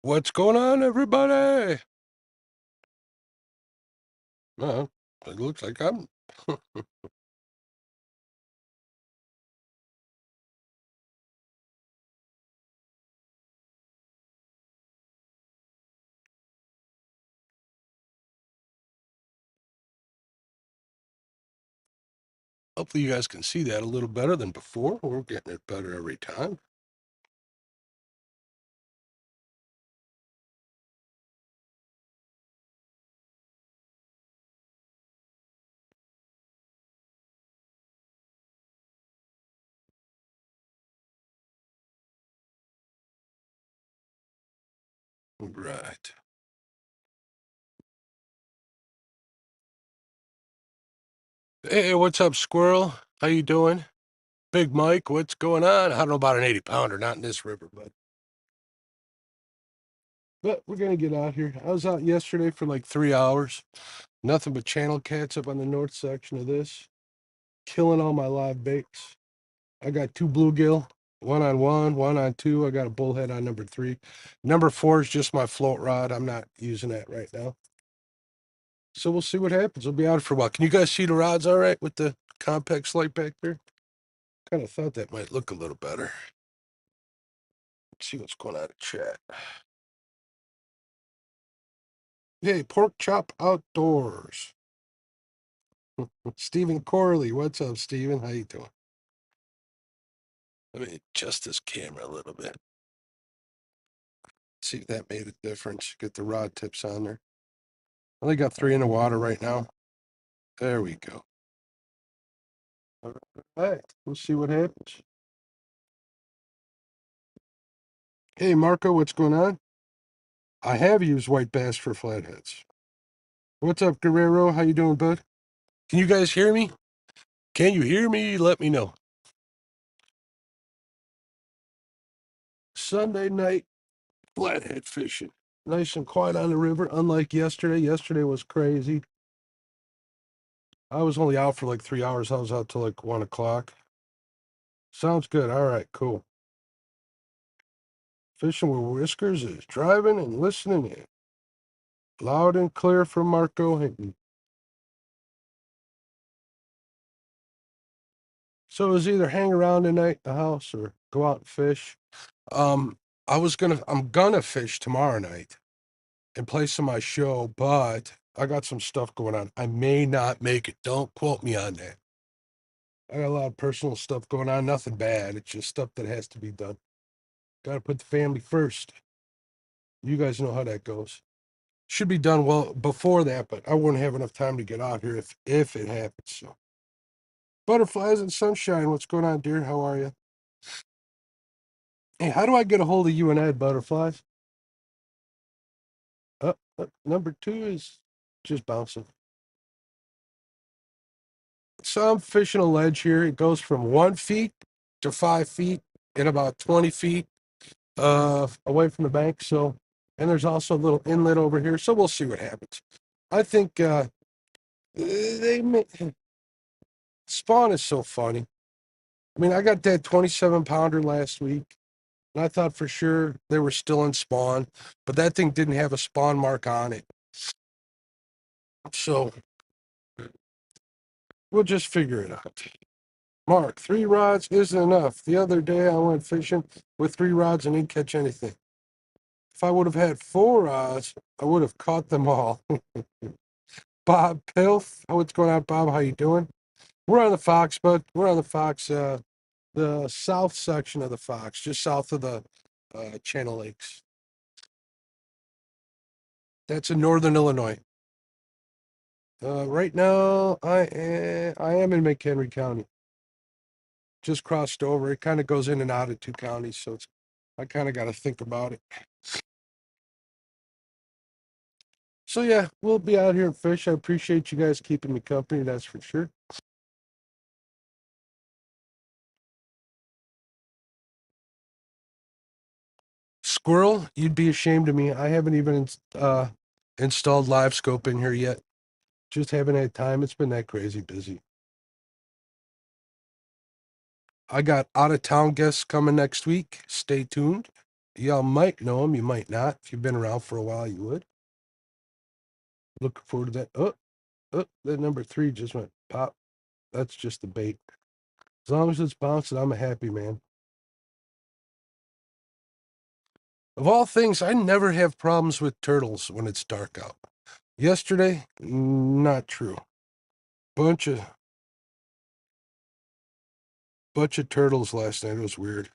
What's going on, everybody? Well, it looks like I'm. Hopefully, you guys can see that a little better than before. We're getting it better every time. Right. Hey, what's up, Squirrel? How you doing? Big Mike, what's going on? I don't know about an 80-pounder, not in this river, but we're gonna get out here. I was out yesterday for like 3 hours. Nothing but channel cats up on the north section of this, killing all my live baits. I got two bluegill, one on one on two. I got a bullhead on number three. Number four is just my float rod. I'm not using that right now. So we'll see what happens. We'll be out for a while. Can you guys see the rods all right with the compact slate back there? Kind of thought that might look a little better. Let's see what's going on in chat. Hey, Pork Chop Outdoors. Stephen Corley. What's up, Stephen? How you doing? Let me adjust this camera a little bit. See if that made a difference. Get the rod tips on there. I only got three in the water right now. There we go. All right, we'll see what happens. Hey, Marco, what's going on? I have used white bass for flatheads. What's up, Guerrero? How you doing, bud? Can you guys hear me? Can you hear me? Let me know. Sunday night flathead fishing. Nice and quiet on the river, unlike yesterday. Yesterday was crazy. I was only out for like 3 hours. I was out till like 1 o'clock. Sounds good. All right, cool. Fishing with Whiskers is driving and listening in. Loud and clear from Marco Hinton. So it was either hang around tonight at the house or go out and fish. Um, I'm gonna fish tomorrow night and play some of my show, but I got some stuff going on. I may not make it. Don't quote me on that. I got a lot of personal stuff going on. Nothing bad. It's just stuff that has to be done. Got to put the family first. You guys know how that goes. Should be done well before that, but I wouldn't have enough time to get out here if it happens. So, butterflies and sunshine. What's going on, dear? How are you? Hey, how do I get a hold of you and Ed, butterflies? Number two is just bouncing. So I'm fishing a ledge here. It goes from 1 feet to 5 feet and about 20 feet away from the bank. So, and there's also a little inlet over here. So we'll see what happens. I think they may, spawn is so funny. I mean, I got that 27-pounder last week, and I thought for sure they were still in spawn, but that thing didn't have a spawn mark on it. So we'll just figure it out. Mark, 3 rods isn't enough. The other day I went fishing with 3 rods and didn't catch anything. If I would have had 4 rods, I would have caught them all. Bob Pilf, what's going on, Bob? How you doing? We're on the Fox, bud. We're on the Fox, the south section of the Fox, just south of the Channel Lakes. That's in northern Illinois. Right now, I am in McHenry County. Just crossed over. It kind of goes in and out of 2 counties, so I kind of got to think about it. So yeah, we'll be out here and fish. I appreciate you guys keeping me company, that's for sure. Squirrel, you'd be ashamed of me. I haven't even installed live scope in here yet. Just haven't had time. It's been that crazy busy. I got out of town guests coming next week. Stay tuned. Y'all might know him, you might not. If you've been around for a while, you would. Looking forward to that. Oh, that number 3 just went pop. That's just the bait. As long as it's bouncing, I'm a happy man. Of all things, I never have problems with turtles when it's dark out. Yesterday, not true. Bunch of turtles last night. It was weird.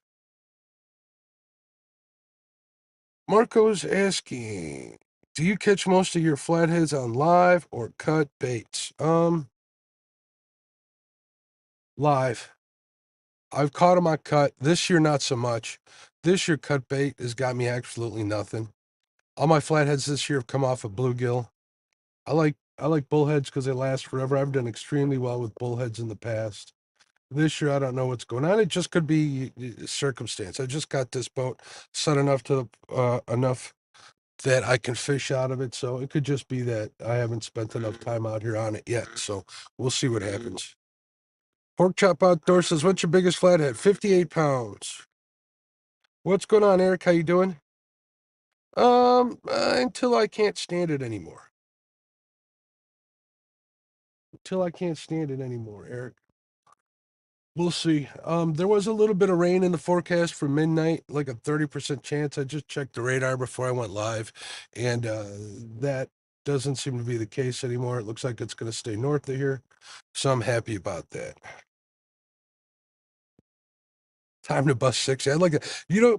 Marco's asking, do you catch most of your flatheads on live or cut baits? Live. I've caught them on cut. This year, not so much. This year, cut bait has got me absolutely nothing. All my flatheads this year have come off of bluegill. I like bullheads because they last forever. I've done extremely well with bullheads in the past. This year, I don't know what's going on. It just could be circumstance. I just got this boat set enough that I can fish out of it. So it could just be that I haven't spent enough time out here on it yet. So we'll see what happens. Pork Chop Outdoor says, "What's your biggest flathead?" 58 pounds. What's going on, Eric? How you doing? Until I can't stand it anymore. Until I can't stand it anymore, Eric. We'll see. There was a little bit of rain in the forecast for midnight, like a 30% chance. I just checked the radar before I went live, and that doesn't seem to be the case anymore. It looks like it's going to stay north of here, so I'm happy about that. Time to bust 60. I'd like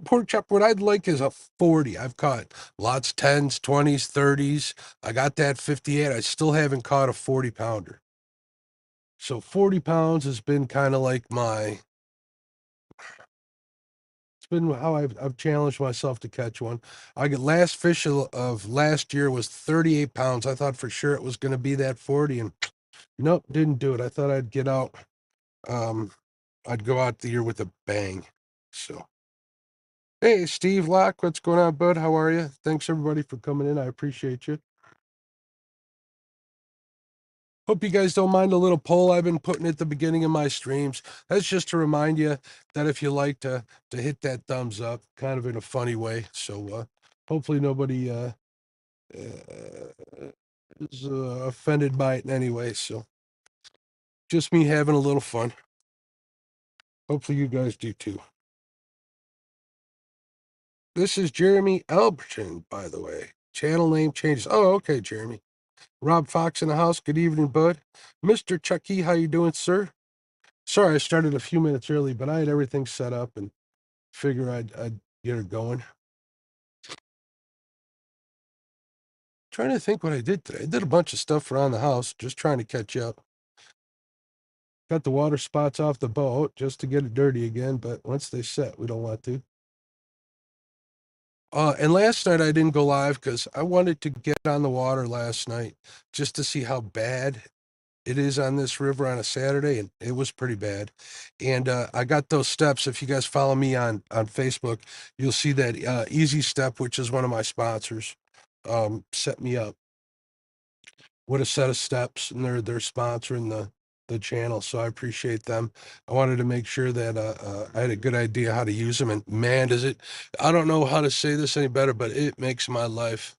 pork chop. What I'd like is a 40. I've caught lots 10s, 20s, 30s. I got that 58. I still haven't caught a 40 pounder. So 40 pounds has been kind of like it's been how I've challenged myself to catch one. I get last fish of last year was 38 pounds. I thought for sure it was going to be that 40, and nope, didn't do it. I thought I'd get out. Um, I'd go out the year with a bang. So, hey, Steve Locke, what's going on, bud? How are you? Thanks everybody for coming in. I appreciate you. Hope you guys don't mind a little poll I've been putting at the beginning of my streams. That's just to remind you that if you like to hit that thumbs up, kind of in a funny way. So hopefully nobody is offended by it in any way. So just me having a little fun. Hopefully you guys do too. This is Jeremy Alberton, by the way. Channel name changes. Oh, okay, Jeremy. Rob Fox in the house. Good evening, bud. Mr. Chucky, how you doing, sir? Sorry, I started a few minutes early, but I had everything set up and figure I'd get her going. Trying to think what I did today. I did a bunch of stuff around the house, just trying to catch up. Got the water spots off the boat just to get it dirty again, but once they set, we don't want to. And last night I didn't go live because I wanted to get on the water last night just to see how bad it is on this river on a Saturday, and it was pretty bad. And I got those steps. If you guys follow me on Facebook, you'll see that Easy Step, which is one of my sponsors, set me up with a set of steps, and they're sponsoring the channel, so I appreciate them. I wanted to make sure that I had a good idea how to use them, and man, does it! I don't know how to say this any better, but it makes my life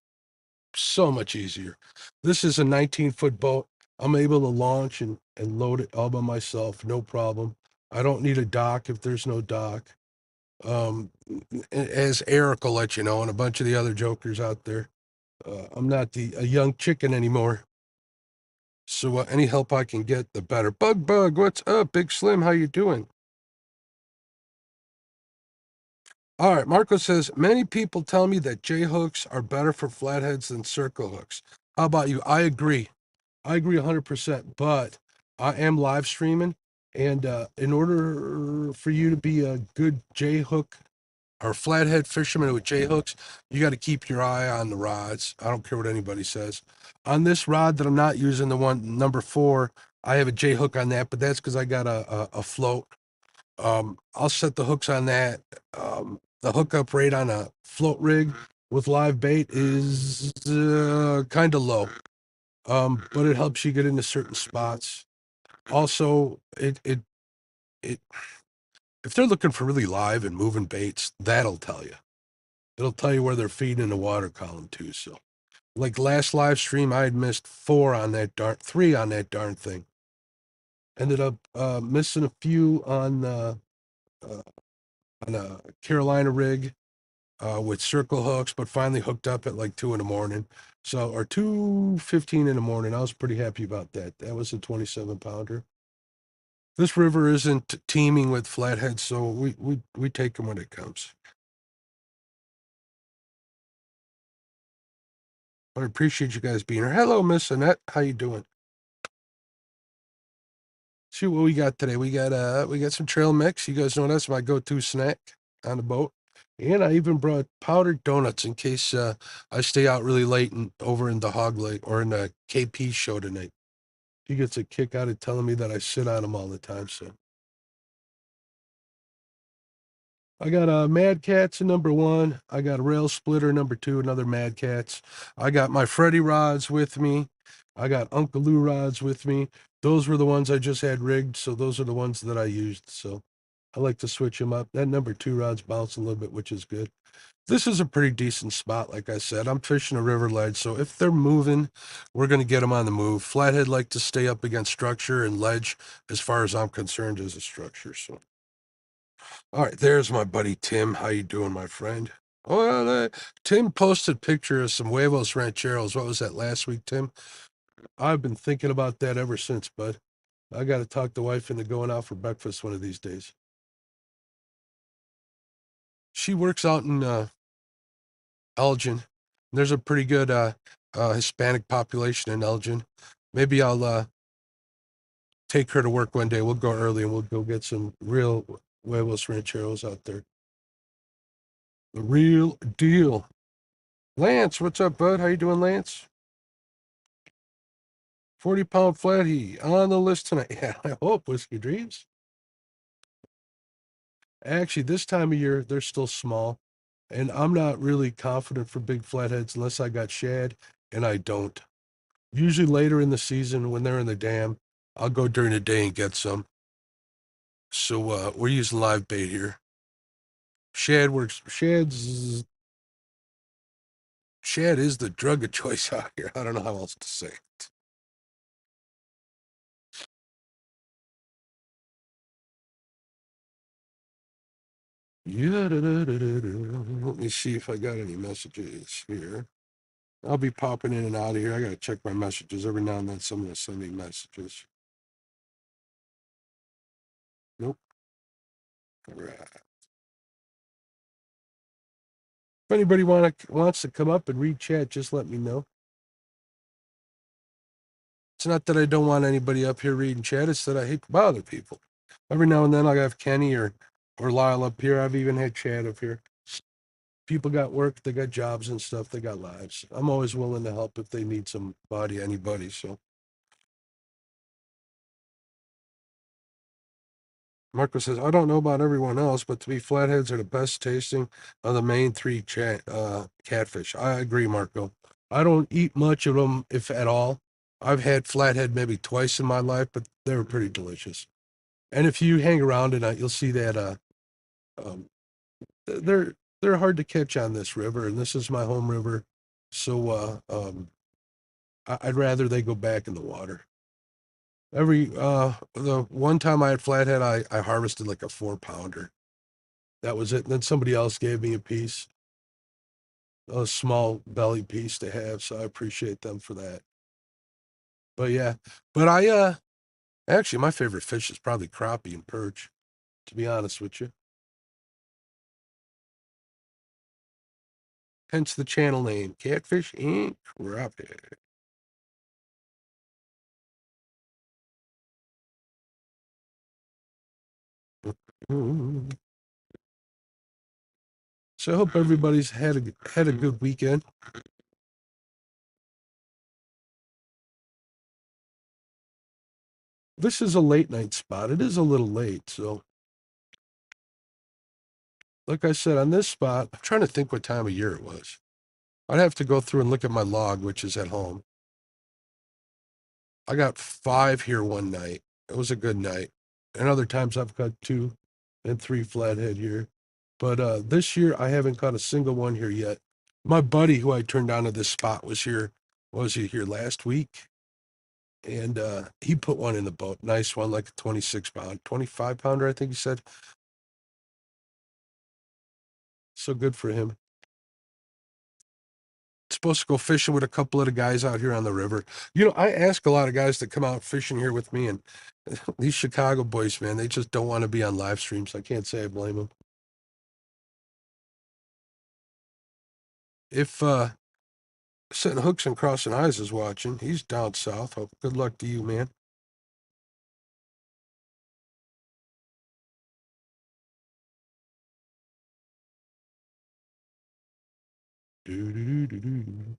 so much easier. This is a 19-foot boat. I'm able to launch and load it all by myself, no problem. I don't need a dock if there's no dock. As Eric will let you know, and a bunch of the other jokers out there, I'm not a young chicken anymore. So any help I can get, the better. Bug, what's up? Big Slim, how you doing? All right, Marco says, many people tell me that J hooks are better for flatheads than circle hooks. How about you? I agree. I agree 100%, but I am live streaming, and in order for you to be a good J hook or flathead fisherman with J hooks, you got to keep your eye on the rods. I don't care what anybody says. On this rod that I'm not using, the one number 4, I have a J hook on that, but that's because I got a float. I'll set the hooks on that. The hookup rate on a float rig with live bait is kind of low, but it helps you get into certain spots. Also, it if they're looking for really live and moving baits, that'll tell you. It'll tell you where they're feeding in the water column too. So, like last live stream, I had missed 3 on that darn thing. Ended up missing a few uh, on a Carolina rig with circle hooks, but finally hooked up at like 2 in the morning. So, or 2:15 in the morning. I was pretty happy about that. That was a 27-pounder. This river isn't teeming with flatheads, so we take them when it comes. I appreciate you guys being here. Hello, Miss Annette. How you doing? See what we got today. We got some trail mix. You guys know that's my go-to snack on the boat. And I even brought powdered donuts in case I stay out really late and over in the Hog Lake or in the KP show tonight. He gets a kick out of telling me that I sit on him all the time. So I got Mad Cats in #1. I got a Rail Splitter #2, another Mad Cats. I got my Freddy rods with me. I got Uncle Lou rods with me. Those were the ones I just had rigged, so those are the ones that I used. So I like to switch them up. That #2 rod's bouncing a little bit, which is good. This is a pretty decent spot, like I said. I'm fishing a river ledge, so if they're moving, we're going to get them on the move. Flathead like to stay up against structure, and ledge, as far as I'm concerned, is a structure. So, all right, there's my buddy Tim. How you doing, my friend? Oh, Tim posted picture of some huevos rancheros. What was that last week, Tim? I've been thinking about that ever since, bud. I got to talk the wife into going out for breakfast one of these days. She works out in Elgin. There's a pretty good Hispanic population in Elgin. Maybe I'll take her to work one day. We'll go early and we'll go get some real huevos rancheros out there. The real deal. Lance, what's up, bud? How you doing, Lance? 40-pound flathead on the list tonight. Yeah, I hope, Whiskey Dreams. Actually, this time of year, they're still small. And I'm not really confident for big flatheads unless I got shad, and I don't. Usually later in the season when they're in the dam, I'll go during the day and get some. So we're using live bait here. Shad works. Shad is the drug of choice out here. I don't know how else to say it. Yeah. Let me see if I got any messages here. I'll be popping in and out of here. I gotta check my messages every now and then. Someone will send me messages. Nope. All right. If anybody wants to come up and read chat, just let me know. It's not that I don't want anybody up here reading chat. It's that I hate to bother people. Every now and then I'll have Kenny or Lyle up here. I've even had Chad up here. People got work, they got jobs and stuff, they got lives. I'm always willing to help if they need somebody, anybody. So Marco says, I don't know about everyone else, but to me, flatheads are the best tasting of the main three catfish. I agree, Marco. I don't eat much of them, if at all. I've had flathead maybe twice in my life, but they were pretty delicious. And if you hang around tonight, you'll see that um, they're hard to catch on this river, and this is my home river. So I'd rather they go back in the water. The one time I had flathead, I harvested like a 4-pounder. That was it. And then somebody else gave me a piece, a small belly piece to have. So I appreciate them for that. But yeah, but actually my favorite fish is probably crappie and perch, to be honest with you. Hence the channel name, Catfish and Crappie. So I hope everybody's had a good weekend. This is a late night spot. It is a little late, so like I said, on this spot, I'm trying to think what time of year it was. I'd have to go through and look at my log, which is at home. I got 5 here one night. It was a good night. And other times I've got 2 and 3 flathead here. But this year I haven't caught a single one here yet. My buddy who I turned on to this spot was here. Was he here last week? And he put one in the boat. Nice one, like a 26 pound, 25 pounder, I think he said. So good for him. Supposed to go fishing with a couple of the guys out here on the river. I ask a lot of guys to come out fishing here with me, and these Chicago boys, man, they just don't want to be on live streams. I can't say I blame them. If Setting Hooks and Crossing Eyes is watching, he's down south. Hope good luck to you, man. Doo-doo-doo-doo-doo.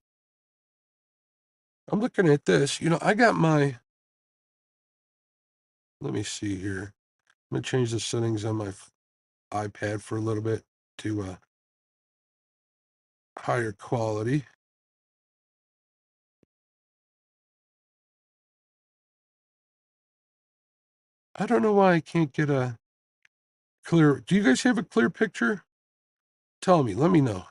I'm looking at this. I got my. Let me see here. I'm gonna change the settings on my iPad for a little bit to higher quality. I don't know why I can't get a clear. Do you guys have a clear picture? Tell me. Let me know.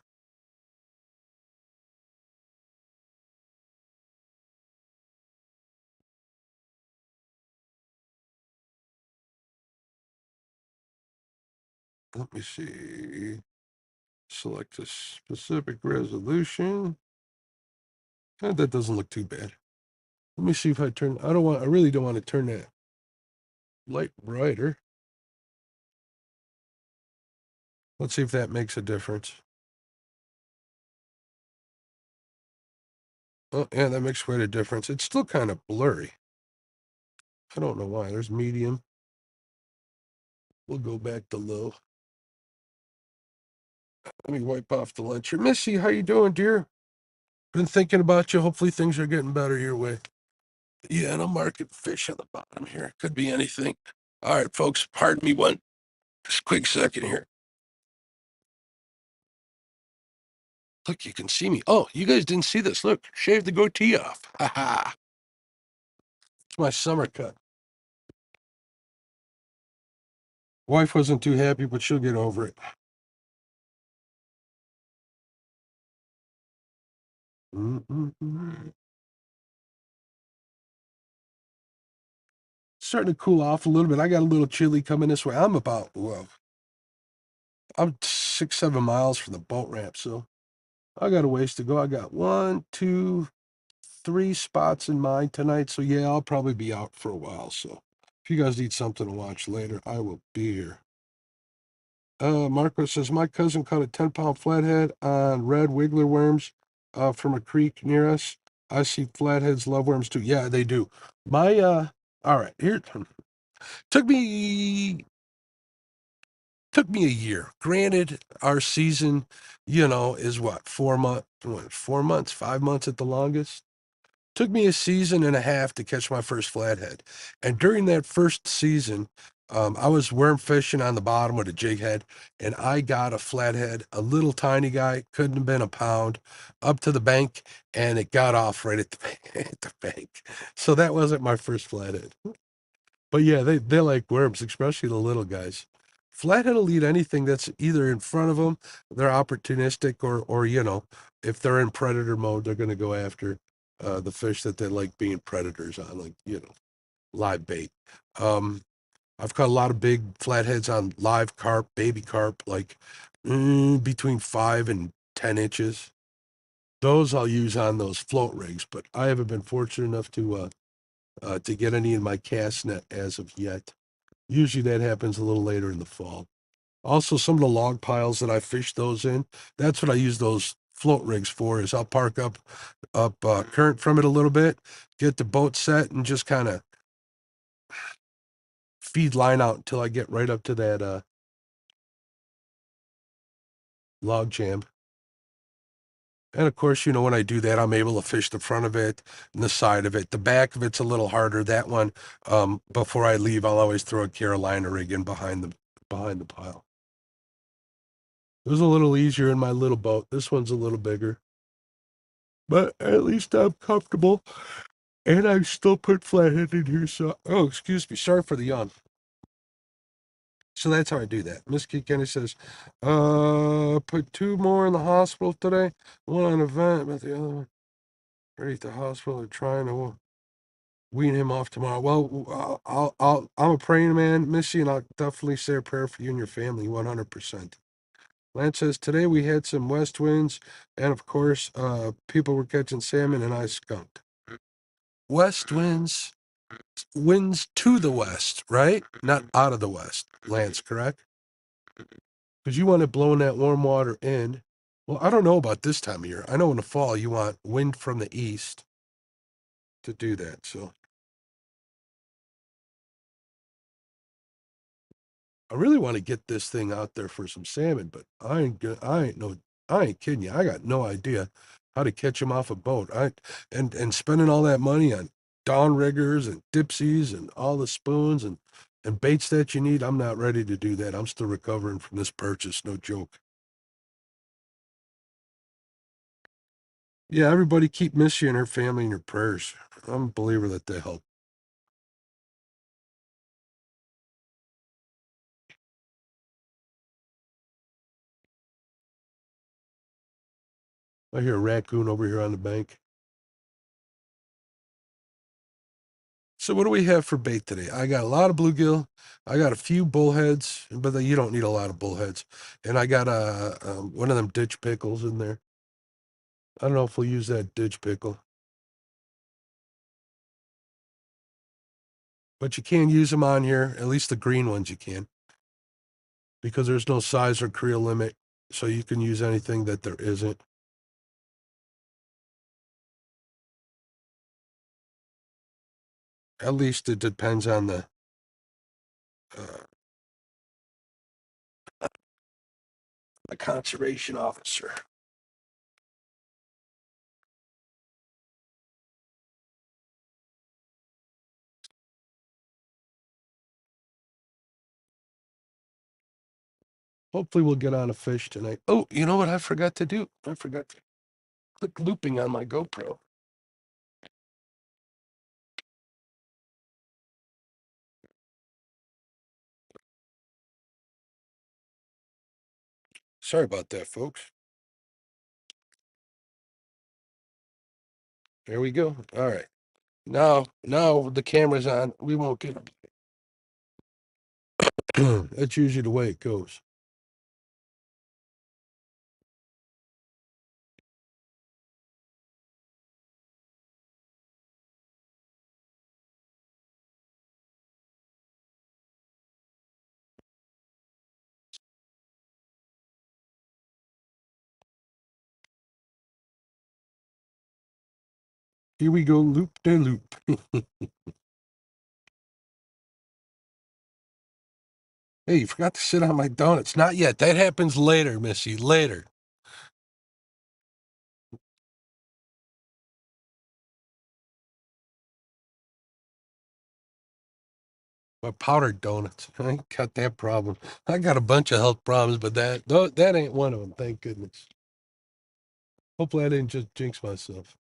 Let me see. Select a specific resolution. That doesn't look too bad. Let me see if I turn. I really don't want to turn that light brighter. Let's see if that makes a difference. Oh, yeah, that makes quite a difference. It's still kind of blurry. I don't know why. There's medium. We'll go back to low. Let me wipe off the lunch here. Missy, how you doing, dear? Been thinking about you. Hopefully things are getting better your way. Yeah, and I'm marking fish on the bottom here. Could be anything. All right, folks, pardon me one just quick second here. Look, you can see me. Oh, you guys didn't see this. Look, shave the goatee off. Ha ha. It's my summer cut. Wife wasn't too happy, but she'll get over it. Mm-mm-mm. Starting to cool off a little bit. I got a little chilly coming this way. I'm 6, 7 miles from the boat ramp, so I got a ways to go. I got 1, 2, 3 spots in mind tonight. So yeah, I'll probably be out for a while. So if you guys need something to watch later, I will be here. Marco says my cousin caught a 10-pound flathead on red wiggler worms from a creek near us. I see flatheads love worms too. Yeah, they do. My all right, here took me took me a year. Granted, our season, is what, 4 months, 4 months, 5 months at the longest. Took me a season and a half to catch my first flathead. And during that first season, I was worm fishing on the bottom with a jig head, and I got a flathead, a little tiny guy, couldn't have been a pound, up to the bank, and it got off right at the, at the bank. So that wasn't my first flathead. But yeah, they like worms, especially the little guys. Flathead will eat anything that's either in front of them, they're opportunistic, or if they're in predator mode, they're going to go after the fish that they like being predators on, like live bait. Um, I've caught a lot of big flatheads on live carp, baby carp, like between 5 and 10 inches. Those I'll use on those float rigs, but I haven't been fortunate enough to get any in my cast net as of yet. Usually that happens a little later in the fall. Also, some of the log piles that I fish those in, that's what I use those float rigs for. Is I'll park up current from it a little bit, get the boat set, and just kind of feed line out until I get right up to that log jam. And of course, when I do that, I'm able to fish the front of it and the side of it. The back of it's a little harder. That one, before I leave, I'll always throw a Carolina rig in behind the pile. It was a little easier in my little boat. This one's a little bigger. But at least I'm comfortable. And I still put flathead in here. So, oh, excuse me. Sorry for the yawn. So that's how I do that. Miss Kenny says, put 2 more in the hospital today. One on event, but the other one ready at the hospital. They're trying to wean him off tomorrow. Well, I'm a praying man, Missy, and I'll definitely say a prayer for you and your family, 100%. Lance says, today we had some west winds, and of course, people were catching salmon, and I skunked. West winds, winds to the west, right? Not out of the west, Lance, correct? Because you want it blowing that warm water in. Well, I don't know about this time of year. I know in the fall you want wind from the east to do that. So I really want to get this thing out there for some salmon, but I ain't kidding you. I got no idea how to catch them off a boat. And spending all that money on dawn riggers and dipsies and all the spoons and baits that you need. I'm not ready to do that. I'm still recovering from this purchase. No joke. Yeah, everybody keep Missy and her family in your prayers. I'm a believer that they help. I hear a raccoon over here on the bank. So what do we have for bait today? I got a lot of bluegill. I got a few bullheads, but you don't need a lot of bullheads. And I got one of them ditch pickles in there. I don't know if we'll use that ditch pickle, but you can use them on here. At least the green ones you can, because there's no size or creel limit. So you can use anything that there isn't. At least it depends on uh, the conservation officer. Hopefully we'll get on a fish tonight. Oh, you know what I forgot to do? I forgot to click looping on my GoPro. Sorry about that, folks. There we go. All right. Now the camera's on. We won't get. That's usually the way it goes. Here we go, loop de loop. Hey, you forgot to sit on my donuts. Not yet. That happens later, Missy. Later. My powdered donuts. I ain't got that problem. I got a bunch of health problems, but that ain't one of them. Thank goodness. Hopefully, I didn't just jinx myself.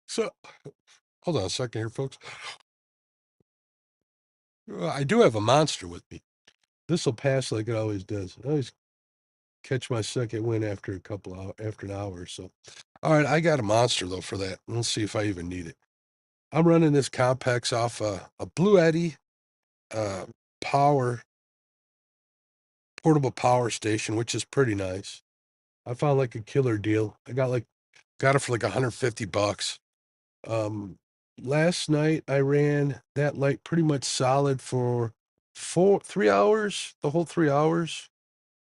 So, hold on a second here, folks. I do have a monster with me. This will pass like it always does. I always catch my second win after after an hour or so. All right, I got a monster though for that. Let's see if I even need it. I'm running this Compex off a Blue Eddy uh, power portable power station, which is pretty nice. I found like a killer deal. Got it for like 150 bucks. Um, Last night I ran that light pretty much solid for 3 hours, the whole 3 hours,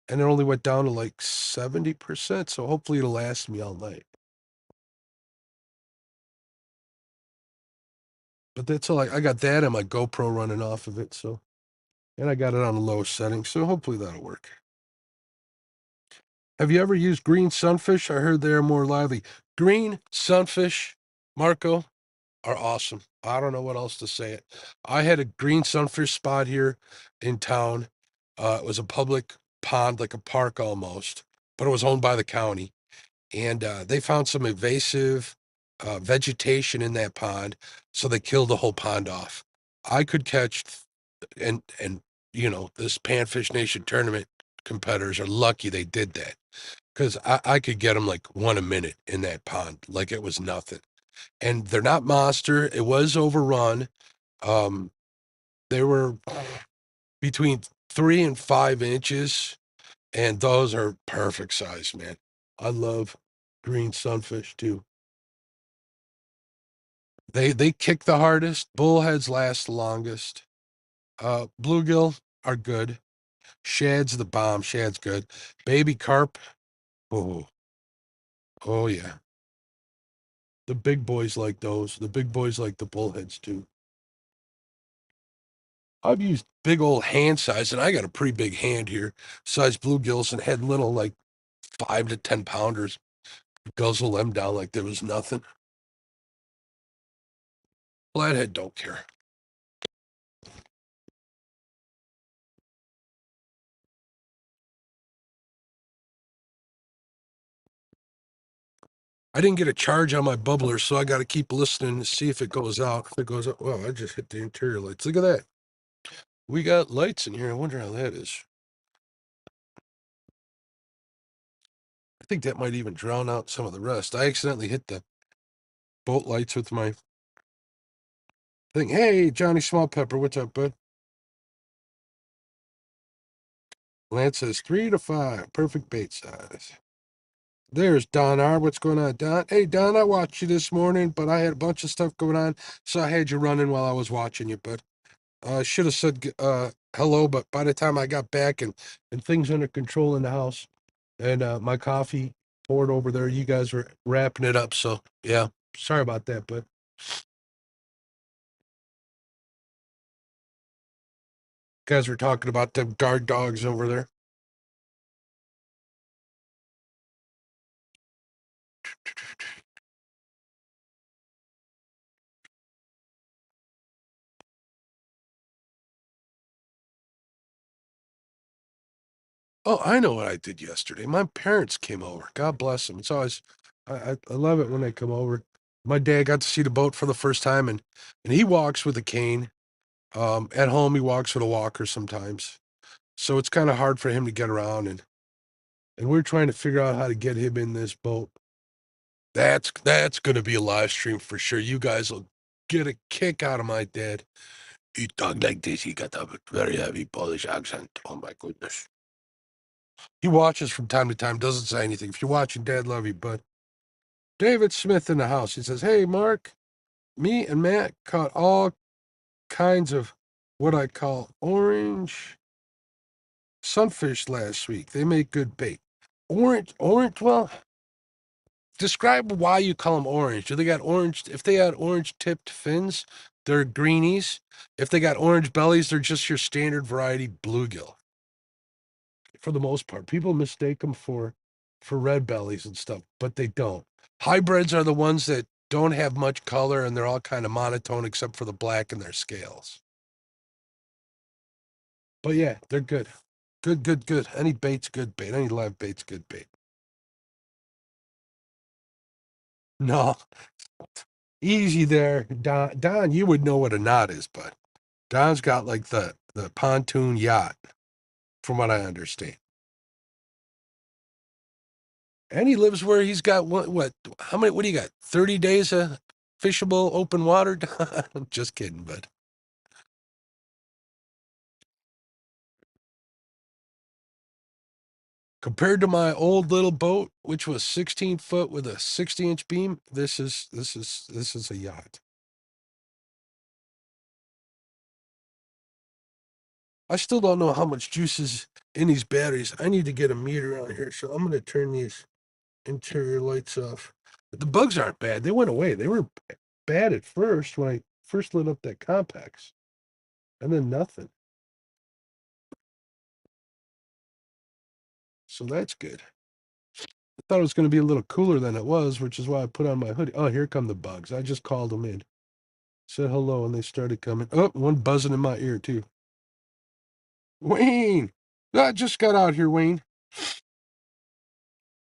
and it only went down to like 70%. So hopefully it'll last me all night. But that's all I got that and my GoPro running off of it. So, and I got it on the lowest setting. So hopefully that'll work. Have you ever used green sunfish? I heard they're more lively. Green sunfish, Marco, are awesome. I don't know what else to say it. I had a green sunfish spot here in town. It was a public pond, like a park almost, but it was owned by the county. And they found some invasive vegetation in that pond, so they killed the whole pond off. I could catch, and this Panfish Nation tournament competitors are lucky they did that, because I could get them like one a minute in that pond, like it was nothing. And they're not monster. It was overrun. Um, they were between 3 and 5 inches, and those are perfect size, man. I love green sunfish too. They kick the hardest. Bullheads last the longest. Bluegill are good. Shad's the bomb. Shad's good. Baby carp. Oh, oh yeah. The big boys like those. The big boys like the bullheads too. I've used big old hand size, and I got a pretty big hand here, size bluegills, and had little like 5 to 10 pounders. Guzzle them down like there was nothing. Flathead don't care. I didn't get a charge on my bubbler, so I got to keep listening to see if it goes out. If it goes out, well, I just hit the interior lights. Look at that. We got lights in here. I wonder how that is. I think that might even drown out some of the rest. I accidentally hit the boat lights with my thing. Hey, Johnny Small Pepper, what's up, bud? Lance says 3 to 5, perfect bait size. There's Don R. What's going on, Don? Hey, Don, I watched you this morning, but I had a bunch of stuff going on, so I had you running while I was watching you. But I should have said hello, but by the time I got back and things under control in the house, and my coffee poured over there, you guys were wrapping it up. So yeah, sorry about that, but you guys were talking about the guard dogs over there. Oh, I know what I did yesterday. My parents came over. God bless them. It's always, I love it when they come over. My dad got to see the boat for the first time, and he walks with a cane. At home, he walks with a walker sometimes. So it's kind of hard for him to get around, and we're trying to figure out how to get him in this boat. That's going to be a live stream for sure. You guys will get a kick out of my dad. He talked like this. He got a very heavy Polish accent. Oh my goodness. He watches from time to time, doesn't say anything. If you're watching, Dad, love you, bud. David Smith in the house. He says, hey, Mark, me and Matt caught all kinds of what I call orange sunfish last week. They make good bait. Orange, well, describe why you call them orange. Do they got orange? If they had orange tipped fins, they're greenies. If they got orange bellies, they're just your standard variety bluegill. For the most part, people mistake them for red bellies and stuff, but they don't. Hybrids are the ones that don't have much color, and they're all kind of monotone except for the black in their scales. But yeah, they're good. Good, good, good. Any bait's good bait. Any live bait's good bait. No, easy there, Don. Don, you would know what a knot is, but Don's got like the pontoon yacht, from what I understand. And he lives where he's got what? How many? What do you got? 30 days of fishable open water? I'm just kidding, but compared to my old little boat, which was 16 foot with a 60-inch beam, this is a yacht. I still don't know how much juice is in these batteries. I need to get a meter on here, so I'm going to turn these interior lights off. But the bugs aren't bad. They went away. They were bad at first when I first lit up that complex, and then nothing. So that's good. I thought it was going to be a little cooler than it was, which is why I put on my hoodie. Oh, here come the bugs. I just called them in, said hello, and they started coming. Oh, one buzzing in my ear, too. Wayne! I just got out here, Wayne.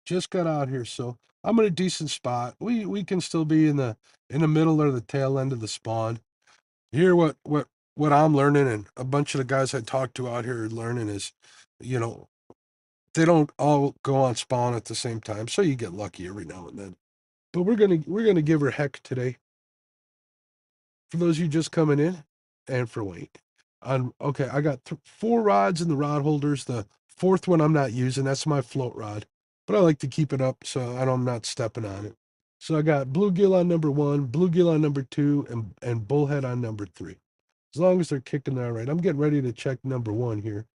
Just got out here, so I'm in a decent spot. We can still be in the middle or the tail end of the spawn. Here, what I'm learning, and a bunch of the guys I talk to out here are learning is, you know, they don't all go on spawn at the same time, so you get lucky every now and then. But we're gonna give her heck today for those of you just coming in, and for Wayne. On Okay, I got four rods in the rod holders. The fourth one I'm not using. That's my float rod, but I like to keep it up so I'm not stepping on it. So I got bluegill on number one, bluegill on number two, and bullhead on number three. As long as they're kicking that right, I'm getting ready to check number one here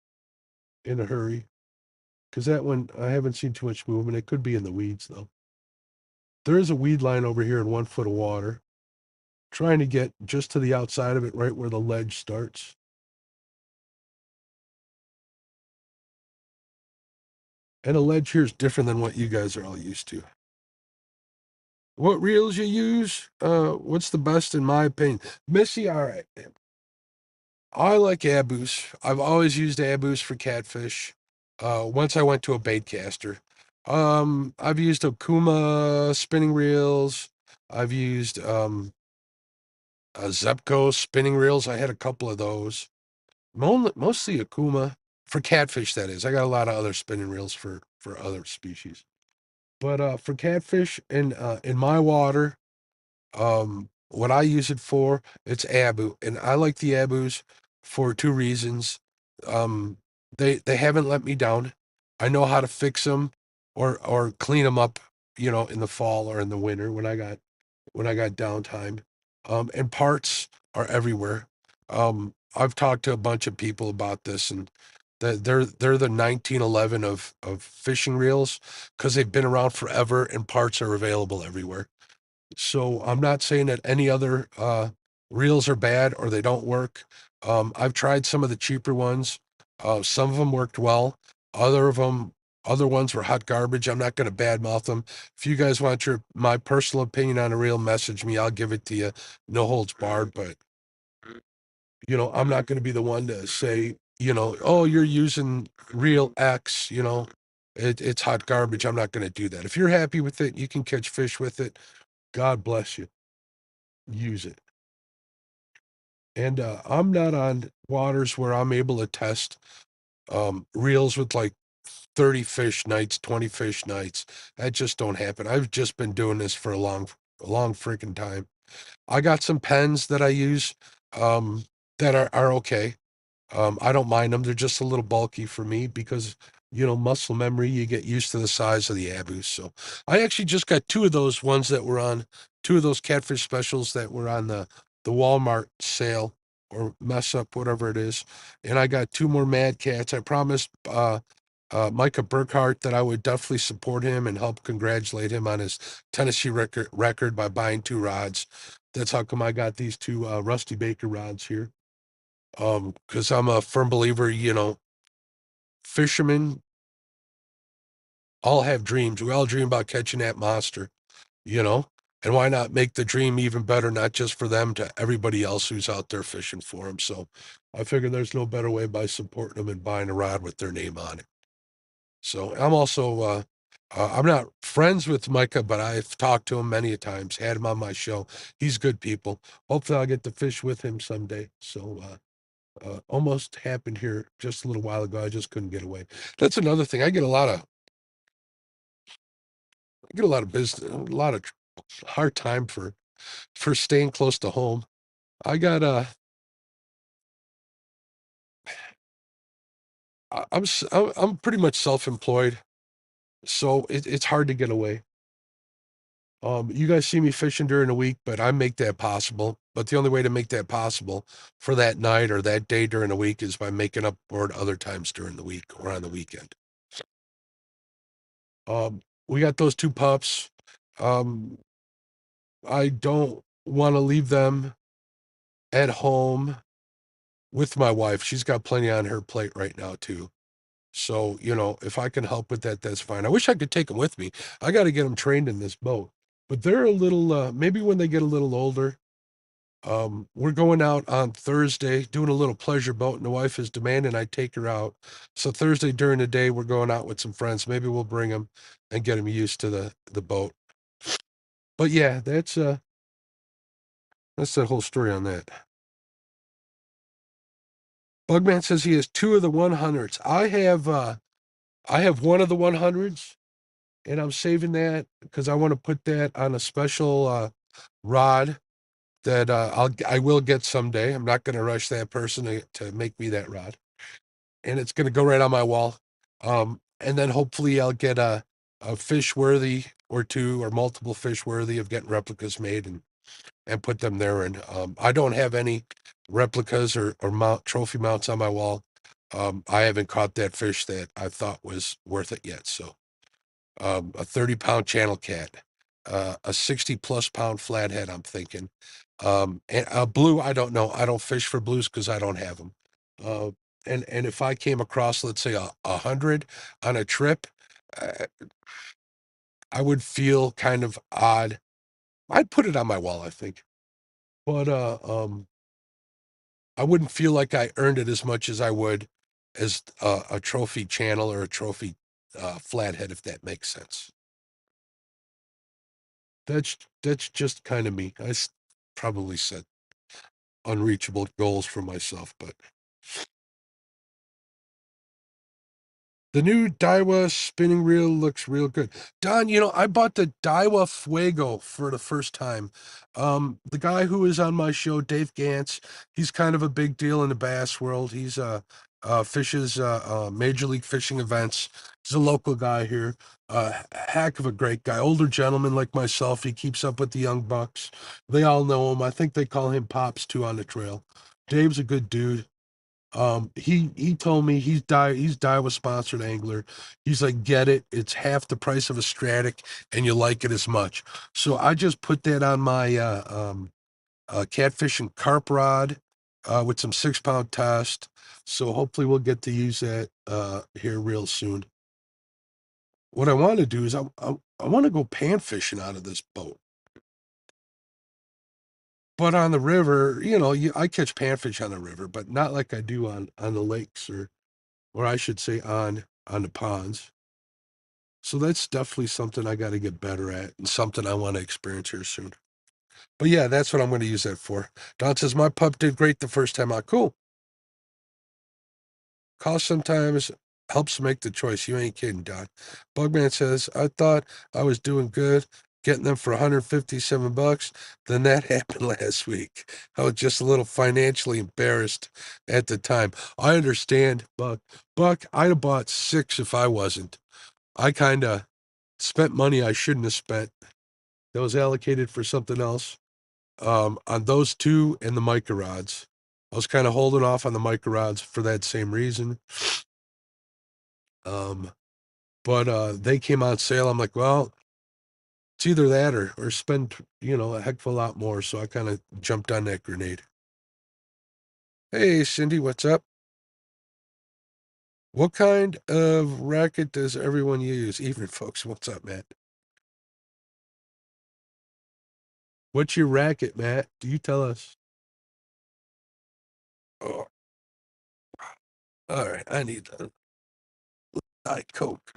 in a hurry because that one I haven't seen too much movement. It could be in the weeds though. There is a weed line over here in 1 foot of water. Trying to get just to the outside of it, right where the ledge starts. And a ledge here is different than what you guys are all used to. What reels you use? What's the best in my opinion? Missy, all right. I like Abus. I've always used Abus for catfish. Once I went to a bait caster. I've used Okuma spinning reels. I've used Zepco spinning reels. I had a couple of those. Mostly Akuma for catfish. That is, I got a lot of other spinning reels for other species, but for catfish in my water, what I use it for, it's Abu, and I like the Abus for two reasons. Um, they haven't let me down. I know how to fix them or clean them up, in the fall or in the winter when I got downtime. And parts are everywhere. I've talked to a bunch of people about this, and they're the 1911 of fishing reels because they've been around forever and parts are available everywhere. So I'm not saying that any other reels are bad or they don't work. I've tried some of the cheaper ones. Some of them worked well. Other ones were hot garbage. I'm not going to badmouth them. If you guys want my personal opinion on a reel, message me. I'll give it to you. No holds barred. But I'm not going to be the one to say, oh, you're using reel X. It's hot garbage. I'm not going to do that. If you're happy with it, you can catch fish with it. God bless you. Use it. And I'm not on waters where I'm able to test reels with like 30 fish nights, 20 fish nights. That just don't happen. I've just been doing this for a long freaking time. I got some pens that I use that are okay. I don't mind them. They're just a little bulky for me because, muscle memory, you get used to the size of the abus. So I actually just got two of those ones that were on two of those catfish specials that were on the Walmart sale or mess up, whatever it is. And I got two more Mad Cats. I promised Micah Burkhart that I would definitely support him and help congratulate him on his Tennessee record by buying two rods. That's how come I got these two Rusty Baker rods here. Because I'm a firm believer, fishermen all have dreams. We all dream about catching that monster, you know? And why not make the dream even better, not just for them, to everybody else who's out there fishing for them? So I figure there's no better way by supporting them and buying a rod with their name on it. So I'm also, I'm not friends with Micah, but I've talked to him many a times, had him on my show. He's good people. Hopefully I'll get to fish with him someday. So, almost happened here just a little while ago. I just couldn't get away. That's another thing. I get a lot of business, a lot of hard time for staying close to home. I got I'm pretty much self-employed, so it's hard to get away. You guys see me fishing during the week, but I make that possible. But the only way to make that possible for that night or that day during the week is by making up for it other times during the week or on the weekend. We got those two pups. Um, I don't want to leave them at home with my wife. She's got plenty on her plate right now too. So, if I can help with that, that's fine. I wish I could take them with me. I got to get them trained in this boat. But they're a little maybe when they get a little older, We're going out on Thursday, doing a little pleasure boat, and the wife is demanding I take her out. So Thursday during the day, we're going out with some friends. Maybe we'll bring them and get them used to the boat. But yeah, that's the whole story on that. Bugman says he has two of the 100s. I have one of the 100s, and I'm saving that because I want to put that on a special rod that I will get someday. I'm not going to rush that person to make me that rod, and it's going to go right on my wall. And then hopefully I'll get a fish worthy or two or multiple fish worthy of getting replicas made and put them there. And I don't have any replicas or trophy mounts on my wall. I haven't caught that fish that I thought was worth it yet. So a 30-pound channel cat, a 60-plus-pound flathead, I'm thinking. And a blue, I don't know. I don't fish for blues because I don't have them. Uh, and if I came across, let's say, 100 on a trip, uh, I would feel kind of odd. I'd put it on my wall, I think. But I wouldn't feel like I earned it as much as I would as a trophy channel or a trophy flathead, if that makes sense. That's just kind of me. Probably set unreachable goals for myself, but the new Daiwa spinning reel looks real good. Don, I bought the Daiwa Fuego for the first time. The guy who is on my show, Dave Gantz, he's kind of a big deal in the bass world. He's fishes major league fishing events. He's a local guy here. Heck of a great guy, older gentleman like myself. He keeps up with the young bucks. They all know him. I think they call him Pops too on the trail. Dave's a good dude. He told me he's Daiwa sponsored angler. He's like, get it. It's half the price of a Stratic, and you like it as much. So I just put that on my catfish and carp rod with some 6-pound test. So hopefully we'll get to use that here real soon. What I want to do is I want to go pan fishing out of this boat. But on the river, I catch panfish on the river, but not like I do on the lakes or I should say on the ponds. So that's definitely something I got to get better at and something I want to experience here soon. But yeah, that's what I'm going to use that for. Don says my pup did great the first time out. Cool. Cost sometimes helps make the choice. You ain't kidding, Don. Bugman says I thought I was doing good, getting them for 157 bucks. Then that happened last week. I was just a little financially embarrassed at the time. I understand, Buck. Buck, I'd have bought 6 if I wasn't. I kind of spent money I shouldn't have spent that was allocated for something else on those two and the micro rods. I was kind of holding off on the micro rods for that same reason. Um, but they came on sale. I'm like, well, it's either that or spend, a heck of a lot more. So I kind of jumped on that grenade. Hey, Cindy, what's up? What kind of racket does everyone use? Evening, folks. What's up, Matt? What's your racket, Matt? Do you tell us? Oh, all right. I need a Diet Coke.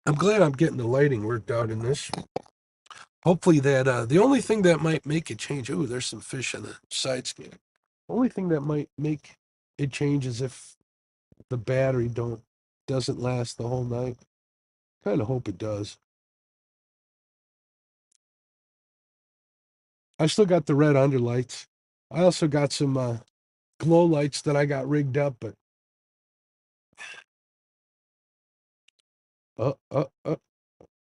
I'm glad I'm getting the lighting worked out in this. Hopefully that the only thing that might make it change. Ooh, there's some fish on the side scan. Only thing that might make it change is if the battery doesn't last the whole night. Kind of hope it does. I still got the red underlights. I also got some glow lights that I got rigged up, but uh, uh, uh,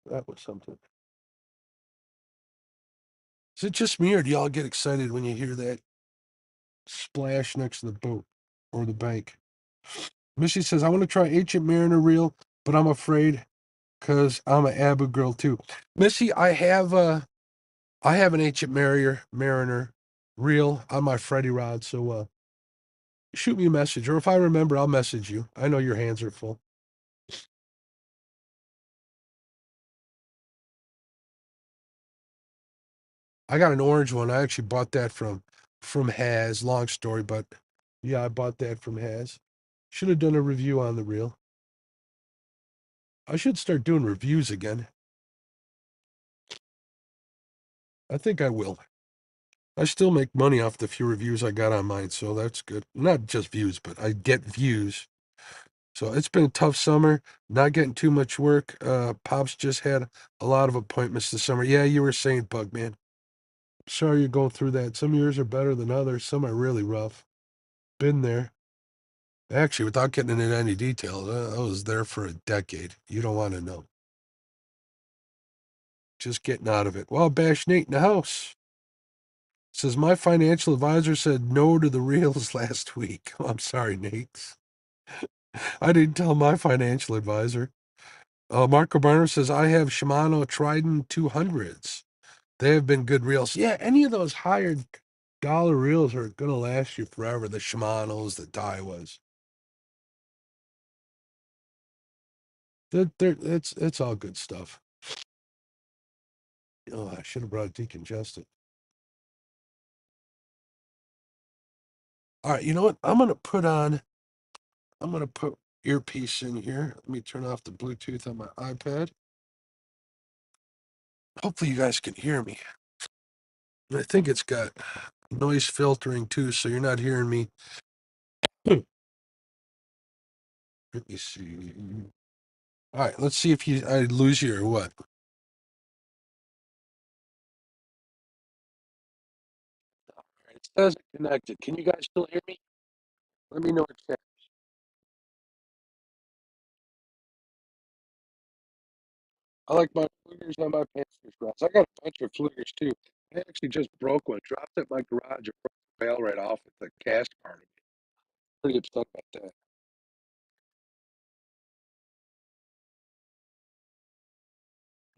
that was something. Is it just me, or do y'all get excited when you hear that splash next to the boat or the bank? Missy says, I want to try Ancient Mariner reel, but I'm afraid because I'm an Abu girl too. Missy, I have an Ancient Mariner reel on my Freddy rod, so shoot me a message, or if I remember, I'll message you. I know your hands are full. I got an orange one. I actually bought that from Has. Long story, but yeah, I bought that from Has. Should have done a review on the reel. I should start doing reviews again. I think I will. I still make money off the few reviews I got on mine, so that's good. Not just views, but I get views. So it's been a tough summer, not getting too much work. Pops just had a lot of appointments this summer. Yeah, you were saying, Bug Man. Sorry you're going through that. Some years are better than others. Some are really rough. Been there. Actually, without getting into any details, I was there for a decade. You don't want to know. Just getting out of it. Well, Bash Nate in the house says my financial advisor said no to the reels last week. Oh, I'm sorry, Nate. I didn't tell my financial advisor. Marco Barner says I have Shimano Trident 200s. They have been good reels. Yeah, any of those higher dollar reels are gonna last you forever. The Shimanos, the Daiwas. It's all good stuff. Oh, I should have brought a decongestant. All right, you know what? I'm gonna put earpiece in here. Let me turn off the Bluetooth on my iPad. Hopefully you guys can hear me. I think it's got noise filtering too, so you're not hearing me. Let me see. All right, let's see if I lose you or what. All right, it says it connected. Can you guys still hear me? Let me know if that. I like my fluters on my panther straps. I got a bunch of fluters too. I actually just broke one, dropped it in my garage, and broke the bail right off at the cast part of it. Pretty upset about that.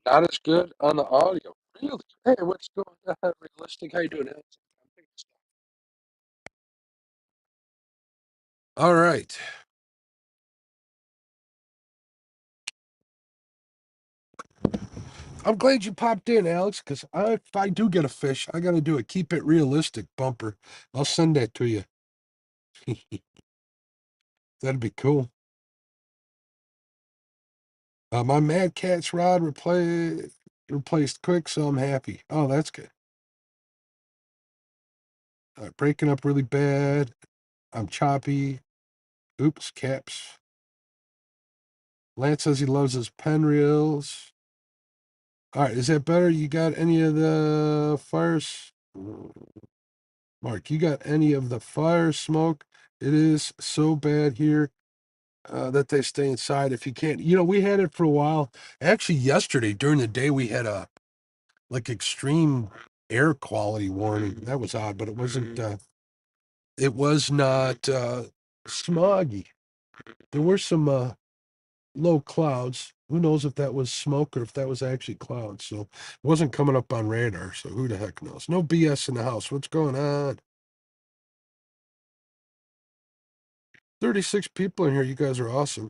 Not as good on the audio. Really? Hey, what's going on? Realistic? How you doing? All right. I'm glad you popped in, Alex, because if I do get a fish, I got to do a keep it realistic bumper. I'll send that to you. That'd be cool. My Mad Cat's rod replaced quick, so I'm happy. Oh, that's good. Breaking up really bad. I'm choppy. Oops, caps. Lance says he loves his pen reels. All right, is that better? You got any of the fires? Mark, you got any of the fire smoke? It is so bad here that they stay inside if you can't. We had it for a while. Actually, yesterday during the day, we had a like extreme air quality warning. That was odd, but it wasn't. It was not smoggy. There were some low clouds. Who knows if that was smoke or if that was actually clouds? So it wasn't coming up on radar. So who the heck knows? No BS in the house. What's going on? 36 people in here. You guys are awesome.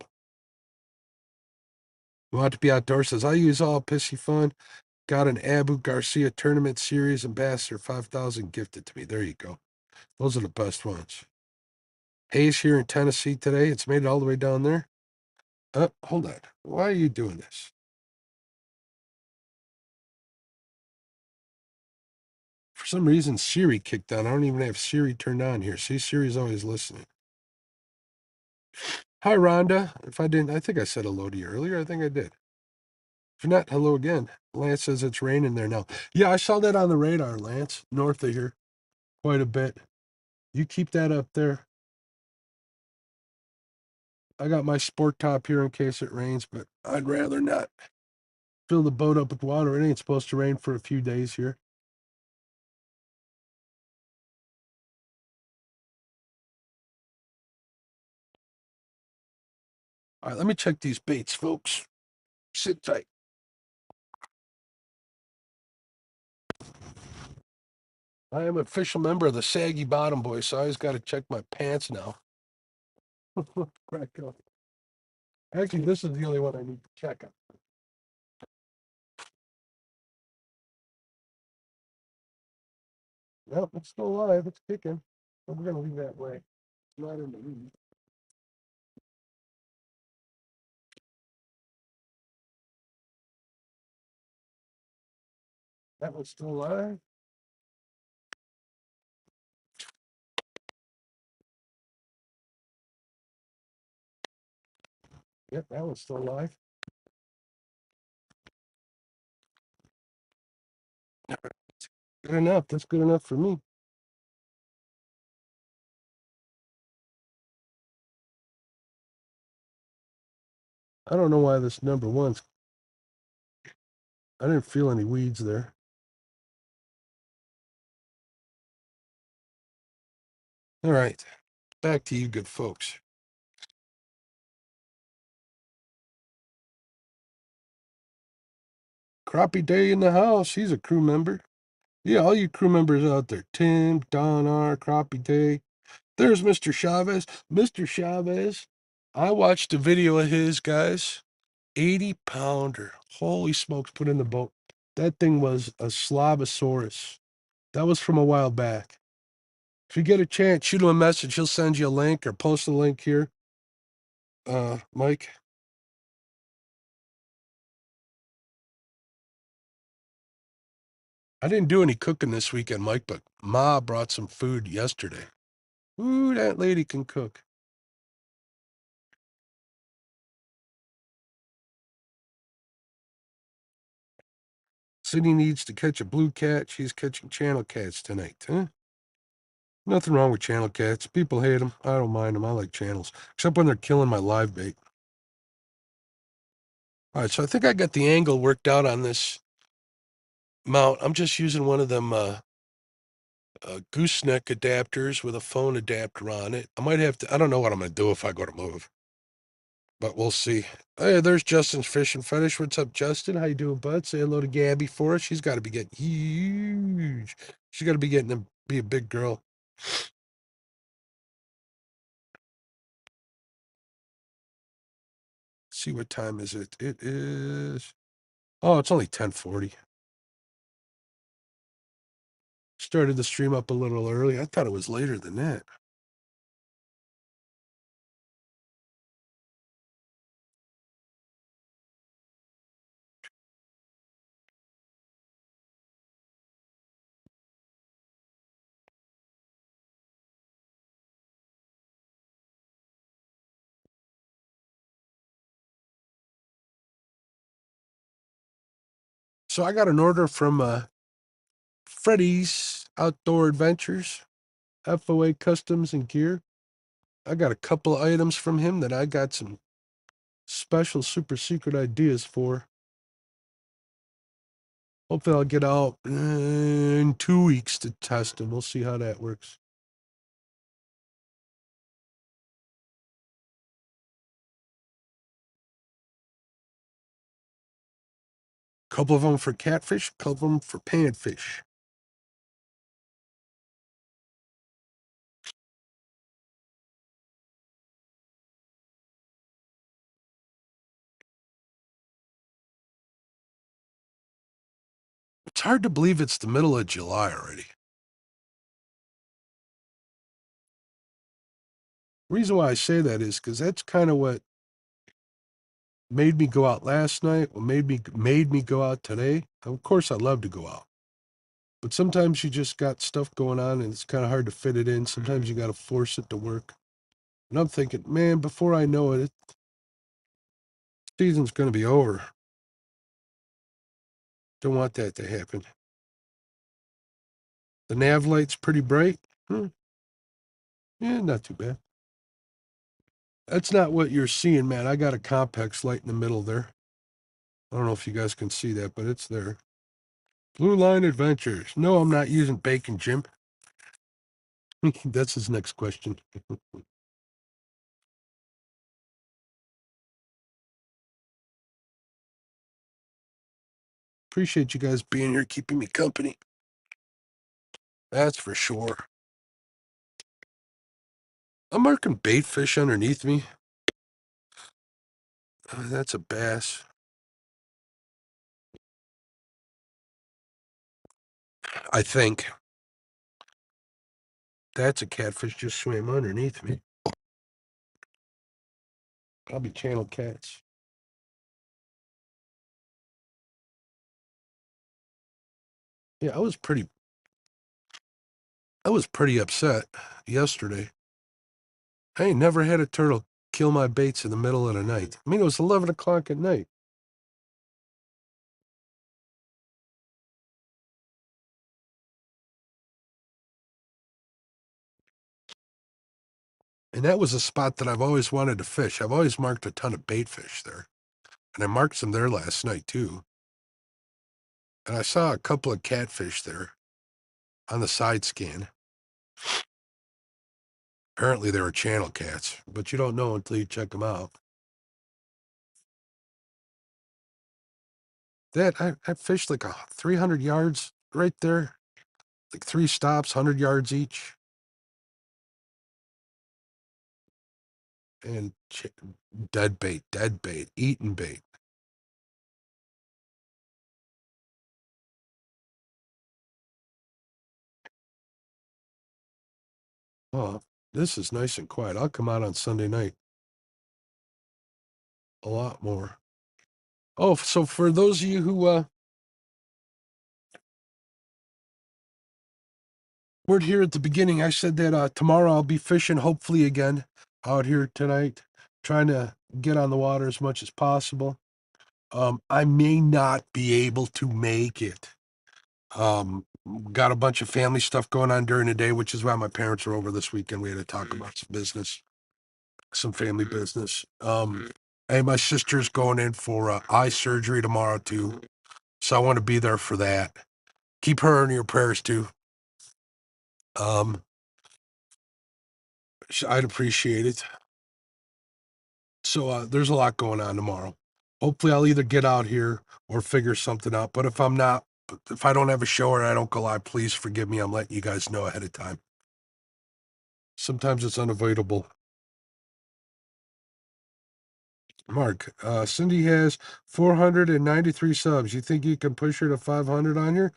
Want to be outdoors says I use all pissy fun. Got an Abu Garcia tournament series ambassador 5,000 gifted to me. There you go. Those are the best ones. Hayes here in Tennessee today. It's made it all the way down there. Hold on. Why are you doing this? For some reason, Siri kicked on. I don't even have Siri turned on here. See, Siri's always listening. Hi, Rhonda. If I didn't, I think I said hello to you earlier. I think I did. If not, hello again. Lance says it's raining there now. Yeah, I saw that on the radar, Lance, north of here, quite a bit. You keep that up there. I got my sport top here in case it rains, but I'd rather not fill the boat up with water. It ain't supposed to rain for a few days here. All right, let me check these baits, folks. Sit tight. I am an official member of the Saggy Bottom Boys, so I always got to check my pants now. Crack up. Actually, this is the only one I need to check. Nope, it's still alive. It's kicking. But we're gonna leave that way. It's not in the weed. That one's still alive. Yep, that one's still alive. Good enough. That's good enough for me. I don't know why this number one's. I didn't feel any weeds there. All right, back to you, good folks. Crappie Day in the house. He's a crew member. Yeah, all you crew members out there. Tim, Don R, Crappie Day. There's Mr. Chavez. Mr. Chavez. I watched a video of his, guys. 80-pounder. Holy smokes, put in the boat. That thing was a Slavosaurus. That was from a while back. If you get a chance, shoot him a message. He'll send you a link or post a link here. Mike. I didn't do any cooking this weekend, Mike, but Ma brought some food yesterday. Ooh, that lady can cook. Sydney needs to catch a blue cat. She's catching channel cats tonight, huh? Nothing wrong with channel cats. People hate them. I don't mind them. I like channels, except when they're killing my live bait. All right, so I think I got the angle worked out on this mount. I'm just using one of them gooseneck adapters with a phone adapter on it. I might have to. I don't know what I'm going to do if I go to move, but we'll see. Hey, there's Justin's Fishing Fetish. What's up, Justin? How you doing, bud? Say hello to Gabby for us. She's got to be getting huge. She's got to be getting to be a big girl. See what time is it? It is. Oh, it's only 10:40. Started the stream up a little early. I thought it was later than that. So I got an order from Freddy's Outdoor Adventures, FOA Customs and Gear. I got a couple of items from him that I got some special super secret ideas for. Hopefully I'll get out in 2 weeks to test them. We'll see how that works. Couple of them for catfish, couple of them for panfish. It's hard to believe it's the middle of July already. Reason why I say that is because that's kind of what made me go out last night, what made me go out today. Of course, I love to go out, but sometimes you just got stuff going on, and it's kind of hard to fit it in. Sometimes you got to force it to work. And I'm thinking, man, before I know it, season's going to be over. Don't want that to happen. The nav light's pretty bright. Yeah, not too bad. That's not what you're seeing, man. I got a complex light in the middle there. I don't know if you guys can see that, but it's there. Blue Line Adventures. No, I'm not using Bacon Jim. That's his next question. Appreciate you guys being here, keeping me company. That's for sure. I'm marking bait fish underneath me. That's a bass. I think. That's a catfish just swam underneath me. Probably channel cats. Yeah, I was pretty upset yesterday. I ain't never had a turtle kill my baits in the middle of the night. I mean, it was 11 o'clock at night. And that was a spot that I've always wanted to fish. I've always marked a ton of bait fish there. And I marked some there last night too. And I saw a couple of catfish there on the side scan. Apparently they were channel cats, but you don't know until you check them out. I fished like 300 yards right there, like 3 stops, 100 yards each. And dead bait, eaten bait. Oh, this is nice and quiet. I'll come out on Sunday night. A lot more. Oh, so for those of you who weren't here at the beginning, I said that tomorrow I'll be fishing, hopefully again, out here tonight, trying to get on the water as much as possible. I may not be able to make it. Got a bunch of family stuff going on during the day, which is why my parents were over this weekend. We had to talk about some business, some family business. And my sister's going in for eye surgery tomorrow too, so I want to be there for that. Keep her in your prayers too. Um, I'd appreciate it. So there's a lot going on tomorrow. Hopefully, I'll either get out here or figure something out. But if I don't have a show or I don't go live, please forgive me. I'm letting you guys know ahead of time. Sometimes it's unavoidable. Mark, Cindy has 493 subs. You think you can push her to 500 on here?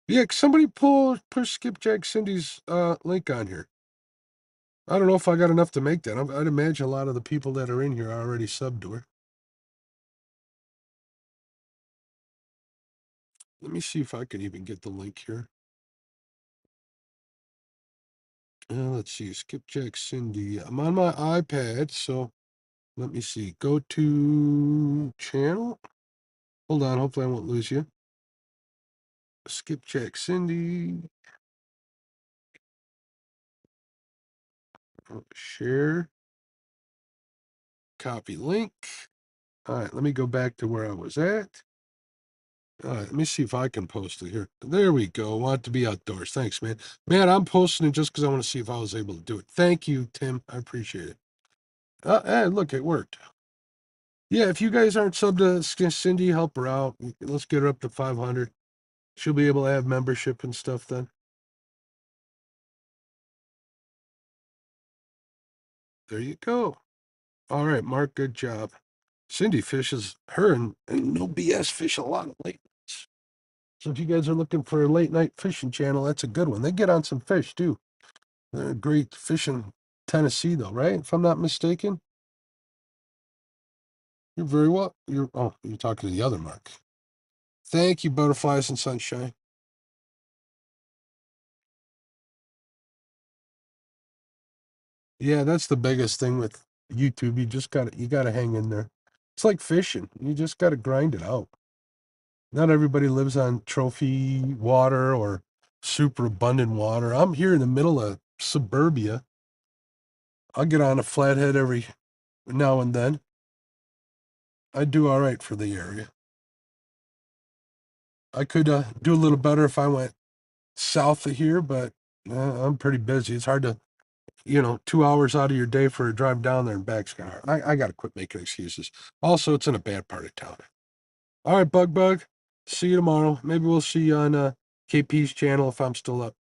Yeah, somebody push Skipjack Cindy's link on here. I don't know if I got enough to make that. I'd imagine a lot of the people that are in here are already subbed to her. Let me see if I can even get the link here. Let's see, Skipjack Cindy. I'm on my iPad, so let me see. Go to channel. Hold on, hopefully I won't lose you. Skipjack Cindy. Share. Copy link. All right, let me go back to where I was at. All right, let me see if I can post it here. There we go. Want to be outdoors. Thanks, man. Man, I'm posting it just because I want to see if I was able to do it. Thank you, Tim. I appreciate it. Hey, look, it worked. Yeah, if you guys aren't subbed to Cindy, help her out. Let's get her up to 500. She'll be able to have membership and stuff then. There you go. All right, Mark, good job. Cindy fishes her and no BS fish a lot of late nights. So if you guys are looking for a late night fishing channel, that's a good one. They get on some fish too. They're great fishing Tennessee though, right? If I'm not mistaken. You're very well. You're talking to the other Mark. Thank you, butterflies and sunshine. Yeah, that's the biggest thing with YouTube. You gotta hang in there. It's like fishing. You just gotta grind it out. Not everybody lives on trophy water or super abundant water. I'm here in the middle of suburbia. I'll get on a flathead every now and then. I do all right for the area. I could do a little better if I went south of here, but I'm pretty busy. It's hard to, 2 hours out of your day for a drive down there and back's kind of hard. I got to quit making excuses. Also, it's in a bad part of town. All right, Bug. See you tomorrow. Maybe we'll see you on KP's channel if I'm still up.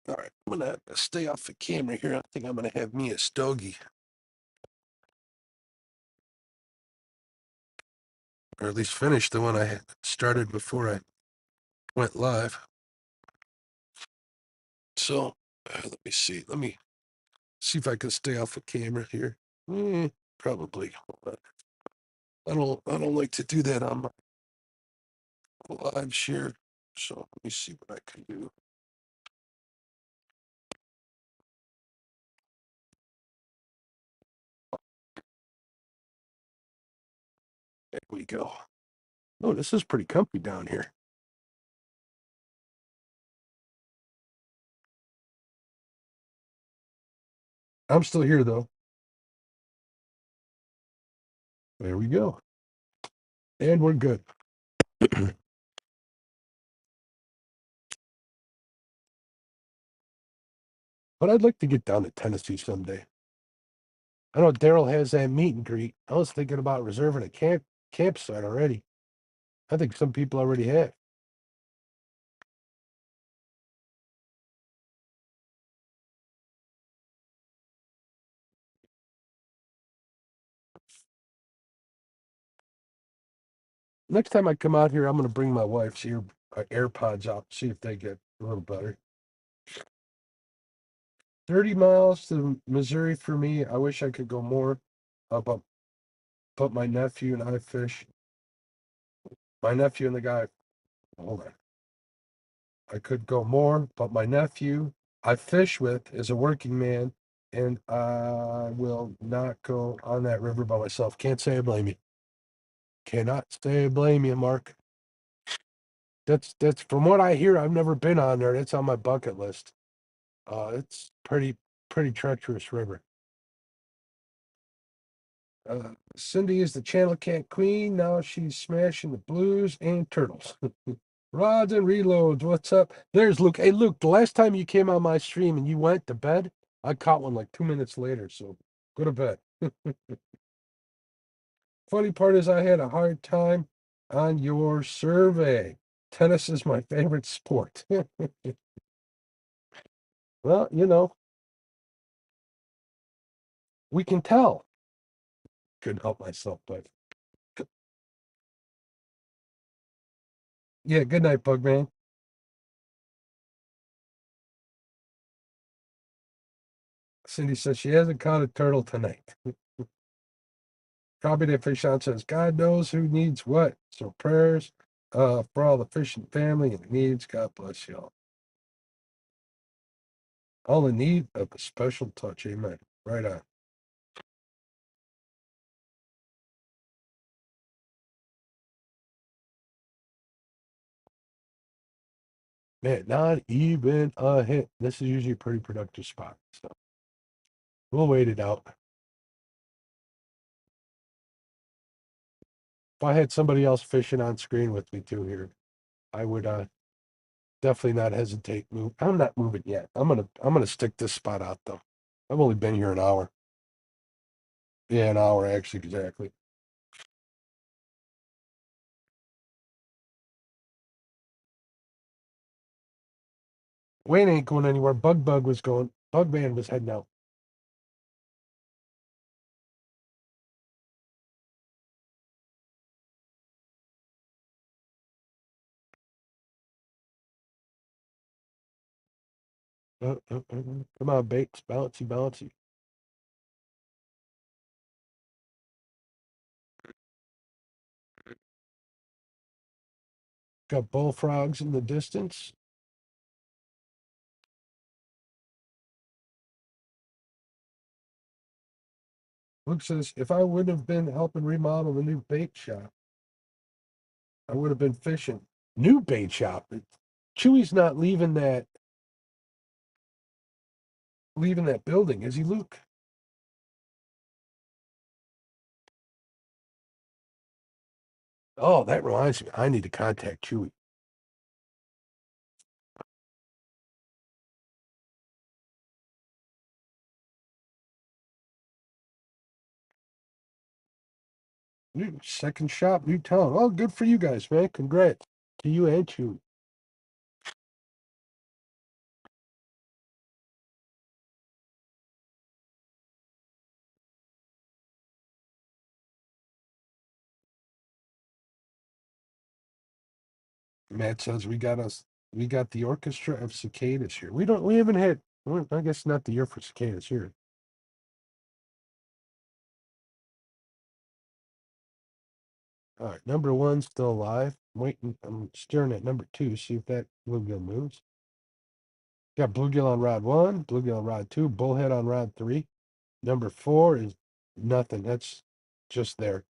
All right, I'm gonna stay off the camera here. I think I'm gonna have me a stogie. or at least finish the one I had started before I went live. So let me see. Let me see if I can stay off the camera here. Probably. Hold on. I don't like to do that on my live share. So let me see what I can do. There we go. Oh, this is pretty comfy down here. I'm still here though. There we go. And we're good. But I'd like to get down to Tennessee someday. I know Daryl has that meet and greet. I was thinking about reserving a campsite already. I think some people already have. Next time I come out here, I'm going to bring my wife's AirPods out, see if they get a little better. 30 miles to Missouri for me. I wish I could go more. But my nephew and I fish. My nephew and the guy, hold on. I could go more, but my nephew I fish with is a working man, and I will not go on that river by myself. Can't say I blame you. Cannot say I blame you, Mark. That's from what I hear. I've never been on there. It's on my bucket list. It's pretty treacherous river. Cindy is the channel cat queen. Now she's smashing the blues and turtles. Rods and reloads. What's up? There's Luke. Hey, Luke, the last time you came on my stream and you went to bed, I caught one like 2 minutes later. So go to bed. Funny part is I had a hard time on your survey. Tennis is my favorite sport. Well, we can tell. Couldn't help myself, but yeah, good night, Bugman. Cindy says she hasn't caught a turtle tonight. Copy that fish on says, God knows who needs what. So prayers for all the fishing family and needs. God bless y'all. All in need of a special touch. Amen. Right on. Man, not even a hit. This is usually a pretty productive spot. So we'll wait it out. If I had somebody else fishing on screen with me too here, I would definitely not hesitate. I'm not moving yet. I'm gonna stick this spot out though. I've only been here an hour. Yeah, an hour actually exactly. Wayne ain't going anywhere. Bug was going. Bugman was heading out. Come on, Bates. Bouncy, bouncy. Got bullfrogs in the distance. Luke says, if I wouldn't have been helping remodel the new bait shop, I would have been fishing. New bait shop. Chewy's not leaving that building, is he, Luke? Oh, that reminds me. I need to contact Chewy. New second shop, new town. Oh, good for you guys, man. Congrats to you and Chewy. Matt says we got the orchestra of cicadas here. We haven't had, well, I guess not the year for cicadas here. All right, number one's still alive. I'm staring at number two, see if that bluegill moves. Got bluegill on rod one, bluegill on rod two, bullhead on rod three. Number four is nothing. That's just there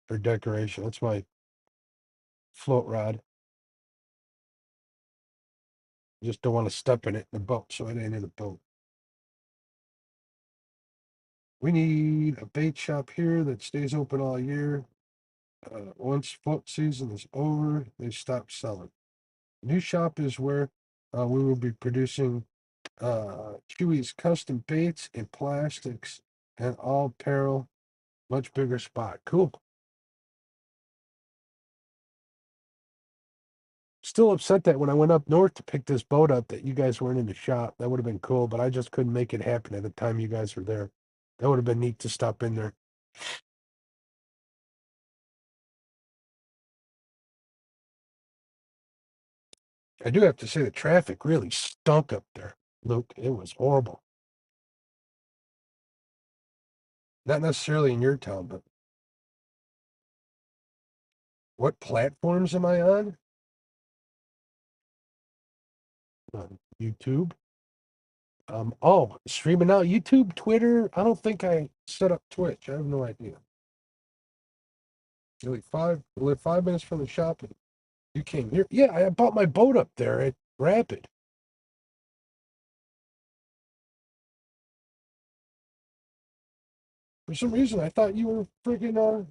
for decoration. That's my float rod. Just don't want to step in it in the boat, so it ain't in the boat. We need a bait shop here that stays open all year. Once float season is over, they stop selling. New shop is where we will be producing Chewy's custom baits and plastics and all apparel. Much bigger spot. Cool. Still upset that when I went up north to pick this boat up that you guys weren't in the shop. That would have been cool, but I just couldn't make it happen at the time you guys were there. That would have been neat to stop in there. I do have to say the traffic really stunk up there, Luke. It was horrible. Not necessarily in your town, but what platforms am I on? YouTube. Streaming now. YouTube, Twitter. I don't think I set up Twitch. I have no idea. We live 5 minutes from the shop. And you came here. Yeah, I bought my boat up there at Rapid. For some reason, I thought you were freaking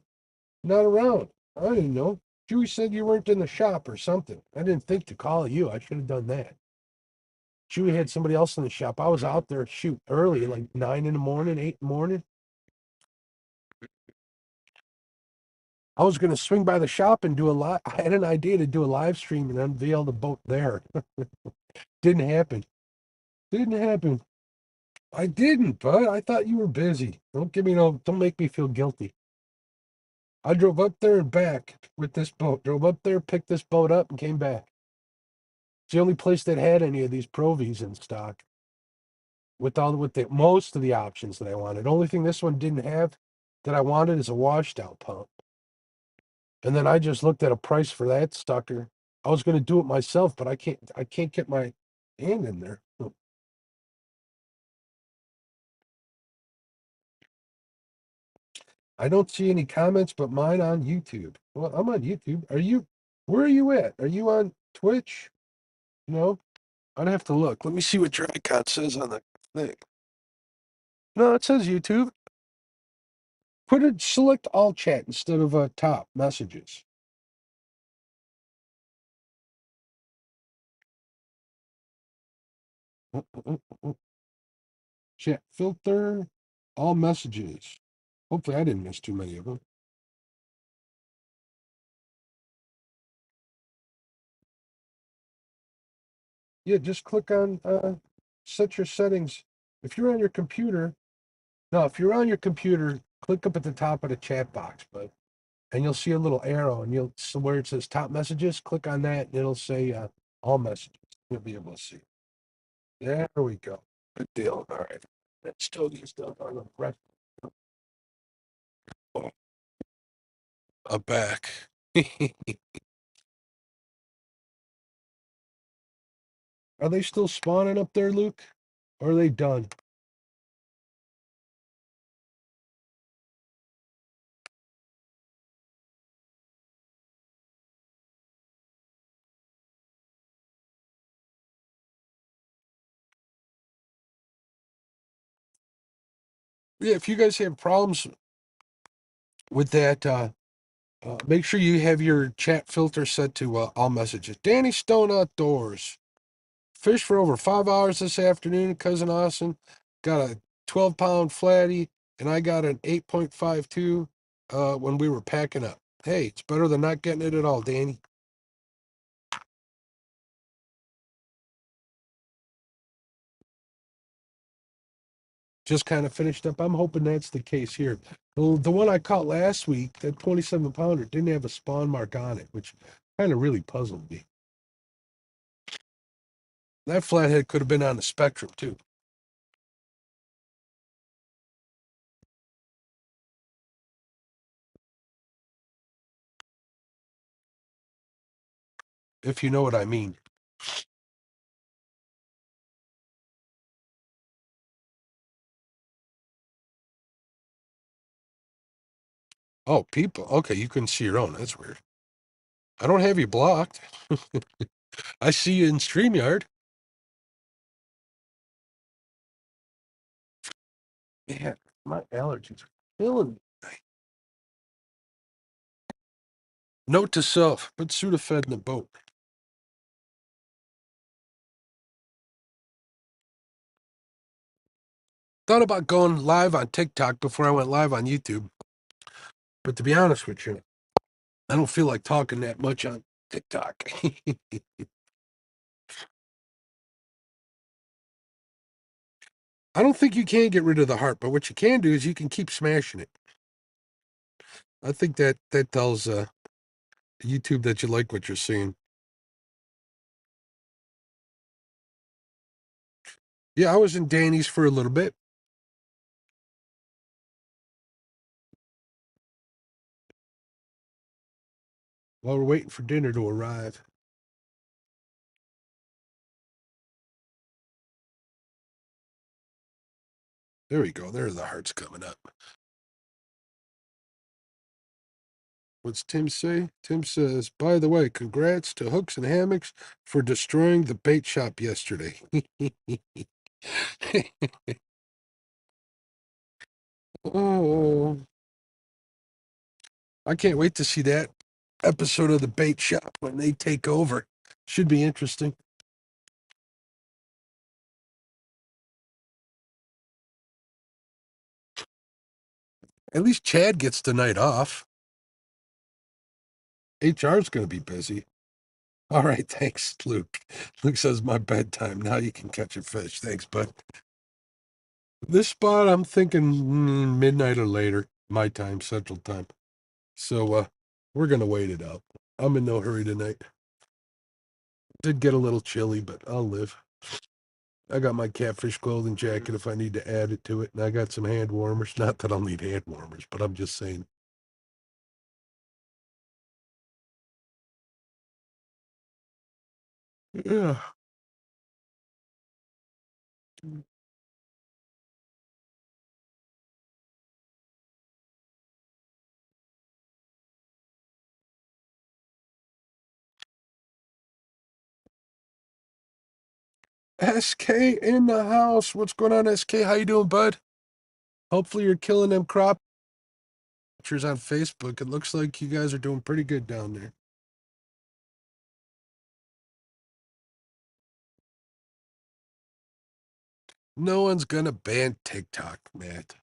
not around. I didn't know. Chewy said you weren't in the shop or something. I didn't think to call you. I should have done that. Chewy had somebody else in the shop. I was out there, shoot, early, like 9 in the morning, 8 in the morning. I was going to swing by the shop and do a live. I had an idea to do a live stream and unveil the boat there. Didn't happen. Didn't happen. I didn't, bud. I thought you were busy. Don't make me feel guilty. I drove up there and back with this boat. Drove up there, picked this boat up, and came back. It's the only place that had any of these Provies in stock with the most of the options that I wanted. Only thing this one didn't have that I wanted is a washed out pump. And then I just looked at a price for that sucker. I was going to do it myself, but I can't get my hand in there. I don't see any comments but mine on YouTube. Well, I'm on YouTube. Where are you at? Are you on Twitch? No, I'd have to look. Let me see what Drycon says on the thing. No, it says YouTube. Select all chat instead of top messages. Chat filter, all messages. Hopefully I didn't miss too many of them. Yeah, just click on set your settings. If you're on your computer, no, if you're on your computer, click up at the top of the chat box, but and you'll see a little arrow and where it says top messages, click on that and it'll say all messages. You'll be able to see. There we go. Good deal. All right. That still gets done on the rest. Oh, I'm back. Are they still spawning up there, Luke? Or are they done? Yeah, if you guys have problems with that, make sure you have your chat filter set to all messages. Danny Stone Outdoors. Fished for over 5 hours this afternoon, Cousin Austin. Got a 12-pound flatty, and I got an 8.52 when we were packing up. Hey, it's better than not getting it at all, Danny. Just kind of finished up. I'm hoping that's the case here. The one I caught last week, that 27-pounder, didn't have a spawn mark on it, which kind of really puzzled me. That flathead could have been on the spectrum too. If you know what I mean. Oh, people. Okay, you couldn't see your own. That's weird. I don't have you blocked. I see you in StreamYard. Man, my allergies are killing me. Note to self, put Sudafed in the boat. Thought about going live on TikTok before I went live on YouTube. But to be honest with you, I don't feel like talking that much on TikTok. I don't think you can get rid of the heart, but what you can do is you can keep smashing it. I think that tells YouTube that you like what you're seeing. Yeah, I was in Danny's for a little bit. While we're waiting for dinner to arrive. There we go. There the heart's coming up. What's Tim say? Tim says, by the way, congrats to Hooks and Hammocks for destroying the bait shop yesterday. Oh, I can't wait to see that episode of the bait shop when they take over. Should be interesting. At least Chad gets the night off. HR's going to be busy. All right, thanks, Luke. Luke says my bedtime. Now you can catch a fish. Thanks, bud. This spot, I'm thinking midnight or later, my time, Central Time. So we're gonna wait it out. I'm in no hurry tonight. Did get a little chilly, but I'll live. I got my catfish clothing jacket if I need to add it to it, and I got some hand warmers. Not that I'll need hand warmers, but I'm just saying. Yeah. SK in the house. What's going on, SK? How you doing, bud? Hopefully you're killing them crop pictures on Facebook. It looks like you guys are doing pretty good down there. No one's gonna ban TikTok, Matt.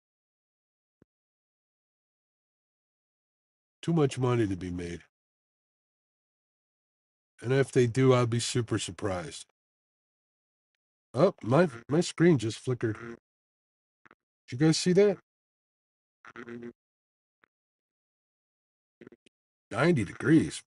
Too much money to be made. And if they do, I'll be super surprised. Oh, my screen just flickered. Did you guys see that? 90 degrees.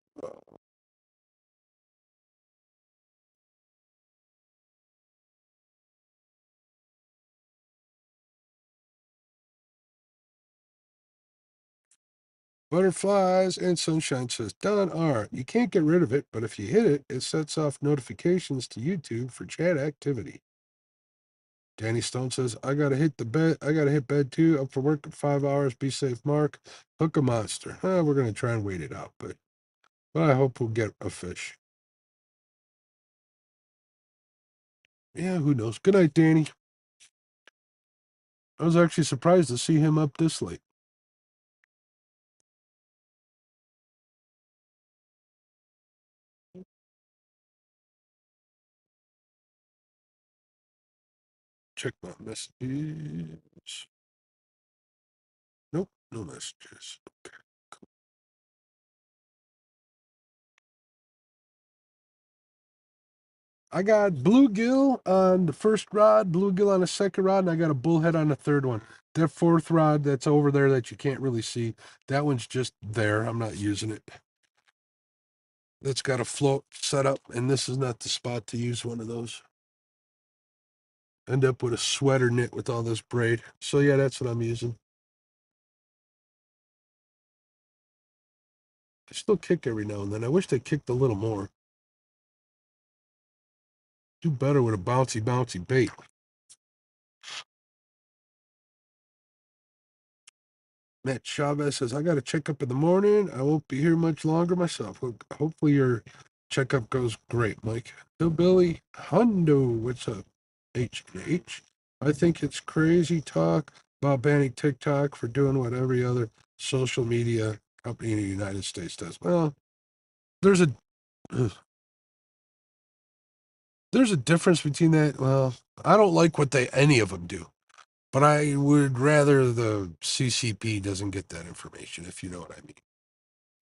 Butterflies and sunshine says, Don R. You can't get rid of it, but if you hit it, it sets off notifications to YouTube for chat activity. Danny Stone says, I gotta hit the bed. I gotta hit bed too. Up for work in 5 hours. Be safe, Mark. Hook a monster. We're gonna try and wait it out, but I hope we'll get a fish. Yeah, who knows? Good night, Danny. I was actually surprised to see him up this late. Check my messages. Nope, no messages. Okay. I got bluegill on the first rod, bluegill on the second rod, and I got a bullhead on the third one. That fourth rod that's over there that you can't really see, that one's just there. I'm not using it. That's got a float set up, and this is not the spot to use one of those. End up with a sweater knit with all this braid. So yeah, that's what I'm using. I still kick every now and then. I wish they kicked a little more. Do better with a bouncy, bouncy bait. Matt Chavez says, I got to check up in the morning. I won't be here much longer myself. Hopefully your checkup goes great, Mike. Billy Hundo, what's up? H&H. I think it's crazy talk about banning TikTok for doing what every other social media company in the United States does. Well, there's a there's a difference between that. Well, I don't like what they any of them do, but I would rather the CCP doesn't get that information, if you know what I mean.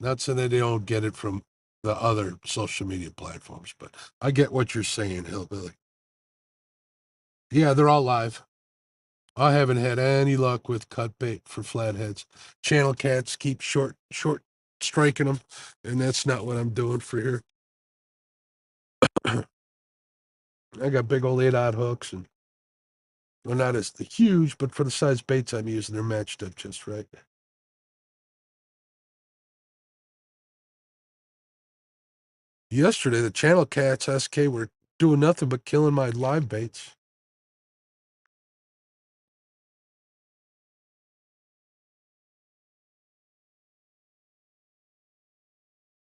Not saying that they don't get it from the other social media platforms, but I get what you're saying, Hillbilly. Yeah, they're all live. I haven't had any luck with cut bait for flatheads. Channel cats keep short striking them, and that's not what I'm doing for here. I got big old 8-odd hooks, and they're not as huge, but for the size baits I'm using, they're matched up just right. Yesterday, the channel cats SK were doing nothing but killing my live baits.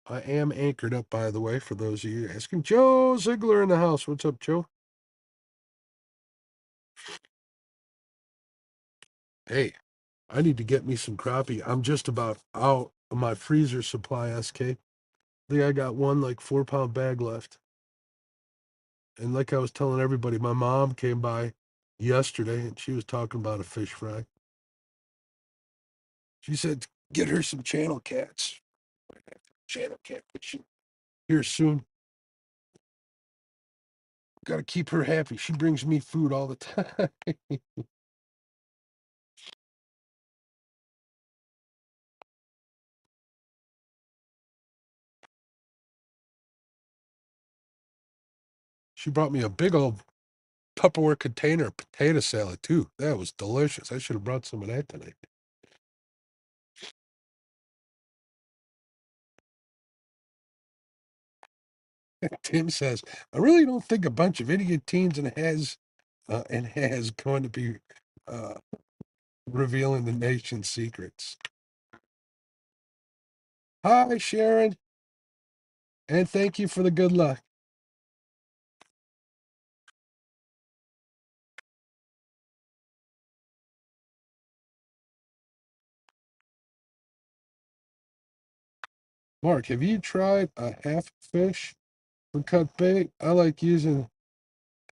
I am anchored up, by the way, for those of you asking. Joe Ziegler in the house. What's up, Joe? Hey, I need to get me some crappie. I'm just about out of my freezer supply, SK. I think I got one like 4-pound bag left. And like I was telling everybody, my mom came by yesterday and she was talking about a fish fry. She said, get her some channel cats. Channel cat fishing here soon. Got to keep her happy. She brings me food all the time. She brought me a big old Tupperware container of potato salad too. That was delicious. I should have brought some of that tonight. Tim says, I really don't think a bunch of idiot teens and has going to be uh, revealing the nation's secrets. Hi, Sharon, and thank you for the good luck. Mark, have you tried a half fish for cut bait? I like using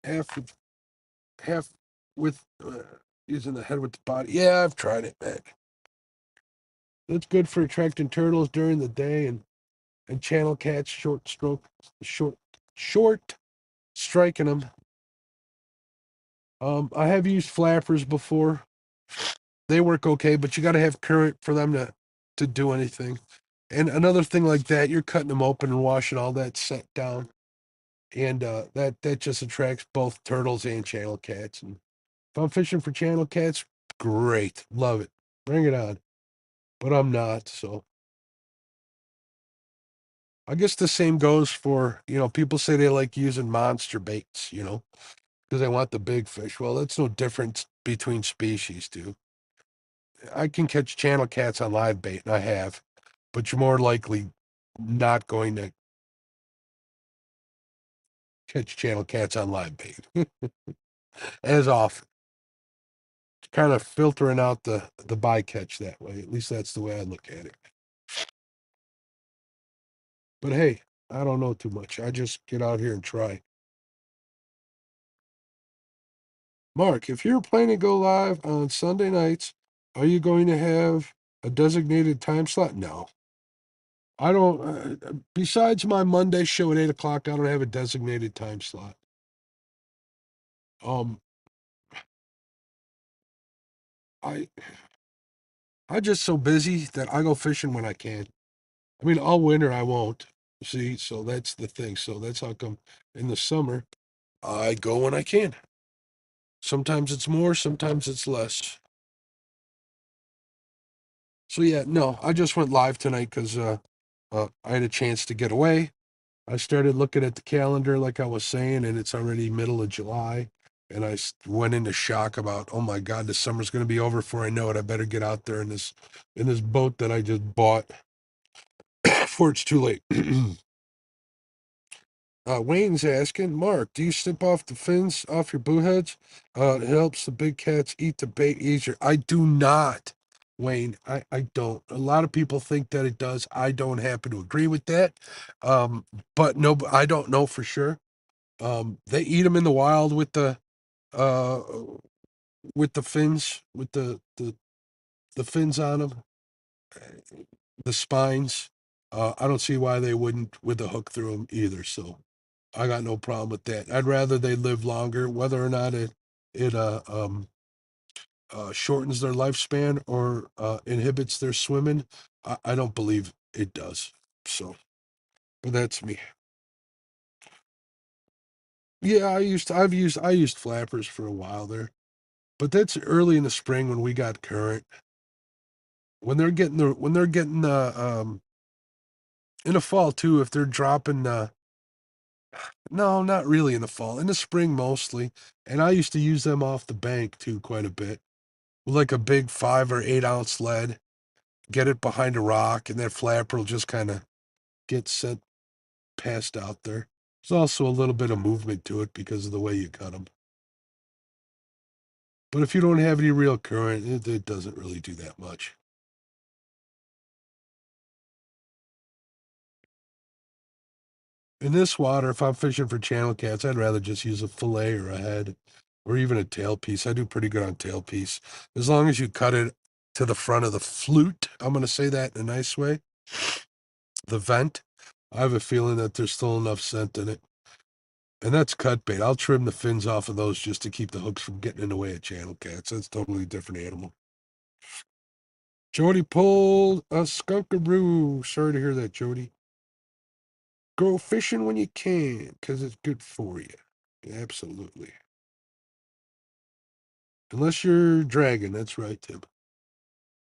half half with using the head with the body. Yeah, I've tried it, man. It's good for attracting turtles during the day and channel cats short short striking them. I have used flappers before. They work okay, but you got to have current for them to do anything. And another thing like that, you're cutting them open and washing all that set down, and that just attracts both turtles and channel cats. And if I'm fishing for channel cats, great, love it, bring it on. But I'm not, so I guess the same goes for people say they like using monster baits, because they want the big fish. Well, that's no difference between species, dude. I can catch channel cats on live bait, and I have, but you're more likely not going to catch channel cats on live bait as often. Kind of filtering out the bycatch that way. At least that's the way I look at it. But hey, I don't know too much. I just get out here and try. Mark, if you're planning to go live on Sunday nights, are you going to have a designated time slot? No. I don't. Besides my Monday show at 8 o'clock, I don't have a designated time slot. Um, I I'm just so busy that I go fishing when I can. I mean, all winter I won't. See, so that's the thing. So that's how come in the summer I go when I can. Sometimes it's more, sometimes it's less. So yeah, no, I just went live tonight because I had a chance to get away. I started looking at the calendar, like I was saying, and it's already middle of July. And went into shock about, oh my God, the summer's going to be over before I know it. I better get out there in this boat that I just bought before it's too late. Wayne's asking, Mark, do you snip off the fins off your booheads? It helps the big cats eat the bait easier. I do not, Wayne. I don't. A lot of people think that it does. I don't happen to agree with that. But no, I don't know for sure. They eat them in the wild uh with the fins, with the fins on them, the spines. I don't see why they wouldn't with a hook through them either. So I got no problem with that. I'd rather they live longer, whether or not it shortens their lifespan or inhibits their swimming. I don't believe it does. So, but that's me. Yeah, I used flappers for a while there, but that's early in the spring when we got current. When they're getting in the fall too, if they're dropping no, not really in the fall, in the spring mostly. And I used to use them off the bank too quite a bit. Like a big 5 or 8 ounce lead, get it behind a rock, and that flapper will just kind of get sent passed out there. There's also a little bit of movement to it because of the way you cut them. But if you don't have any real current, it doesn't really do that much. In this water, if I'm fishing for channel cats, I'd rather just use a fillet or a head or even a tail piece. I do pretty good on tail piece. As long as you cut it to the front of the flute, I'm going to say that in a nice way, the vent, I have a feeling that there's still enough scent in it. And that's cut bait. I'll trim the fins off of those just to keep the hooks from getting in the way of channel cats. That's totally different animal. Jody pulled a skunkaroo. Sorry to hear that, Jody. Go fishing when you can, because it's good for you. Absolutely. Unless you're dragging, that's right, Tim.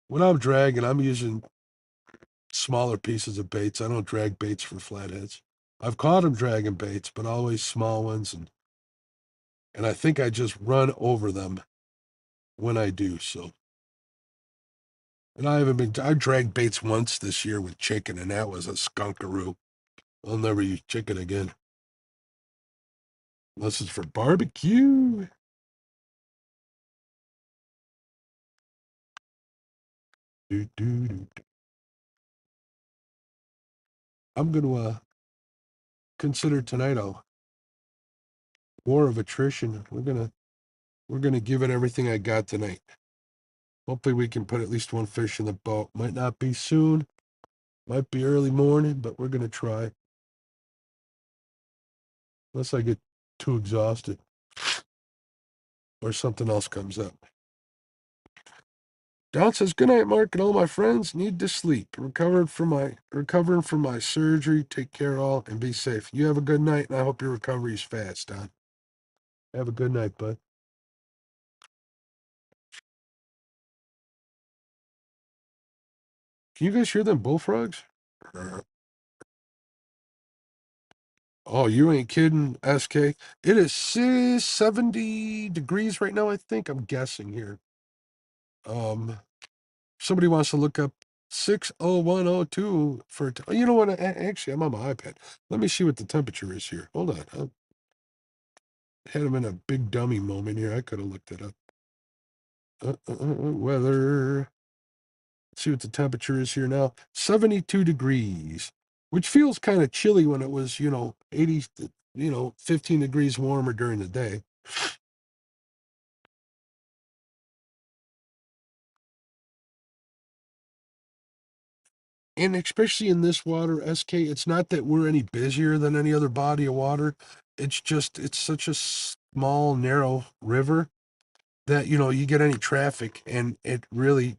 When I'm dragging, I'm using smaller pieces of baits. I don't drag baits for flatheads. I've caught them dragging baits, but always small ones, and I think I just run over them when I do so. And I dragged baits once this year with chicken, and that was a skunkaroo. I'll never use chicken again. Unless it's for barbecue. Do, do, do. I'm going to consider tonight a war of attrition. We're gonna give it everything I got tonight. Hopefully we can put at least one fish in the boat. Might not be soon, might be early morning, but we're gonna try. Unless I get too exhausted or something else comes up. Don says, "Good night, Mark, and all my friends need to sleep. Recovering from my surgery. Take care, all, and be safe. You have a good night, and I hope your recovery is fast, Don. Have a good night, bud." Can you guys hear them bullfrogs? Oh, you ain't kidding, SK. It is 70 degrees right now, I think. I'm guessing here. Somebody wants to look up 60102 for, you know what? Actually, I'm on my iPad. Let me see what the temperature is here. Hold on. I had him in a big dummy moment here. I could have looked it up. Weather. Let's see what the temperature is here now. 72 degrees, which feels kind of chilly when it was, 80, 15 degrees warmer during the day. And especially in this water, SK, it's not that we're any busier than any other body of water. It's just, it's such a small, narrow river that, you get any traffic and it really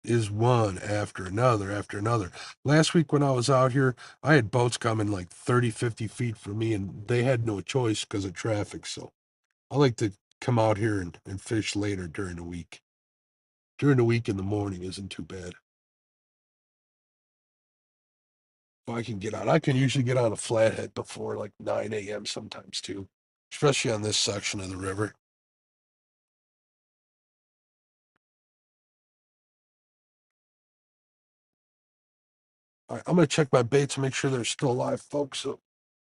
is one after another. Last week when I was out here, I had boats coming like 30, 50 feet from me and they had no choice because of traffic. So I like to come out here and fish later during the week. During the week in the morning isn't too bad. If I can get on, I can usually get on a flathead before like 9 a.m. sometimes too, especially on this section of the river. All right, I'm going to check my baits and make sure they're still alive, folks. So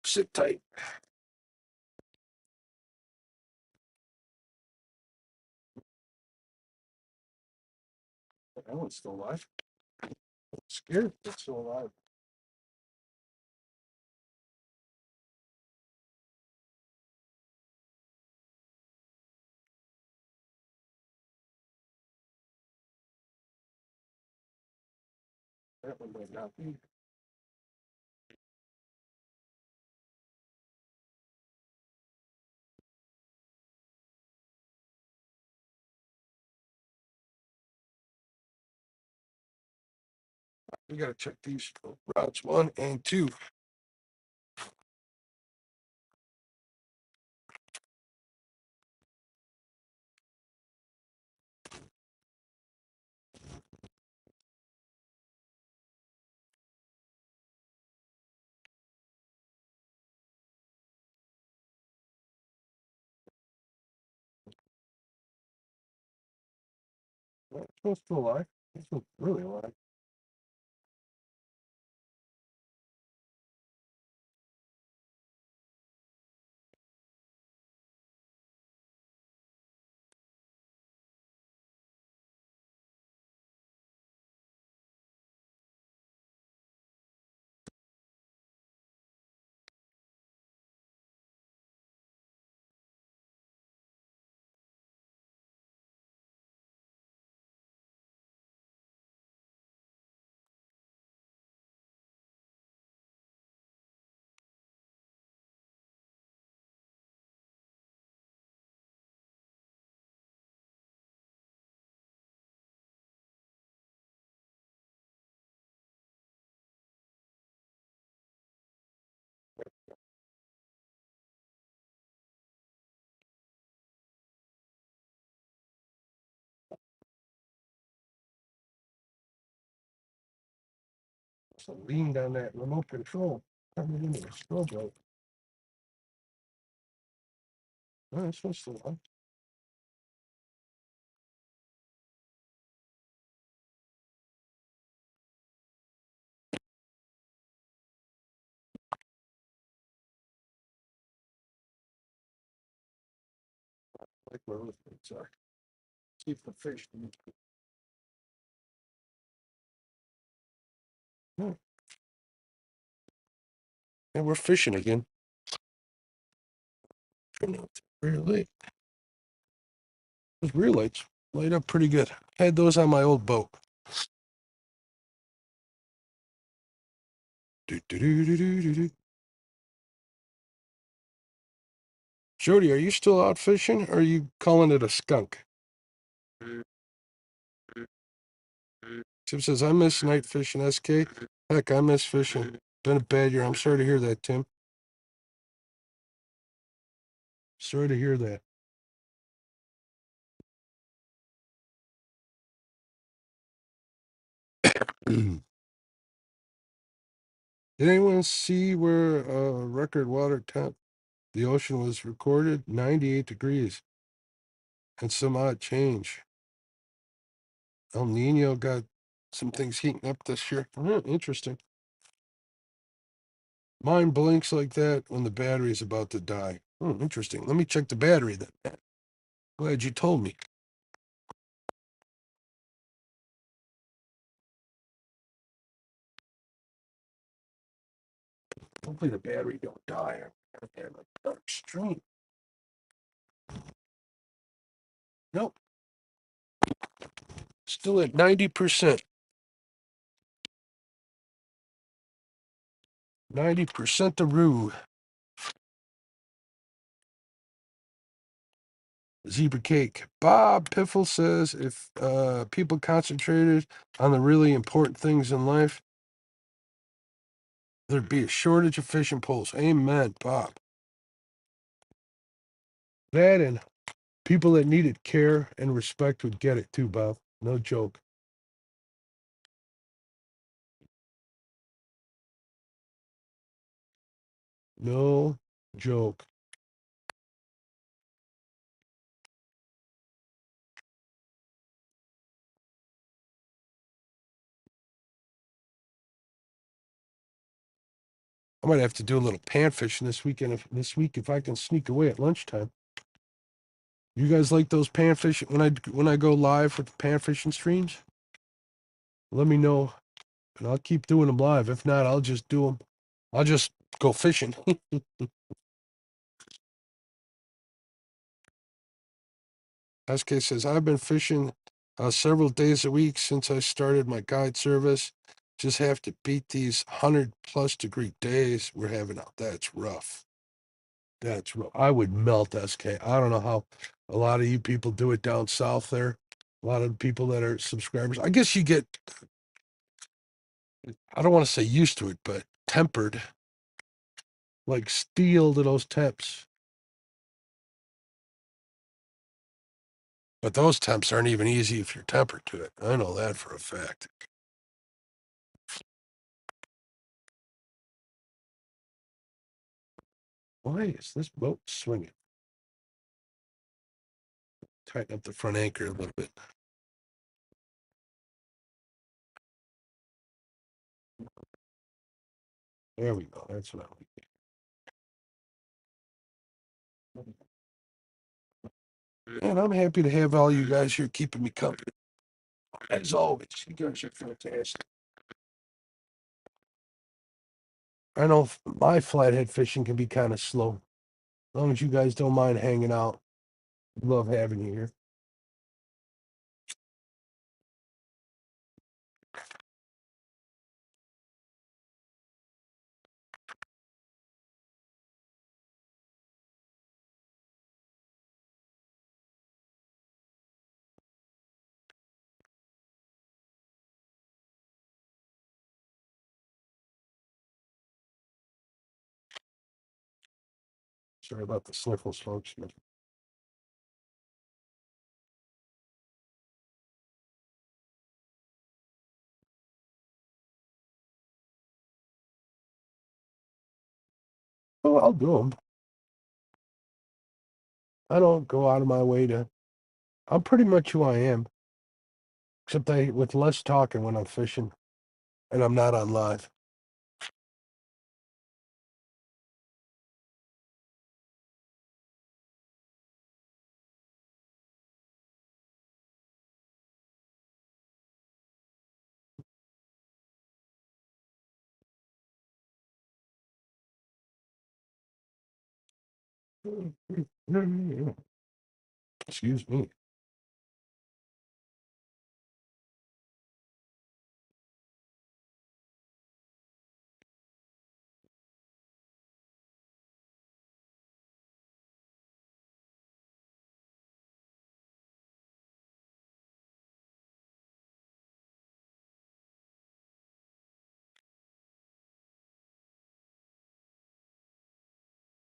sit tight. That one's still alive. I'm scared it's still alive. That one might not be. We got to check these routes 1 and 2. Well, this one's still alive. This one's really alive. So leaned on that remote control. Coming into the strobe light. Oh, this one's still alive. Like where those things are. Keep the fish. Oh, and we're fishing again. Turn out rear late. Those rear lights light up pretty good. Had those on my old boat. Do, do, do, do, do, do, do. Jody, are you still out fishing or are you calling it a skunk? Tim says, I miss night fishing, SK. Heck, I miss fishing. Been a bad year. I'm sorry to hear that, Tim. Sorry to hear that. Did anyone see where record water temp the ocean was recorded? 98 degrees and some odd change. El Nino got some things heating up this year. Interesting. Mine blinks like that when the battery's about to die. Interesting. Let me check the battery then. Glad you told me. Hopefully the battery don't die. Dark stream. Nope. Still at 90%. 90% the roo. Zebra cake. Bob Piffle says if people concentrated on the really important things in life, there'd be a shortage of fishing poles. Amen, Bob. That and People that needed care and respect would get it too, Bob. No joke. No joke. I might have to do a little pan fishing this weekend. This week, if I can sneak away at lunchtime. You guys like those pan fishing when I go live with the pan fishing streams? Let me know, and I'll keep doing them live. If not, I'll just do them. I'll just go fishing. SK says I've been fishing several days a week since I started my guide service. Just have to beat these 100+ degree days we're having out. That's rough. That's rough. I would melt, SK. I don't know how a lot of you people do it down south there. A lot of the people that are subscribers. I guess you get, I don't want to say used to it, but tempered, like steel to those temps. But those temps aren't even easy if you're tempered to it. I know that for a fact. Why is this boat swinging? Tighten up the front anchor a little bit. There we go. That's what I like. And I'm happy to have all you guys here keeping me company. As always, you guys are fantastic. I know my flathead fishing can be kind of slow. As long as you guys don't mind hanging out, love having you here. Sorry about the sniffles, folks. Oh, I'll do them. I don't go out of my way to. I'm pretty much who I am, except I with less talking when I'm fishing, and I'm not on live. Excuse me.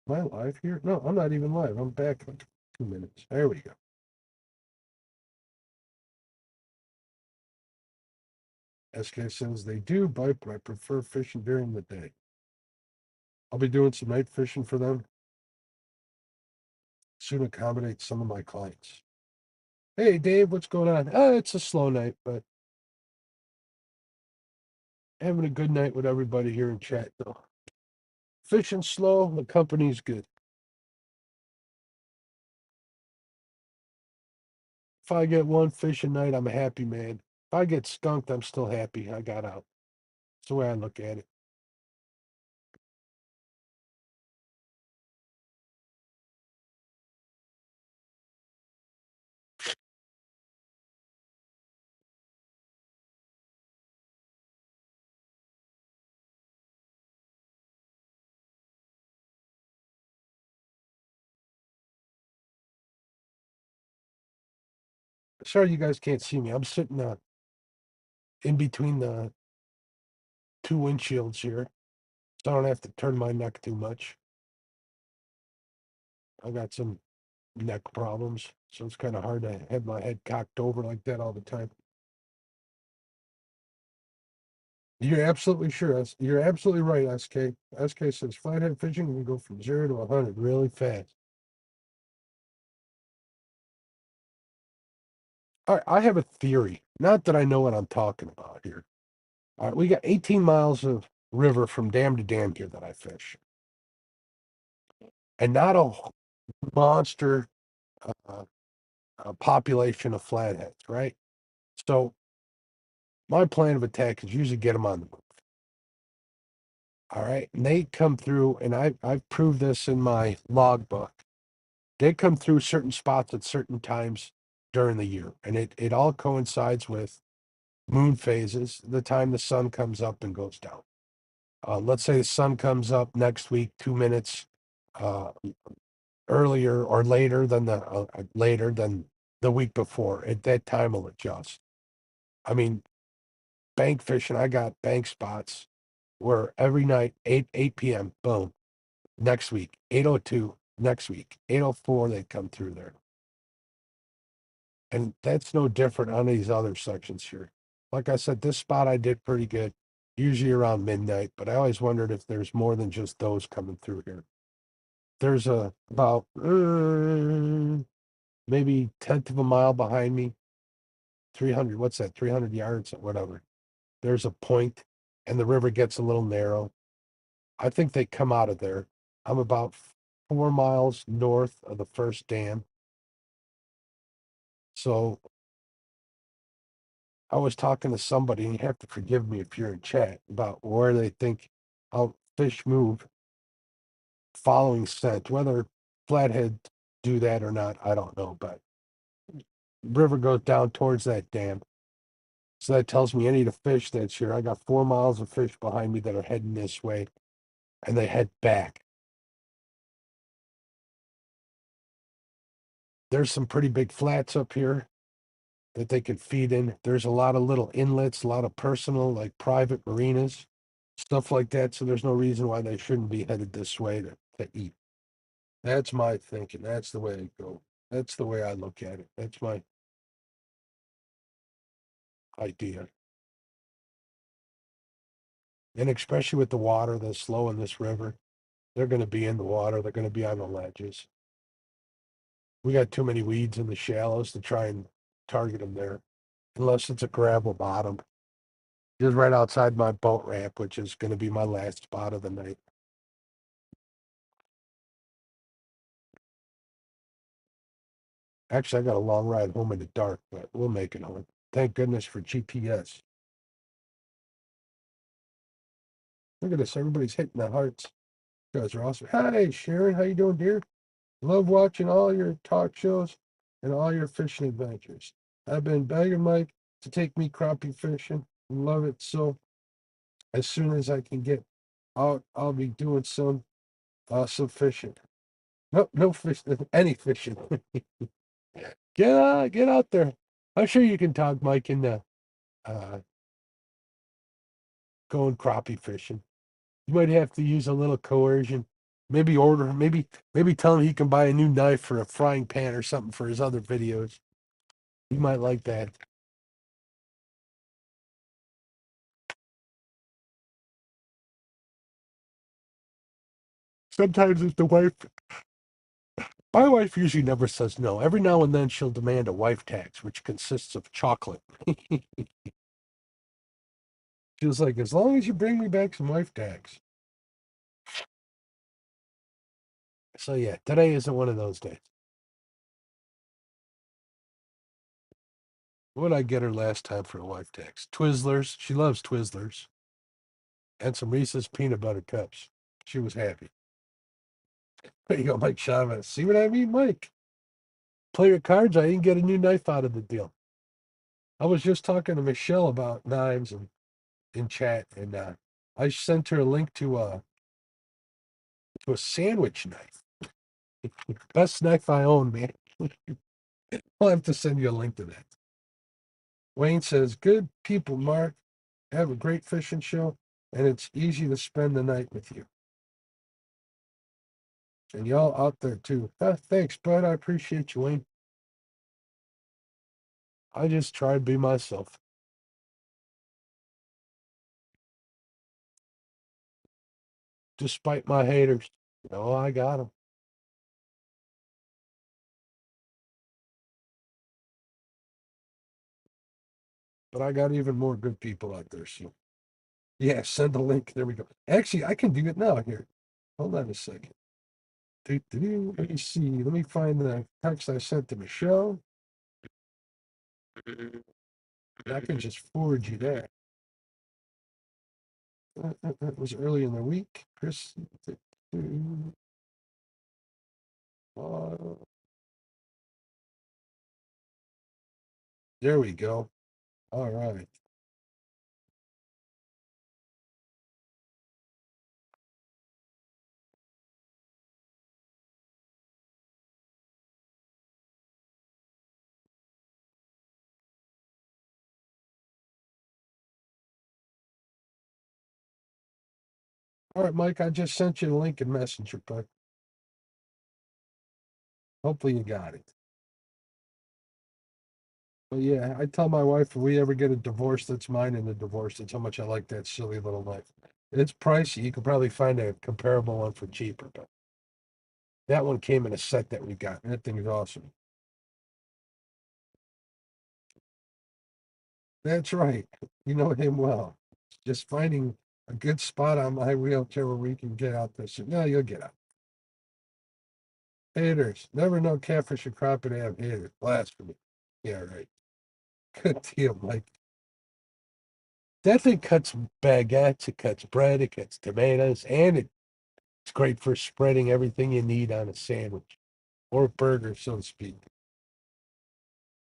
Am I live here? No, I'm not even live. I'm back in 2 minutes. There we go. SK says they do bite, but I prefer fishing during the day. I'll be doing some night fishing for them. Soon accommodate some of my clients. Hey, Dave, what's going on? It's a slow night, but having a good night with everybody here in chat, though. Fishing slow, the company's good. If I get one fish a night, I'm a happy man. If I get skunked, I'm still happy. I got out. That's the way I look at it. Sorry you guys can't see me. I'm sitting in between the two windshields here, so I don't have to turn my neck too much. I got some neck problems. So it's kind of hard to have my head cocked over like that all the time. You're absolutely sure. You're absolutely right, SK. SK says flathead fishing can go from 0 to 100 really fast. All right, I have a theory. Not that I know what I'm talking about here. All right, we got 18 miles of river from dam to dam here that I fish, and not a monster uh, population of flatheads, right? So my plan of attack is usually get them on the move. All right, and they come through, and I've proved this in my logbook. They come through certain spots at certain times during the year, and it all coincides with moon phases, the time the sun comes up and goes down. Let's say the sun comes up next week 2 minutes uh, earlier or later than the week before. At that time, will adjust. I mean, bank fishing. I got bank spots where every night 8 p.m. Boom. Next week 8:02. Next week 8:04. They come through there, and that's no different on these other sections here. Like I said, this spot I did pretty good, usually around midnight. But I always wondered if there's more than just those coming through here. There's about maybe tenth of a mile behind me, 300. What's that? 300 yards, or whatever. There's a point, and the river gets a little narrow. I think they come out of there. I'm about 4 miles north of the first dam. So I was talking to somebody, and you have to forgive me if you're in chat, about where they think how fish move following scent. Whether flathead do that or not, I don't know. But river goes down towards that dam. So that tells me any of the fish that's here. I got 4 miles of fish behind me that are heading this way, and they head back. There's some pretty big flats up here that they can feed in. There's a lot of little inlets, a lot of personal, like private marinas, stuff like that. So there's no reason why they shouldn't be headed this way to eat. That's my thinking. That's the way I go. That's the way I look at it. That's my idea. And especially with the water that's low in this river, they're going to be in the water. They're going to be on the ledges. We got too many weeds in the shallows to try and target them there, unless it's a gravel bottom. Just right outside my boat ramp, which is going to be my last spot of the night. Actually, I got a long ride home in the dark, but we'll make it home. Thank goodness for GPS. Look at this. Everybody's hitting the hearts. You guys are awesome. Hi, Sharon. How you doing, dear? Love watching all your talk shows and all your fishing adventures. I've been begging Mike to take me crappie fishing. Love it. So as soon as I can get out, I'll be doing some fishing. No, no fish, any fishing. Get out there. I'm sure you can talk Mike into uh, going crappie fishing. You might have to use a little coercion. Maybe tell him he can buy a new knife for a frying pan or something for his other videos. You might like that. Sometimes if the wife, my wife usually never says no. Every now and then she'll demand a wife tax, which consists of chocolate. She's like, as long as you bring me back some wife tax. So yeah, today isn't one of those days. What did I get her last time for a wife tax? Twizzlers. She loves Twizzlers. And some Reese's peanut butter cups. She was happy. There you go, Mike Chavez. See what I mean, Mike? Play your cards. I didn't get a new knife out of the deal. I was just talking to Michelle about knives and in chat, and I sent her a link to a sandwich knife. Best knife I own, man. I'll have to send you a link to that. Wayne says, "Good people, Mark. Have a great fishing show, and it's easy to spend the night with you. And y'all out there too." Thanks, bud. I appreciate you, Wayne. I just try to be myself, despite my haters. I got them, but I got even more good people out there. So, yeah, send a link. There we go. Actually, I can do it now. Here, hold on a second. Let me see. Let me find the text I sent to Michelle. I can just forward you that. That was early in the week. Chris. Uh, there we go. All right. All right, Mike, I just sent you the link in Messenger, but hopefully you got it. But yeah, I tell my wife if we ever get a divorce, that's mine in the divorce. That's how much I like that silly little knife. It's pricey. You could probably find a comparable one for cheaper, but that one came in a set that we got. That thing is awesome. That's right. You know him well. Just finding a good spot on my wheelchair where we can get out there. So, no, you'll get out. Haters. Never know catfish or crappie have haters. Blasphemy. Yeah, right. Good deal, Mike. That thing cuts baguettes, it cuts bread, it cuts tomatoes, and it's great for spreading everything you need on a sandwich or a burger, so to speak.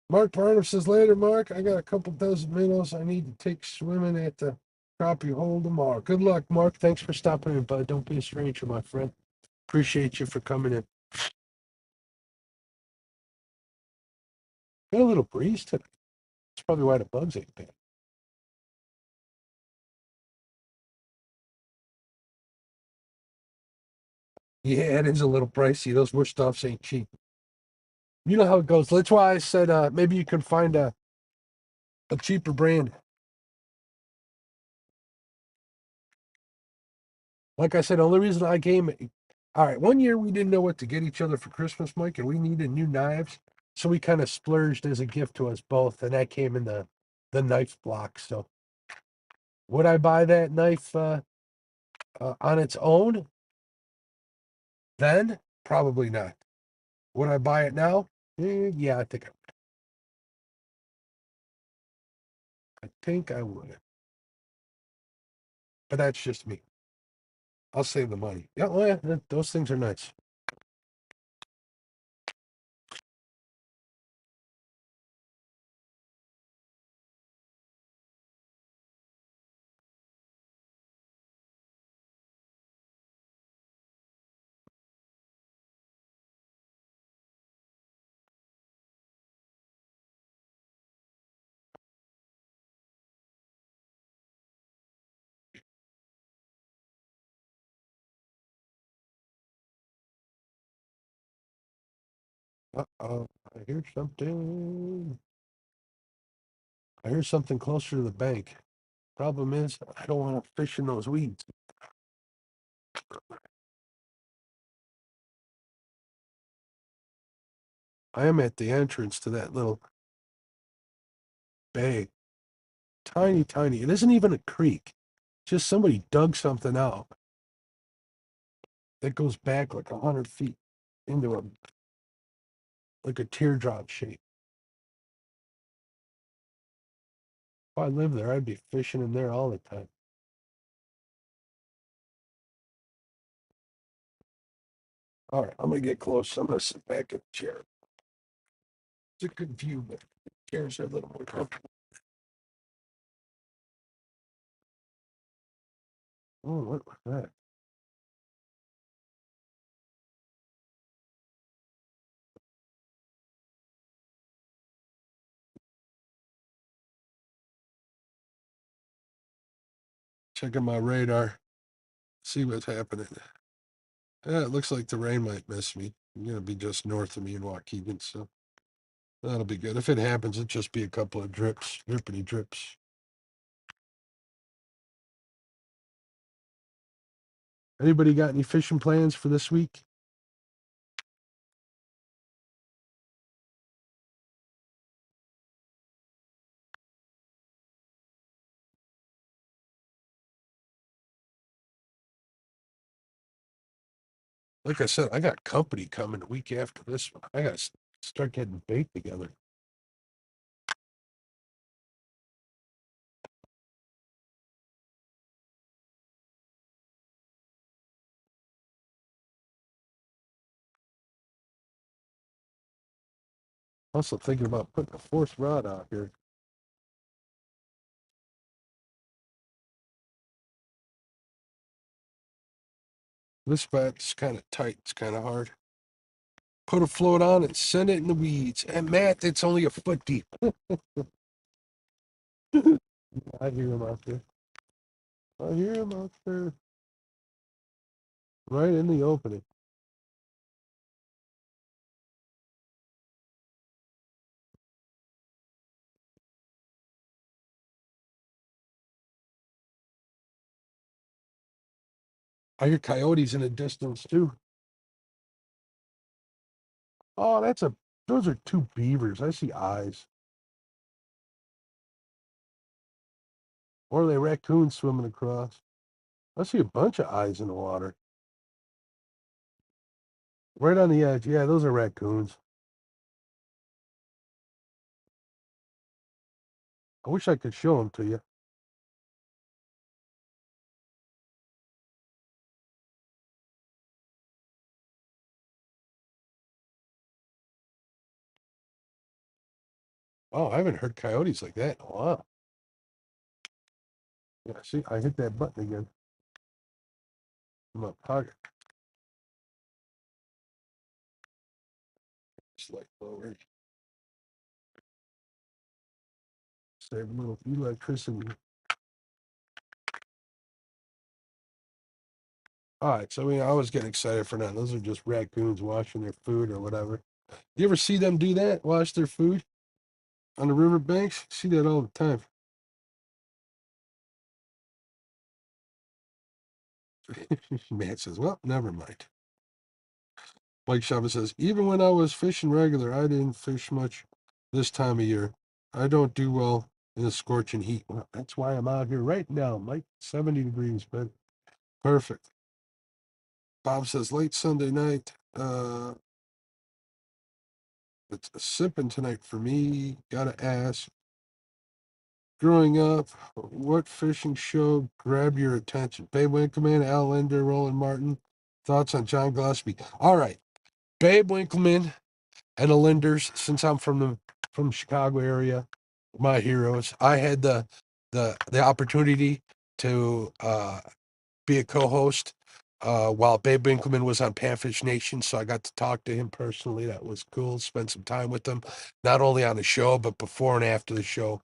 Mark Barnum says later, Mark, I got a couple dozen minnows I need to take swimming at the crappie hole tomorrow. Good luck, Mark. Thanks for stopping in, bud. Don't be a stranger, my friend. Appreciate you for coming in. Got a little breeze today. That's probably why the bugs ain't bad. Yeah, it is a little pricey. Those wood stuffs ain't cheap. You know how it goes. That's why I said maybe you can find a cheaper brand. Like I said, the only reason I came, all right, one year we didn't know what to get each other for Christmas, Mike, and we needed new knives. So we kind of splurged as a gift to us both, and that came in the knife block. So would I buy that knife on its own then? Probably not. Would I buy it now? Yeah, I think I would. But that's just me. I'll save the money. Yeah, well, yeah, those things are nice. Uh-oh, I hear something. I hear something closer to the bank. Problem is, I don't want to fish in those weeds. I am at the entrance to that little bay. Tiny, tiny. It isn't even a creek. Just somebody dug something out that goes back like 100 feet into like a teardrop shape. If I lived there, I'd be fishing in there all the time. All right, I'm gonna get close. I'm gonna sit back in the chair. It's a good view, but chairs are a little more comfortable. Oh, what was that? Checking my radar, see what's happening. Yeah, it looks like the rain might miss me. I'm gonna be just north of me in Waukegan, so That'll be good. If it happens, it'll just be a couple of drips, drippity drips. Anybody got any fishing plans for this week? Like I said, I got company coming the week after this one. I got to start getting bait together. Also thinking about putting a fourth rod out here. This bat's kind of tight. It's kind of hard. Put a float on and send it in the weeds. And Matt, it's only a foot deep. I hear him out there. I hear him out there. Right in the opening. I hear coyotes in the distance too. Oh, those are two beavers. I see eyes. Or are they raccoons swimming across? I see a bunch of eyes in the water. Right on the edge. Yeah, those are raccoons. I wish I could show them to you. Oh, I haven't heard coyotes like that in a while. Yeah, see, I hit that button again. In my pocket. It's like lower. Save a little electricity. All right, so I was getting excited for that. Those are just raccoons washing their food or whatever. You ever see them do that? Wash their food on the riverbanks? See that all the time. Matt says, "Well, never mind." Mike Chavez says, "Even when I was fishing regular, I didn't fish much this time of year. I don't do well in the scorching heat." Well, that's why I'm out here right now, Mike. 70 degrees, but perfect. Bob says, "Late Sunday night. It's a sipping tonight for me. Gotta ask. Growing up, what fishing show grabbed your attention? Babe Winkleman, Al Linder, Roland Martin. Thoughts on John Gillespie?" All right, Babe Winkleman and the Linders. Since I'm from the Chicago area, my heroes. I had the opportunity to be a co-host while Babe Winkleman was on Panfish Nation, so I got to talk to him personally. That was cool. Spend some time with him, not only on the show but before and after the show.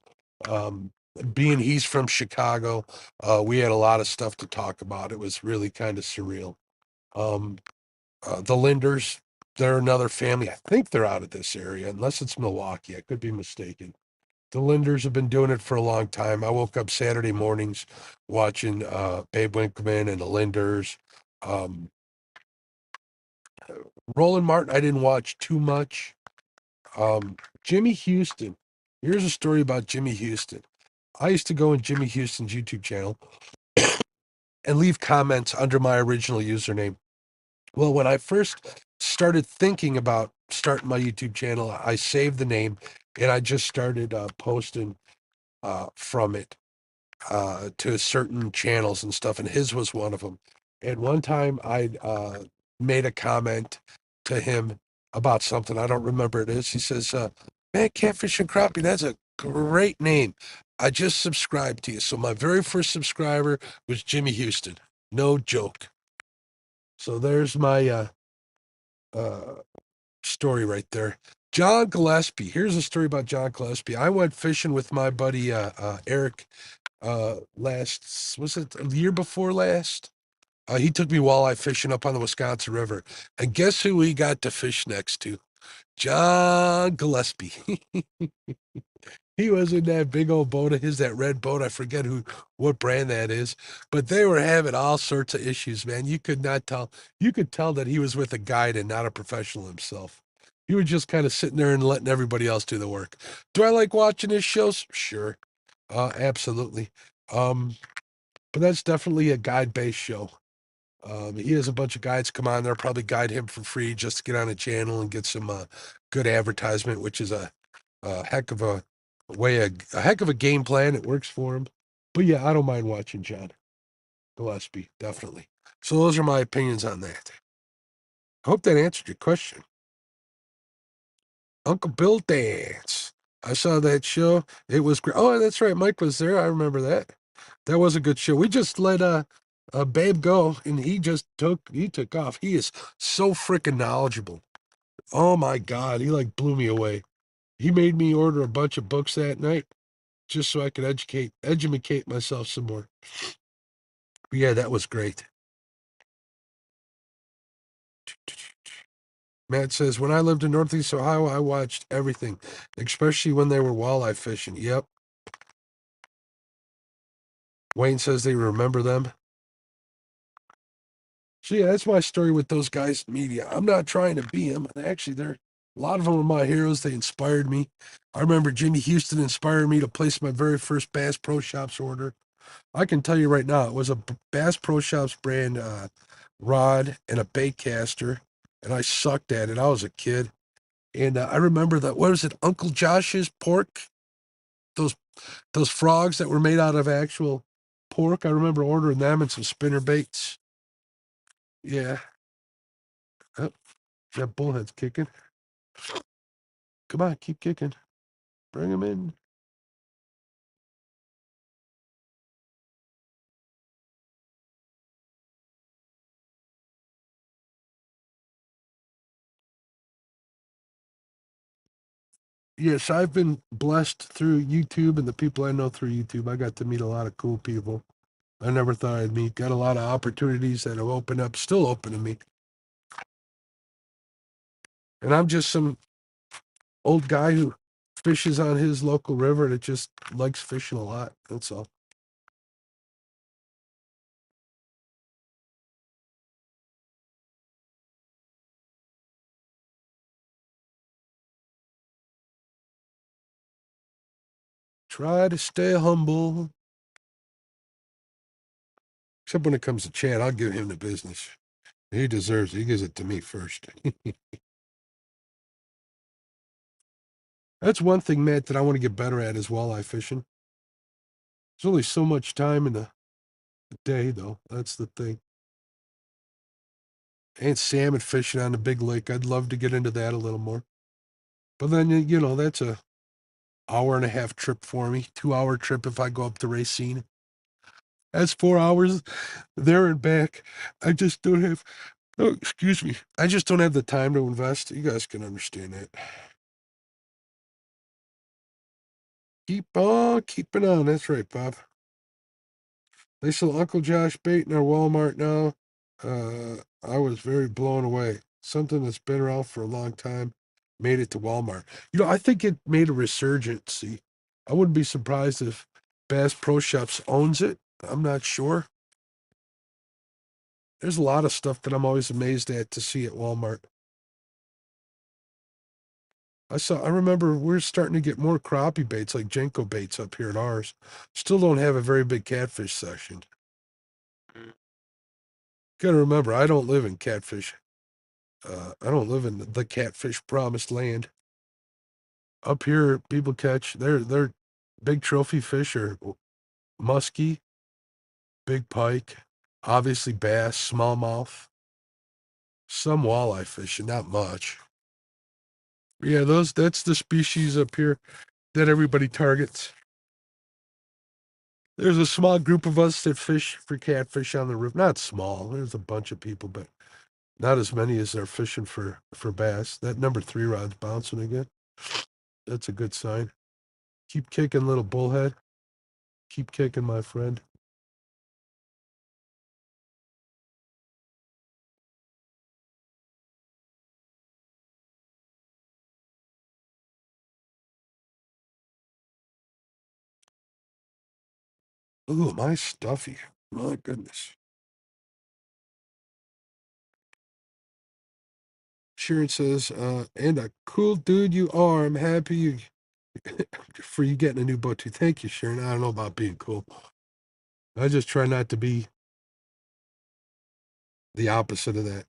Um, Being he's from Chicago, we had a lot of stuff to talk about. It was really kind of surreal. Um, the Linders, they're another family. I think they're out of this area, unless it's Milwaukee. I could be mistaken. The Linders have been doing it for a long time. I woke up Saturday mornings watching Babe Winkleman and the Linders. Um, Roland Martin, I didn't watch too much. Jimmy Houston. Here's a story about Jimmy Houston. I used to go in Jimmy Houston's YouTube channel and leave comments under my original username. Well, when I first started thinking about starting my YouTube channel, I saved the name and I just started posting from it to certain channels and stuff, and his was one of them. And one time I made a comment to him about something. I don't remember it is. He says, "Man, Catfish and Crappie, that's a great name. I just subscribed to you." So my very first subscriber was Jimmy Houston. No joke. So there's my uh, story right there. John Gillespie. Here's a story about John Gillespie. I went fishing with my buddy Eric last, was it the year before last? He took me walleye fishing up on the Wisconsin River. And guess who we got to fish next to? John Gillespie. He was in that big old boat of his, that red boat. I forget what brand that is, but they were having all sorts of issues, man. You could not tell. You could tell that he was with a guide and not a professional himself. He was just kind of sitting there and letting everybody else do the work. Do I like watching his shows? Sure. Absolutely. Um, but that's definitely a guide-based show. He has a bunch of guides come on there, probably guide him for free just to get on a channel and get some good advertisement, which is a heck of a a heck of a game plan. It works for him. But yeah, I don't mind watching John Gillespie, definitely. So those are my opinions on that. I hope that answered your question. Uncle Bill Dance. I saw that show. It was great. Oh, that's right. Mike was there. I remember that. That was a good show. We just let Babe go, and he took off. He is so freaking knowledgeable. Oh my God, he like blew me away. He made me order a bunch of books that night just so I could educate myself some more. But yeah, that was great. Matt says, when I lived in Northeast Ohio, I watched everything, especially when they were walleye fishing. Yep. Wayne says they remember them. So yeah, that's my story with those guys in media. I'm not trying to be them. Actually, a lot of them are my heroes. They inspired me. I remember Jimmy Houston inspired me to place my very first Bass Pro Shops order. I can tell you right now, it was a Bass Pro Shops brand rod and a bait caster, and I sucked at it. I was a kid, and I remember that. What was it, Uncle Josh's pork? Those those frogs that were made out of actual pork. I remember ordering them and some spinner baits. Yeah, oh, that bullhead's kicking. Come on, keep kicking. Bring him in. Yes, I've been blessed through YouTube and the people I know through YouTube. I got to meet a lot of cool people I never thought I'd meet. Got a lot of opportunities that have opened up, still open to me. And I'm just some old guy who fishes on his local river that just likes fishing a lot. That's all. Try to stay humble. Except when it comes to Chad, I'll give him the business. He deserves it. He gives it to me first. That's one thing, Matt, that I want to get better at is walleye fishing. There's only so much time in the day, though. That's the thing. And salmon fishing on the big lake. I'd love to get into that a little more. But then, that's a hour and a half trip for me. 2 hour trip if I go up to Racine. That's 4 hours there and back. I just don't have, oh, excuse me. I just don't have the time to invest. You guys can understand that. Keep on keeping on. That's right, Bob. They sell Uncle Josh bait in our Walmart now. I was very blown away. Something that's been around for a long time made it to Walmart. I think it made a resurgence. See, I wouldn't be surprised if Bass Pro Shops owns it. I'm not sure. There's a lot of stuff that I'm always amazed at to see at Walmart. I remember we're starting to get more crappie baits like Jenko baits up here at ours. Still don't have a very big catfish section. Gotta remember, I don't live in catfish. I don't live in the catfish promised land. Up here, people catch their big trophy fish are muskie, big pike, obviously bass, smallmouth, some walleye fishing, not much. Yeah, that's the species up here that everybody targets. There's a small group of us that fish for catfish on the river. Not small. There's a bunch of people, but not as many as are fishing for bass. That number 3 rod's bouncing again. That's a good sign. Keep kicking, little bullhead. Keep kicking, my friend. Ooh, my stuffy. My goodness. Sharon says, and a cool dude you are. I'm happy for you getting a new boat too. Thank you, Sharon. I don't know about being cool. I just try not to be the opposite of that.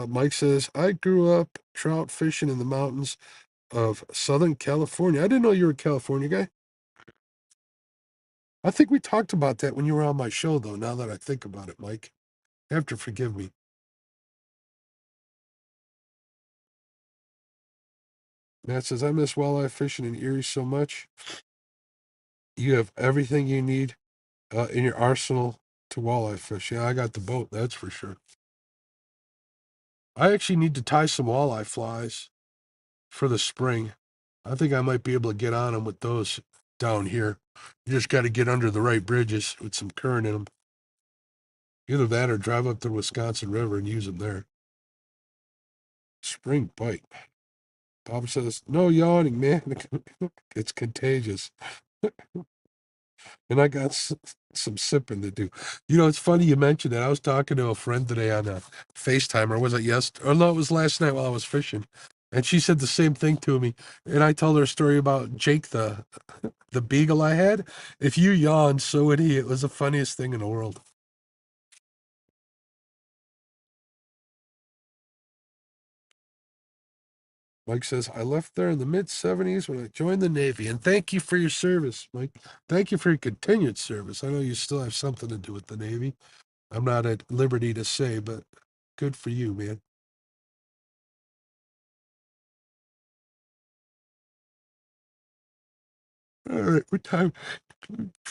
Mike says, I grew up trout fishing in the mountains of Southern California. I didn't know you were a California guy. I think we talked about that when you were on my show, though, now that I think about it, Mike. You have to forgive me. Matt says, I miss walleye fishing in Erie so much. You have everything you need in your arsenal to walleye fish. Yeah, I got the boat, that's for sure. I actually need to tie some walleye flies for the spring. I think I might be able to get on them with those down here. You just got to get under the right bridges with some current in them. Either that or drive up to the Wisconsin River and use them there. Spring bite. Papa says, no yawning, man. It's contagious. And I got some sipping to do. You know, it's funny you mentioned that. I was talking to a friend today on a FaceTime, or was it yesterday? Or no, it was last night while I was fishing. And she said the same thing to me. And I told her a story about Jake, the beagle I had. If you yawned, so would he. It was the funniest thing in the world. Mike says, I left there in the mid 70s when I joined the Navy. And thank you for your service, Mike. Thank you for your continued service. I know you still have something to do with the Navy. I'm not at liberty to say, but good for you, man. All right, what time?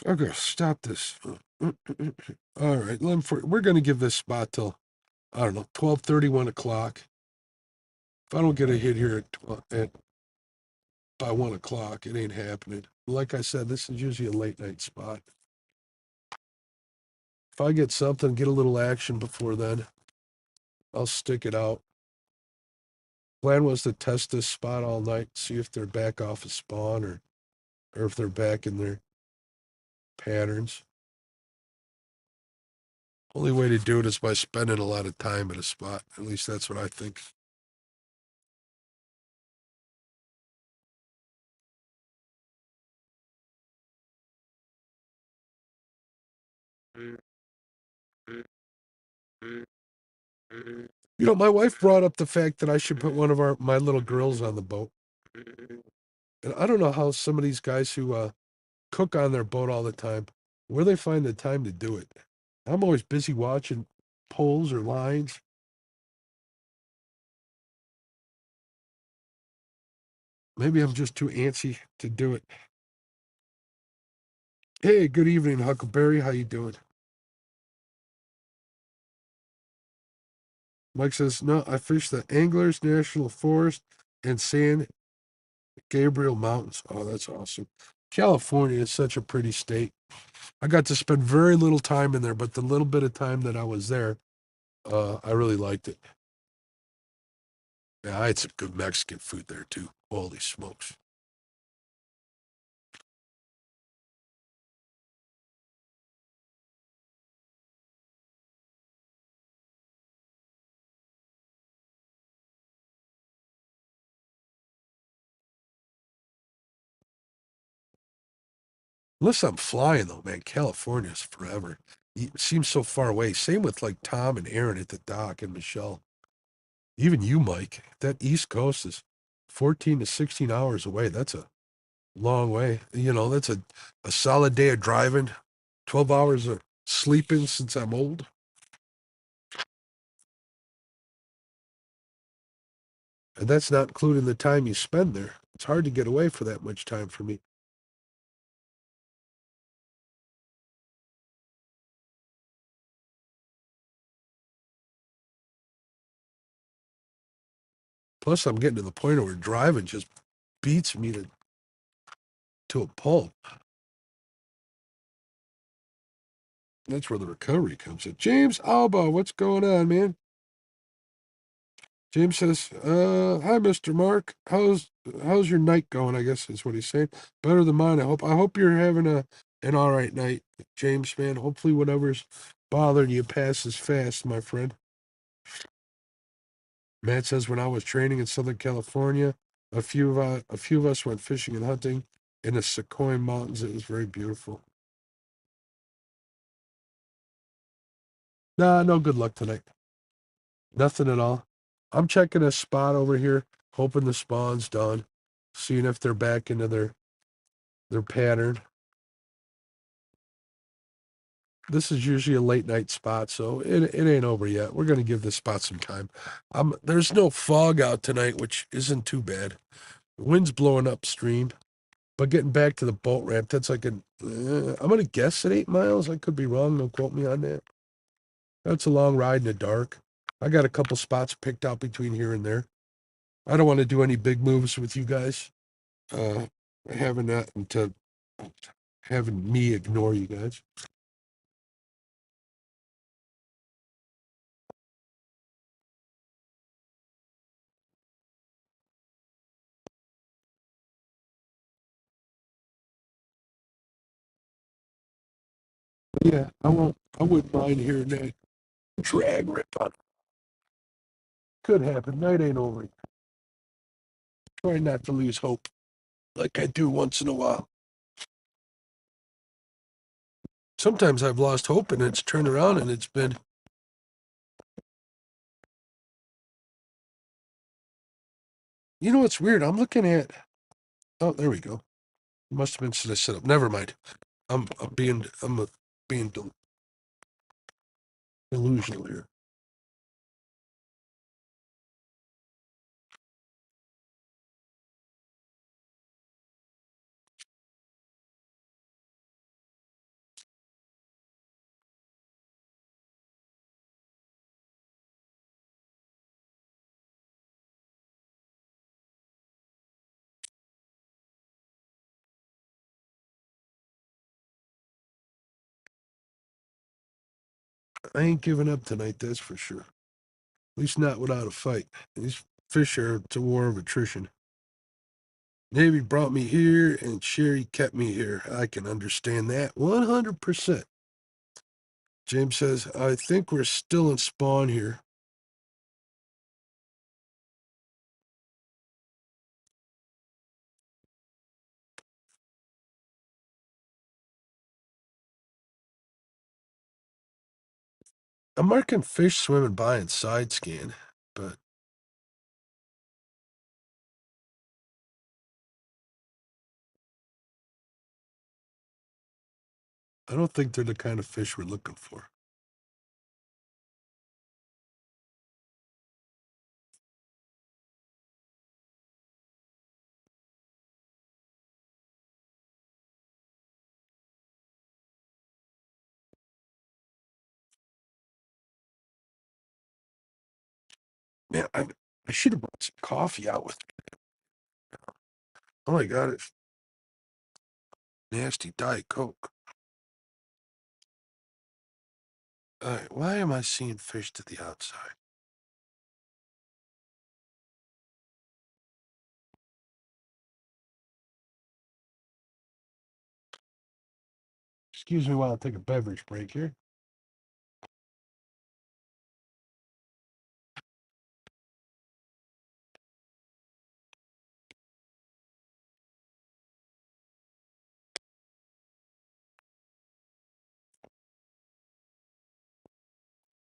I'm gonna stop this. All right, we're gonna give this spot till I don't know 12:30, 1 o'clock. If I don't get a hit here at by 1 o'clock, it ain't happening. Like I said, this is usually a late night spot. If I get something, get a little action before then, I'll stick it out. Plan was to test this spot all night, see if they're back off of spawn or if they're back in their patterns. Only way to do it is by spending a lot of time at a spot. At least that's what I think. You know, my wife brought up the fact that I should put one of my little girls on the boat. And I don't know how some of these guys who cook on their boat all the time, where they find the time to do it. I'm always busy watching poles or lines. Maybe I'm just too antsy to do it. Hey, good evening, Huckleberry. How you doing? Mike says, no, I fish the Anglers National Forest and San Gabriel Mountains. Oh, that's awesome. California is such a pretty state. I got to spend very little time in there, but the little bit of time that I was there, I really liked it. Yeah, I had some good Mexican food there too. Holy smokes. Unless I'm flying though, man, California's forever. It seems so far away. Same with like Tom and Aaron at the dock and Michelle. Even you, Mike. That East Coast is 14 to 16 hours away. That's a long way. You know, that's a solid day of driving, 12 hours of sleeping since I'm old. And that's not including the time you spend there. It's hard to get away for that much time for me. Plus, I'm getting to the point where driving just beats me to a pulp. That's where the recovery comes in. James Alba, what's going on, man? James says, hi, Mr. Mark. How's your night going? I guess is what he's saying. Better than mine, I hope. I hope you're having an all right night, James, man. Hopefully whatever's bothering you passes fast, my friend. Matt says, when I was training in Southern California, a few of us went fishing and hunting in the Sequoia Mountains. It was very beautiful. Nah, no good luck tonight. Nothing at all. I'm checking a spot over here, hoping the spawn's done, seeing if they're back into their pattern. This is usually a late night spot, so it ain't over yet. We're gonna give this spot some time. There's no fog out tonight, which isn't too bad. The wind's blowing upstream, but getting back to the boat ramp, that's like I'm gonna guess at 8 miles. I could be wrong. Don't quote me on that. That's a long ride in the dark. I got a couple spots picked out between here and there. I don't want to do any big moves with you guys. Having that into having me ignore you guys. But yeah, I won't. I wouldn't mind hearing that drag rip on. Could happen. Night ain't over. Try not to lose hope, like I do once in a while. Sometimes I've lost hope and it's turned around and it's been. You know what's weird? I'm looking at. Oh, there we go. Must have been set up. Never mind. I'm being delusional here. I ain't giving up tonight, that's for sure. At least not without a fight. These fish are it's a war of attrition. Navy brought me here and Sherry kept me here. I can understand that 100%. James says, I think we're still in spawn here. I'm marking fish swimming by in side scan, but I don't think they're the kind of fish we're looking for. Man, I should have brought some coffee out with me. All I got is nasty Diet Coke. All right, why am I seeing fish to the outside? Excuse me while I take a beverage break here.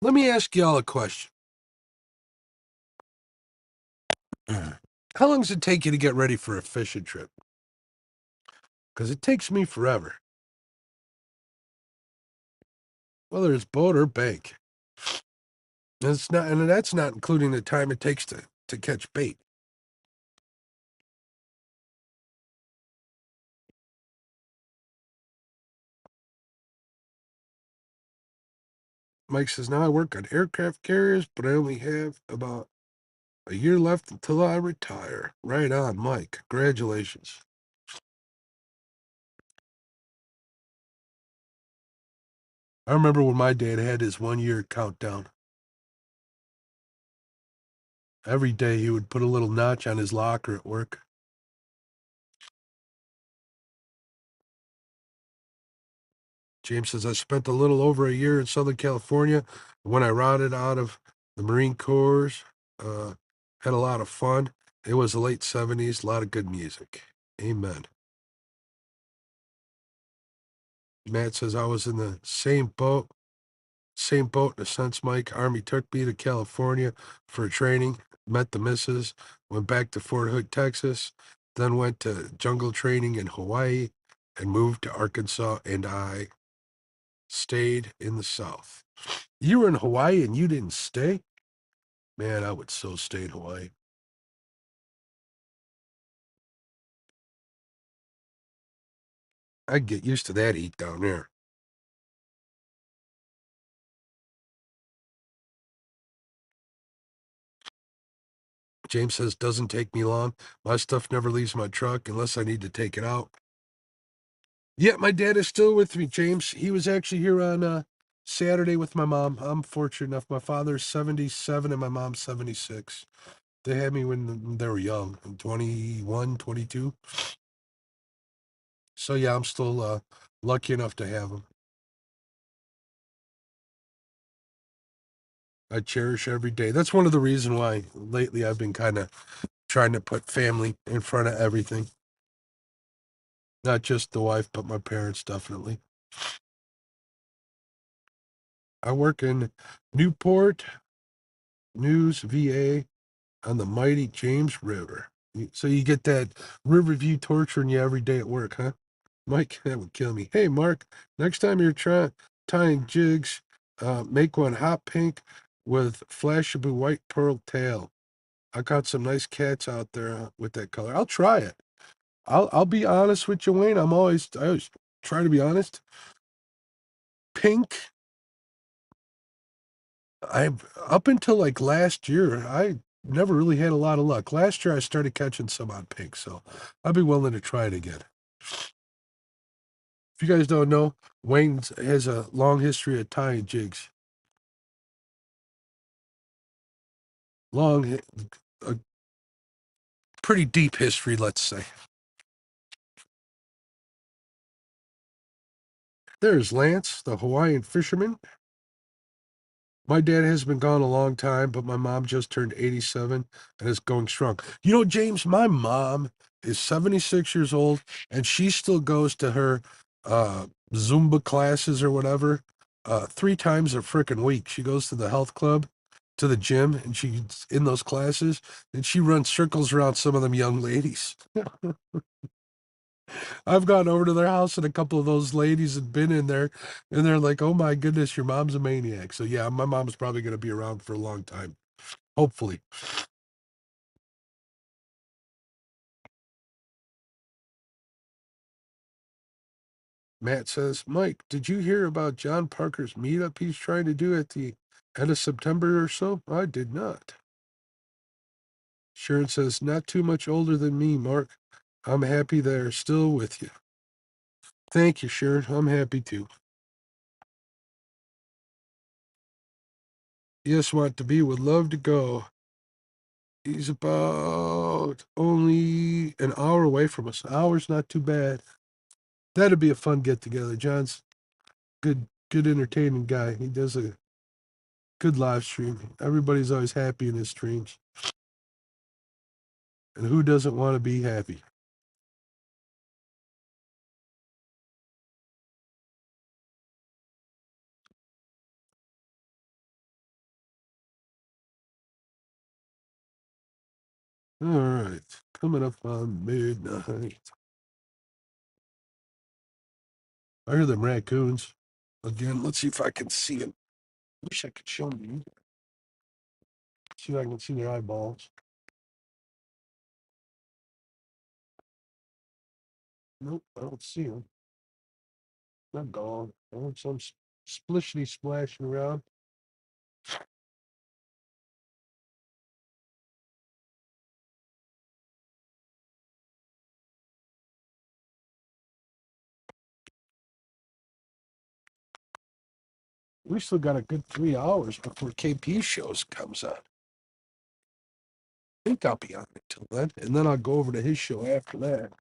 Let me ask y'all a question. How long does it take you to get ready for a fishing trip? Because it takes me forever. Whether it's boat or bank. And that's not including the time it takes to catch bait. Mike says, now I work on aircraft carriers, but I only have about a year left until I retire. Right on, Mike. Congratulations. I remember when my dad had his 1 year countdown. Every day he would put a little notch on his locker at work. James says, I spent a little over a year in Southern California. When I rounded out of the Marine Corps, uh, had a lot of fun. It was the late 70s, a lot of good music. Amen. Matt says, I was in the same boat in a sense, Mike. Army took me to California for training, met the missus, went back to Fort Hood, Texas, then went to jungle training in Hawaii and moved to Arkansas, and I stayed in the South. You were in Hawaii and you didn't stay? Man, I would so stay in Hawaii. I'd get used to that heat down there. James says, doesn't take me long. My stuff never leaves my truck unless I need to take it out. Yeah, my dad is still with me, James. He was actually here on Saturday with my mom. I'm fortunate enough. My father's 77 and my mom's 76. They had me when they were young, 21, 22. So yeah, I'm still lucky enough to have them. I cherish every day. That's one of the reasons why lately I've been kind of trying to put family in front of everything. Not just the wife, but my parents, definitely. I work in Newport News, VA, on the mighty James River. So you get that river view torturing you every day at work, huh? Mike, that would kill me. Hey, Mark, next time you're tying jigs, make one hot pink with flashable white pearl tail. I got some nice cats out there with that color. I'll try it. I'll be honest with you, Wayne. I always try to be honest. Pink, I up until like last year, I never really had a lot of luck. Last year I started catching some on pink, so I'll be willing to try it again. If you guys don't know, Wayne has a long history of tying jigs. Long, a pretty deep history, let's say. There's Lance, the Hawaiian fisherman. My dad has been gone a long time, but my mom just turned 87 and is going strong. You know, James, my mom is 76 years old and she still goes to her Zumba classes or whatever 3 times a freaking week. She goes to the health club, to the gym, and she's in those classes and she runs circles around some of them young ladies. I've gone over to their house and a couple of those ladies had been in there and they're like, oh my goodness, your mom's a maniac. So yeah, my mom's probably going to be around for a long time. Hopefully. Matt says, Mike, did you hear about John Parker's meetup he's trying to do at the end of September or so? I did not. Sharon says, not too much older than me, Mark. I'm happy they're still with you. Thank you, Sharon. I'm happy too. Yes, want to be, would love to go. He's about only an hour away from us. An hour's not too bad. That'd be a fun get together. John's good entertaining guy. He does a good live stream. Everybody's always happy in his streams. And who doesn't want to be happy? All right. Coming up on midnight. I hear them raccoons. Again, let's see if I can see them. Wish I could show them. See if I can see their eyeballs. Nope, I don't see them. They're gone. I heard some splishity splashing around. We still got a good 3 hours before KP shows comes on. think I'll be on it till then, and then I'll go over to his show after that.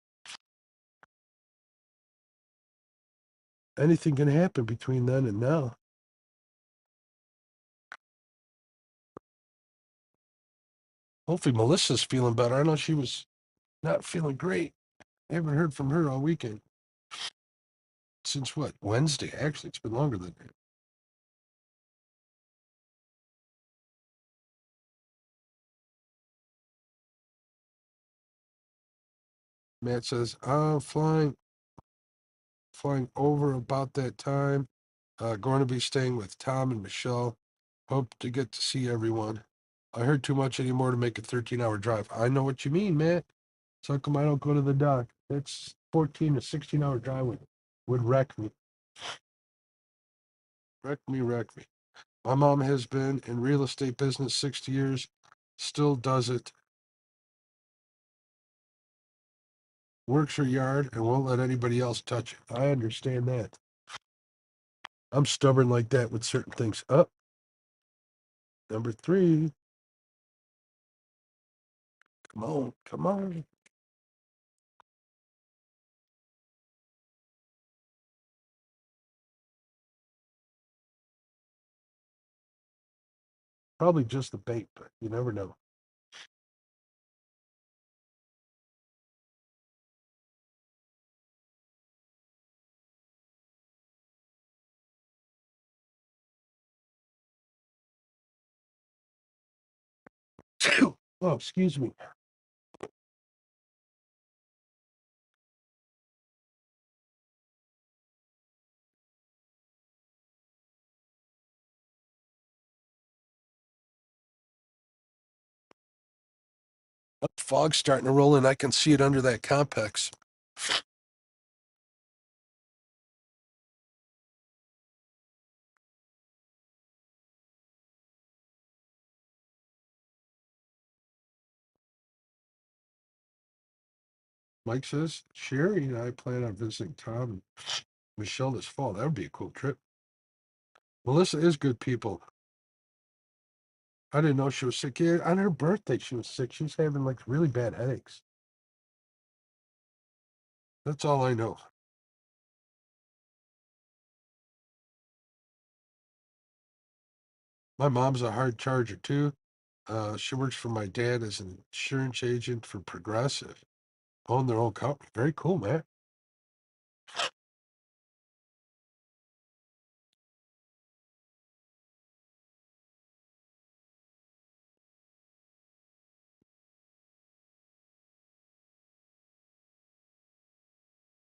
Anything can happen between then and now. Hopefully Melissa's feeling better. I know she was not feeling great. I haven't heard from her all weekend. Since what? Wednesday, actually. It's been longer than that. Matt says, I'm flying over about that time. Going to be staying with Tom and Michelle. Hope to get to see everyone. I heard too much anymore to make a 13-hour drive. I know what you mean, Matt. So how come I don't go to the dock? That's 14 to 16-hour drive would wreck me. Wreck me. My mom has been in real estate business 60 years, still does it, works her yard, and won't let anybody else touch it. I understand that. I'm stubborn like that with certain things. Up, number 3. Come on. Probably just the bait, but you never know. Oh, excuse me. Fog's starting to roll in. I can see it under that complex. Mike says, Sherry and I plan on visiting Tom and Michelle this fall. That would be a cool trip. Melissa is good people. I didn't know she was sick. Yeah, on her birthday, she was sick. She was having like really bad headaches. That's all I know. My mom's a hard charger too. She works for my dad as an insurance agent for Progressive. Own their own company. Very cool, man.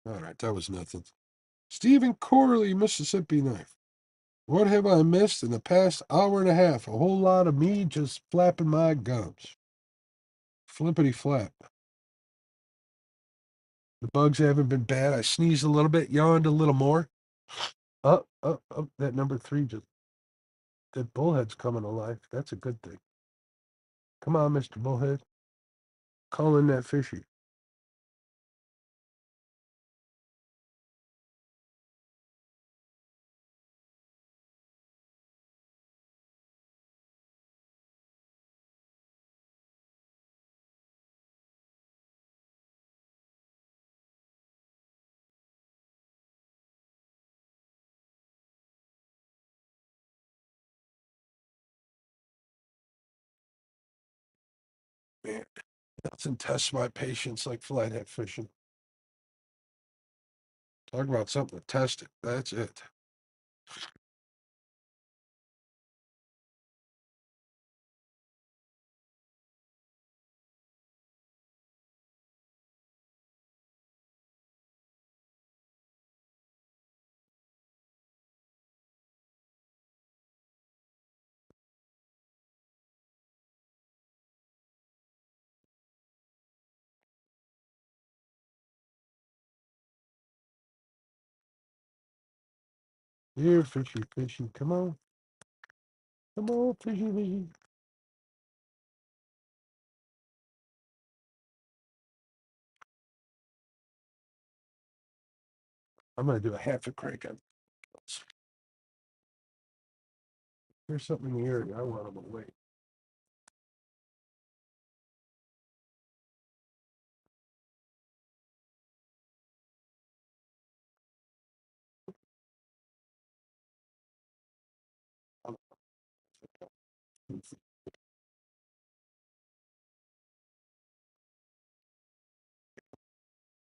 All right, that was nothing. Stephen Corley, Mississippi knife. What have I missed in the past hour and a half? A whole lot of me just flapping my gums. Flippity flap. The bugs haven't been bad. I sneezed a little bit, yawned a little more. Up. That number 3 just, that bullhead's coming alive. That's a good thing. Come on, Mr. Bullhead. Call in that fishy. Man, nothing tests my patience like flathead fishing. Talk about something to test it. That's it. Here, fishy. Come on. Come on, fishy. I'm going to do a half a crank on. There's something in the area. I want them away.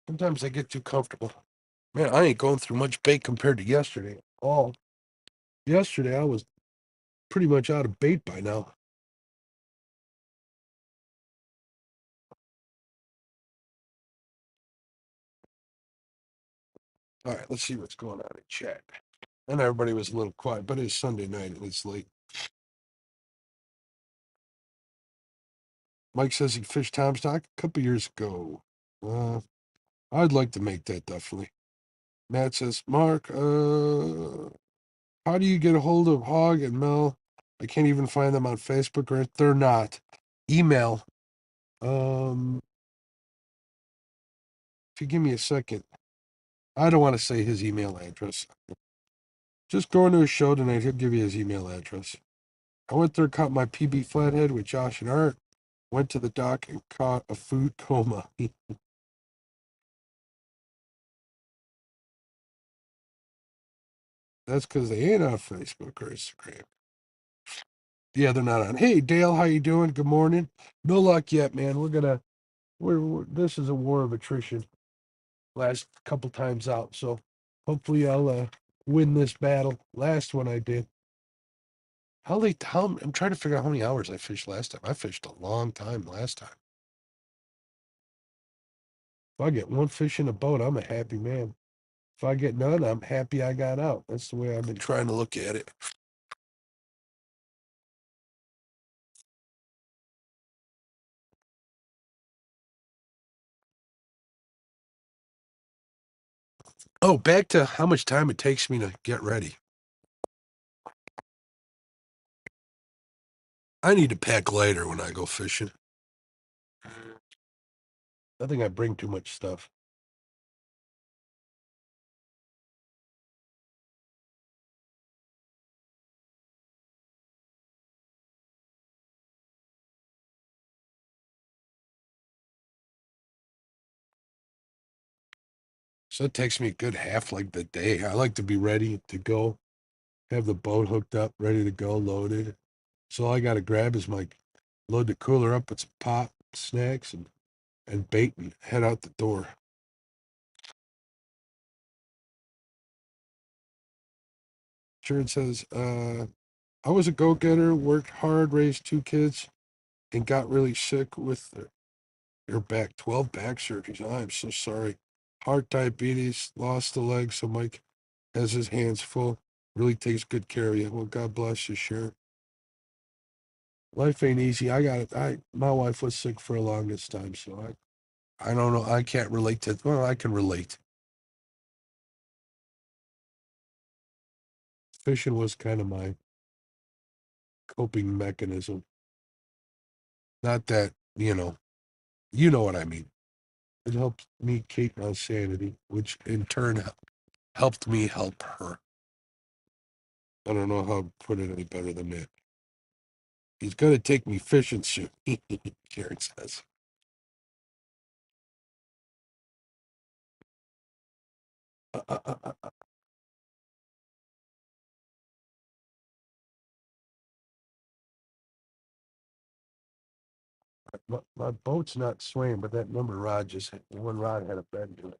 Sometimes I get too comfortable. Man, I ain't going through much bait compared to yesterday. Oh, yesterday I was pretty much out of bait by now. All right, let's see what's going on in chat. And everybody was a little quiet, but it's Sunday night and it's late. Mike says he fished Tomstock a couple years ago. I'd like to make that definitely. Matt says, Mark, how do you get a hold of Hog and Mel? I can't even find them on Facebook or they're not. Email. If you give me a second, I don't want to say his email address. Just go into his show tonight. He'll give you his email address. I went there, caught my PB Flathead with Josh and Art. Went to the dock and caught a food coma. That's because they ain't on Facebook or Instagram. Yeah, they're not on. Hey, Dale, how you doing? Good morning. No luck yet, man. We're this is a war of attrition. Last couple times out, so hopefully I'll win this battle. Last one I did. I'm trying to figure out how many hours I fished last time. I fished a long time last time. If I get one fish in a boat, I'm a happy man. If I get none, I'm happy I got out. That's the way I've been trying to look at it. Oh, back to how much time it takes me to get ready. I need to pack lighter when I go fishing. I think I bring too much stuff. So it takes me a good half like the day. I like to be ready to go, have the boat hooked up, ready to go, loaded. So all I got to grab is my load the cooler up with some pop, snacks, and bait and head out the door. Sharon says, I was a go-getter, worked hard, raised two kids, and got really sick with your back. 12 back surgeries. I'm so sorry. Heart diabetes, lost a leg, so Mike has his hands full. Really takes good care of you. Well, God bless you, Sharon. Life ain't easy. I got it. My wife was sick for a longest time, so I don't know. I can't relate to. Well, I can relate. Fishing was kind of my coping mechanism. Not that you know what I mean. It helped me keep my sanity, which in turn helped me help her. I don't know how to put it any better than that. He's gonna take me fishing soon, Karen says. Uh, uh, uh, uh, my boat's not swaying, but that number rod just hit. One rod had a bend to it.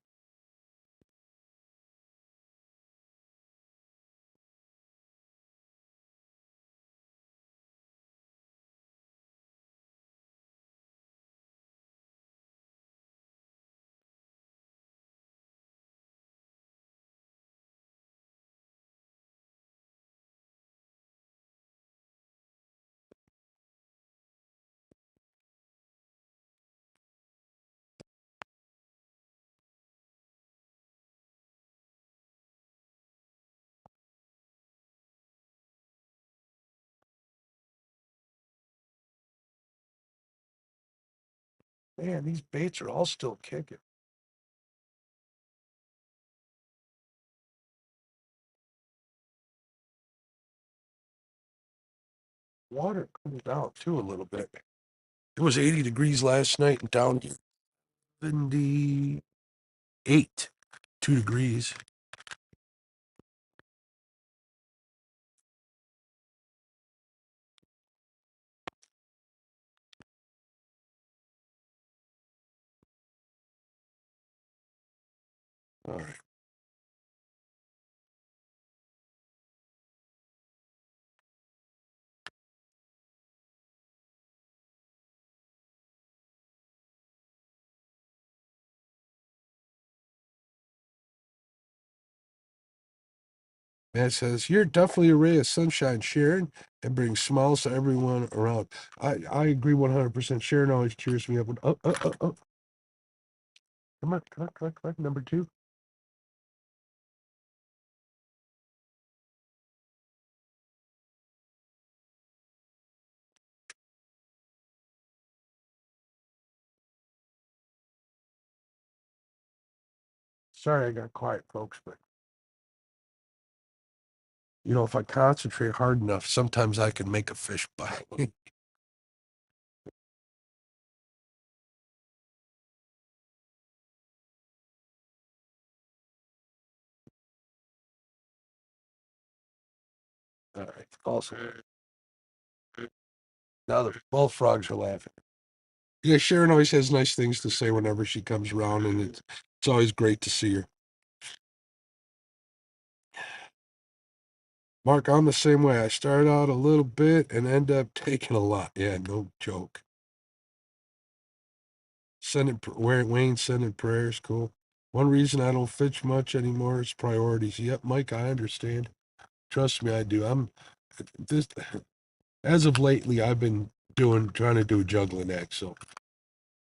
Man, these baits are all still kicking. Water cooled out too a little bit. It was 80 degrees last night and down to 78, 2 degrees. All right. Matt says, "You're definitely a ray of sunshine, Sharon, and bring smiles to everyone around." I agree 100%. Sharon always cheers me up. Oh, oh, oh, oh. Come on, come on, come on, come on. Number two. Sorry I got quiet, folks, but if I concentrate hard enough, sometimes I can make a fish bite. All right. Also, now the bullfrogs are laughing. Yeah, Sharon always has nice things to say whenever she comes around, and it's always great to see her. Mark, I'm the same way. I start out a little bit and end up taking a lot. Yeah, no joke. Wayne sending prayers. Cool. One reason I don't fish much anymore is priorities. Yep, Mike, I understand. Trust me, I do. I'm this as of lately. I've been trying to do a juggling act. So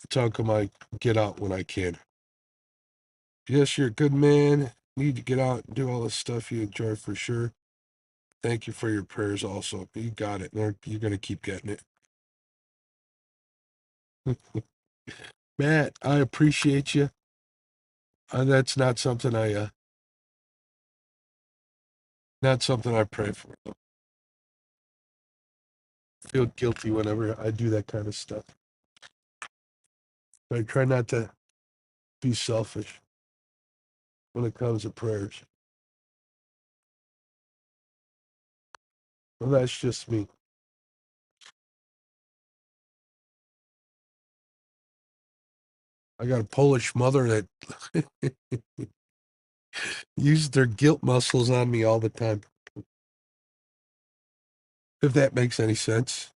that's how come I get out when I can. Yes, you're a good man. Need to get out and do all the stuff you enjoy for sure. Thank you for your prayers. Also, you got it. You're gonna keep getting it. Matt, I appreciate you. That's not something I pray for. I feel guilty whenever I do that kind of stuff. I try not to be selfish when it comes to prayers. Well, that's just me. I got a Polish mother that uses their guilt muscles on me all the time. If that makes any sense.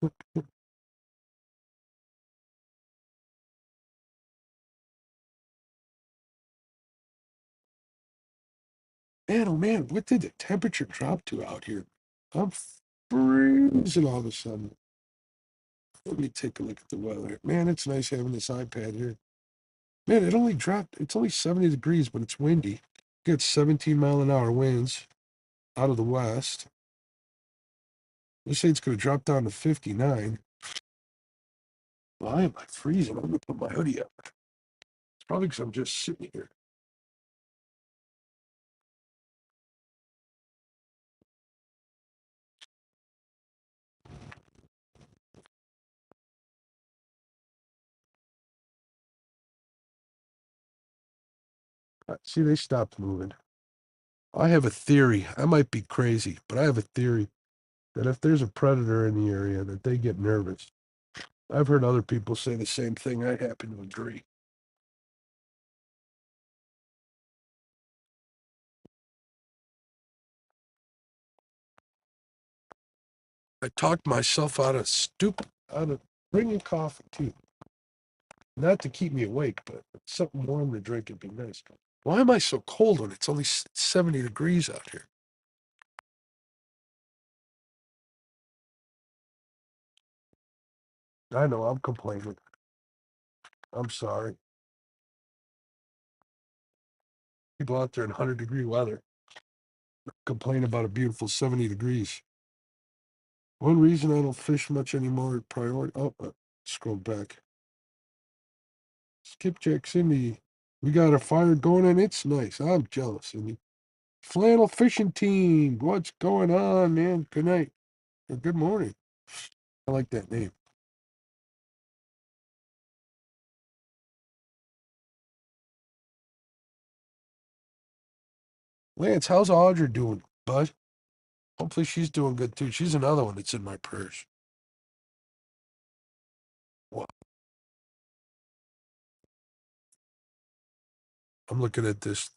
Man, oh man, what did the temperature drop to out here? I'm freezing all of a sudden. Let me take a look at the weather. Man, it's nice having this iPad here. Man, it's only 70 degrees, but it's windy. Get 17-mile-an-hour winds out of the west. They say it's going to drop down to 59. Why am I freezing? I'm going to put my hoodie up. It's probably because I'm just sitting here. See, they stopped moving. I have a theory. I might be crazy, but I have a theory that if there's a predator in the area, that they get nervous. I've heard other people say the same thing. I happen to agree. I talked myself out of bringing coffee too. Not to keep me awake, but something warm to drink would be nice. Why am I so cold when it's only 70 degrees out here? I know, I'm complaining. I'm sorry. People out there in 100-degree weather complain about a beautiful 70 degrees. One reason I don't fish much anymore is priority. Oh, scroll back. Skipjack Cindy, we got a fire going and it's nice. I'm jealous, Cindy. Flannel fishing team, what's going on, man? Good night or good morning. I like that name. Lance, how's Audra doing, bud? Hopefully she's doing good too. She's another one that's in my prayers. Wow. I'm looking at this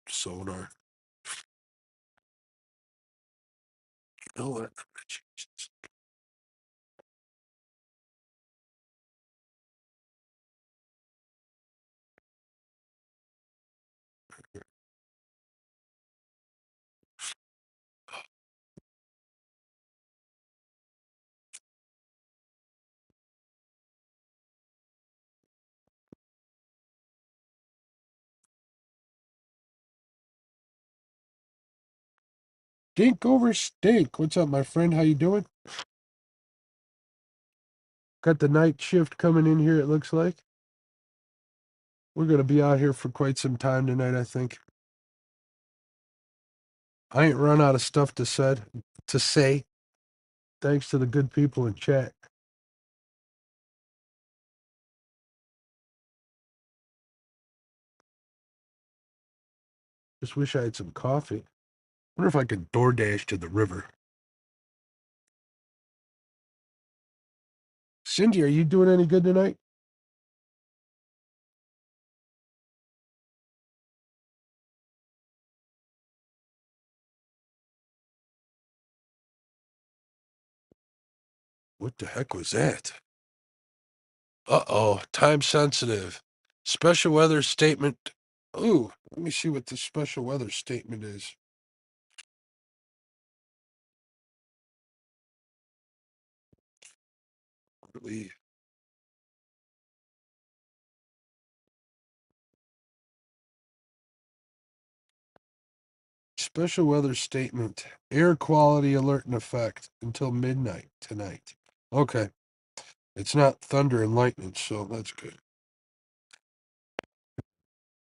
sonar. You know what? Jesus. Dink over stink. What's up, my friend? How you doing? Got the night shift coming in here, it looks like. We're gonna be out here for quite some time tonight, I think. I ain't run out of stuff to say, thanks to the good people in chat. Just wish I had some coffee. Wonder if I could DoorDash to the river. Cindy, are you doing any good tonight? What the heck was that? Uh-oh, time sensitive. Special weather statement. Ooh, let me see what the special weather statement is. Really? Special weather statement. Air quality alert in effect until midnight tonight. Okay. It's not thunder and lightning, so that's good.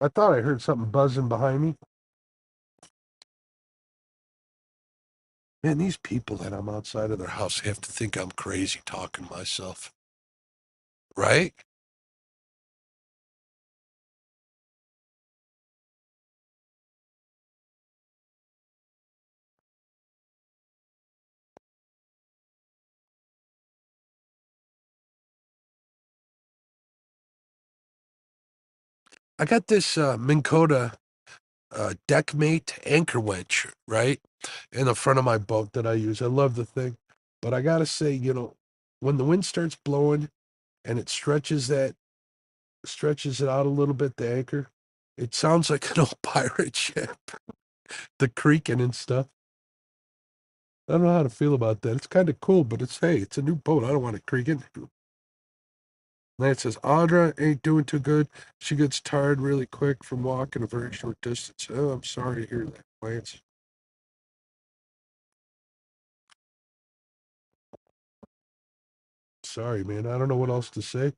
I thought I heard something buzzing behind me. Man, these people that I'm outside of their house have to think I'm crazy talking to myself. Right? I got this Minn Kota deckmate anchor winch, right? In the front of my boat that I use. I love the thing. But I gotta say, when the wind starts blowing and it stretches it out a little bit, the anchor, it sounds like an old pirate ship. The creaking and stuff. I don't know how to feel about that. It's kind of cool, but it's a new boat. I don't want it creaking. Lance says, Audra ain't doing too good. She gets tired really quick from walking a very short distance. Oh, I'm sorry to hear that, Lance. Sorry, man. I don't know what else to say.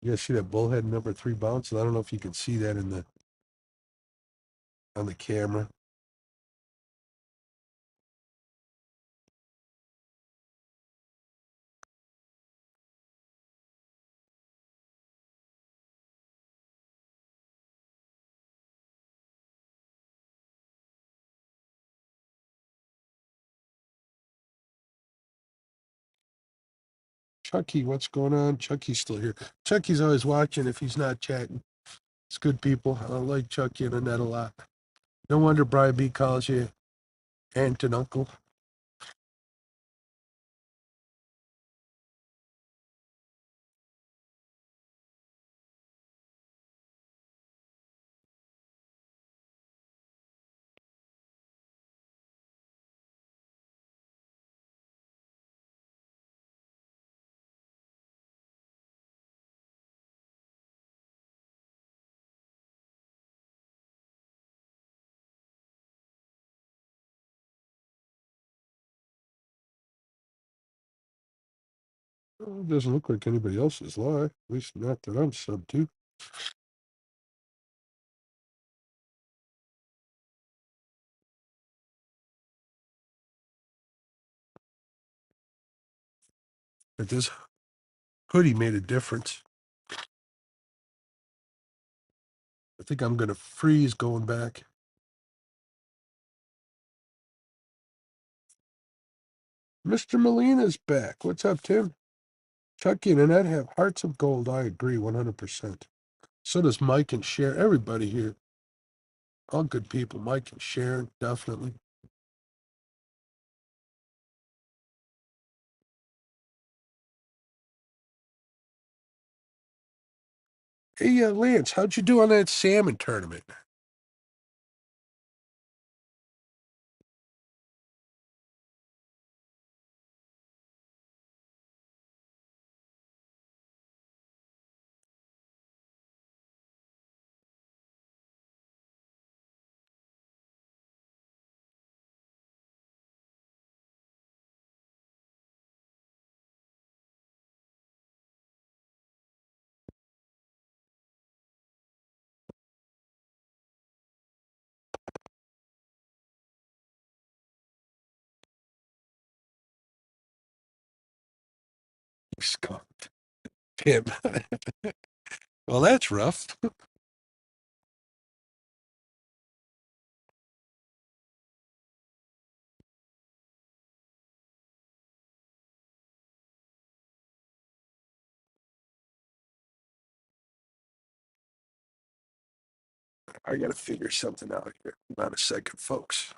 You guys see that bullhead number 3 bounce? I don't know if you can see that on the camera. Chucky, what's going on? Chucky's still here. Chucky's always watching if he's not chatting. It's good people. I like Chucky and Annette a lot. No wonder Brian B calls you aunt and uncle. Well, it doesn't look like anybody else is live. At least not that I'm sub to. But this hoodie made a difference. I think I'm going to freeze going back. Mr. Molina's back. What's up, Tim? Chucky and Annette have hearts of gold. I agree 100%. So does Mike and Sharon. Everybody here. All good people. Mike and Sharon, definitely. Hey, Lance, how'd you do on that salmon tournament? Scott. Tim. Well, that's rough. I got to figure something out here. Not a second, folks.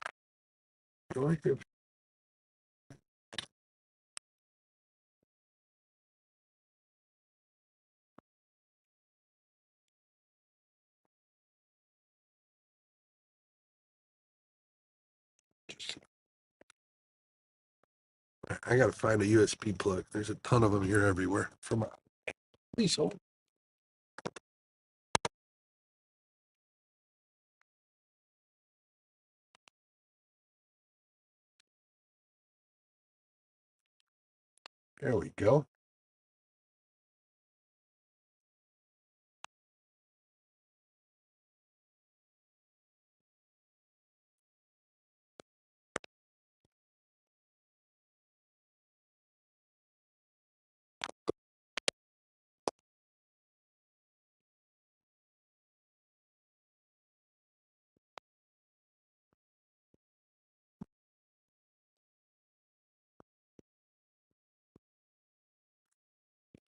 I got to find a USB plug. There's a ton of them here everywhere. From please hold. There we go.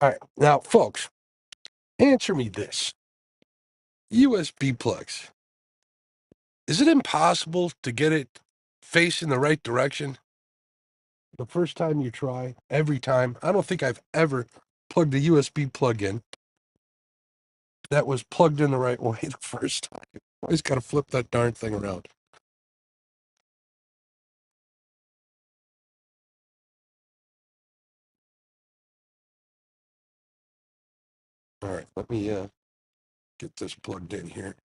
All right. Now, folks, answer me this. USB plugs. Is it impossible to get it facing the right direction? The first time you try, every time. I don't think I've ever plugged a USB plug in that was plugged in the right way the first time. Always got to flip that darn thing around. All right, let me get this plugged in here.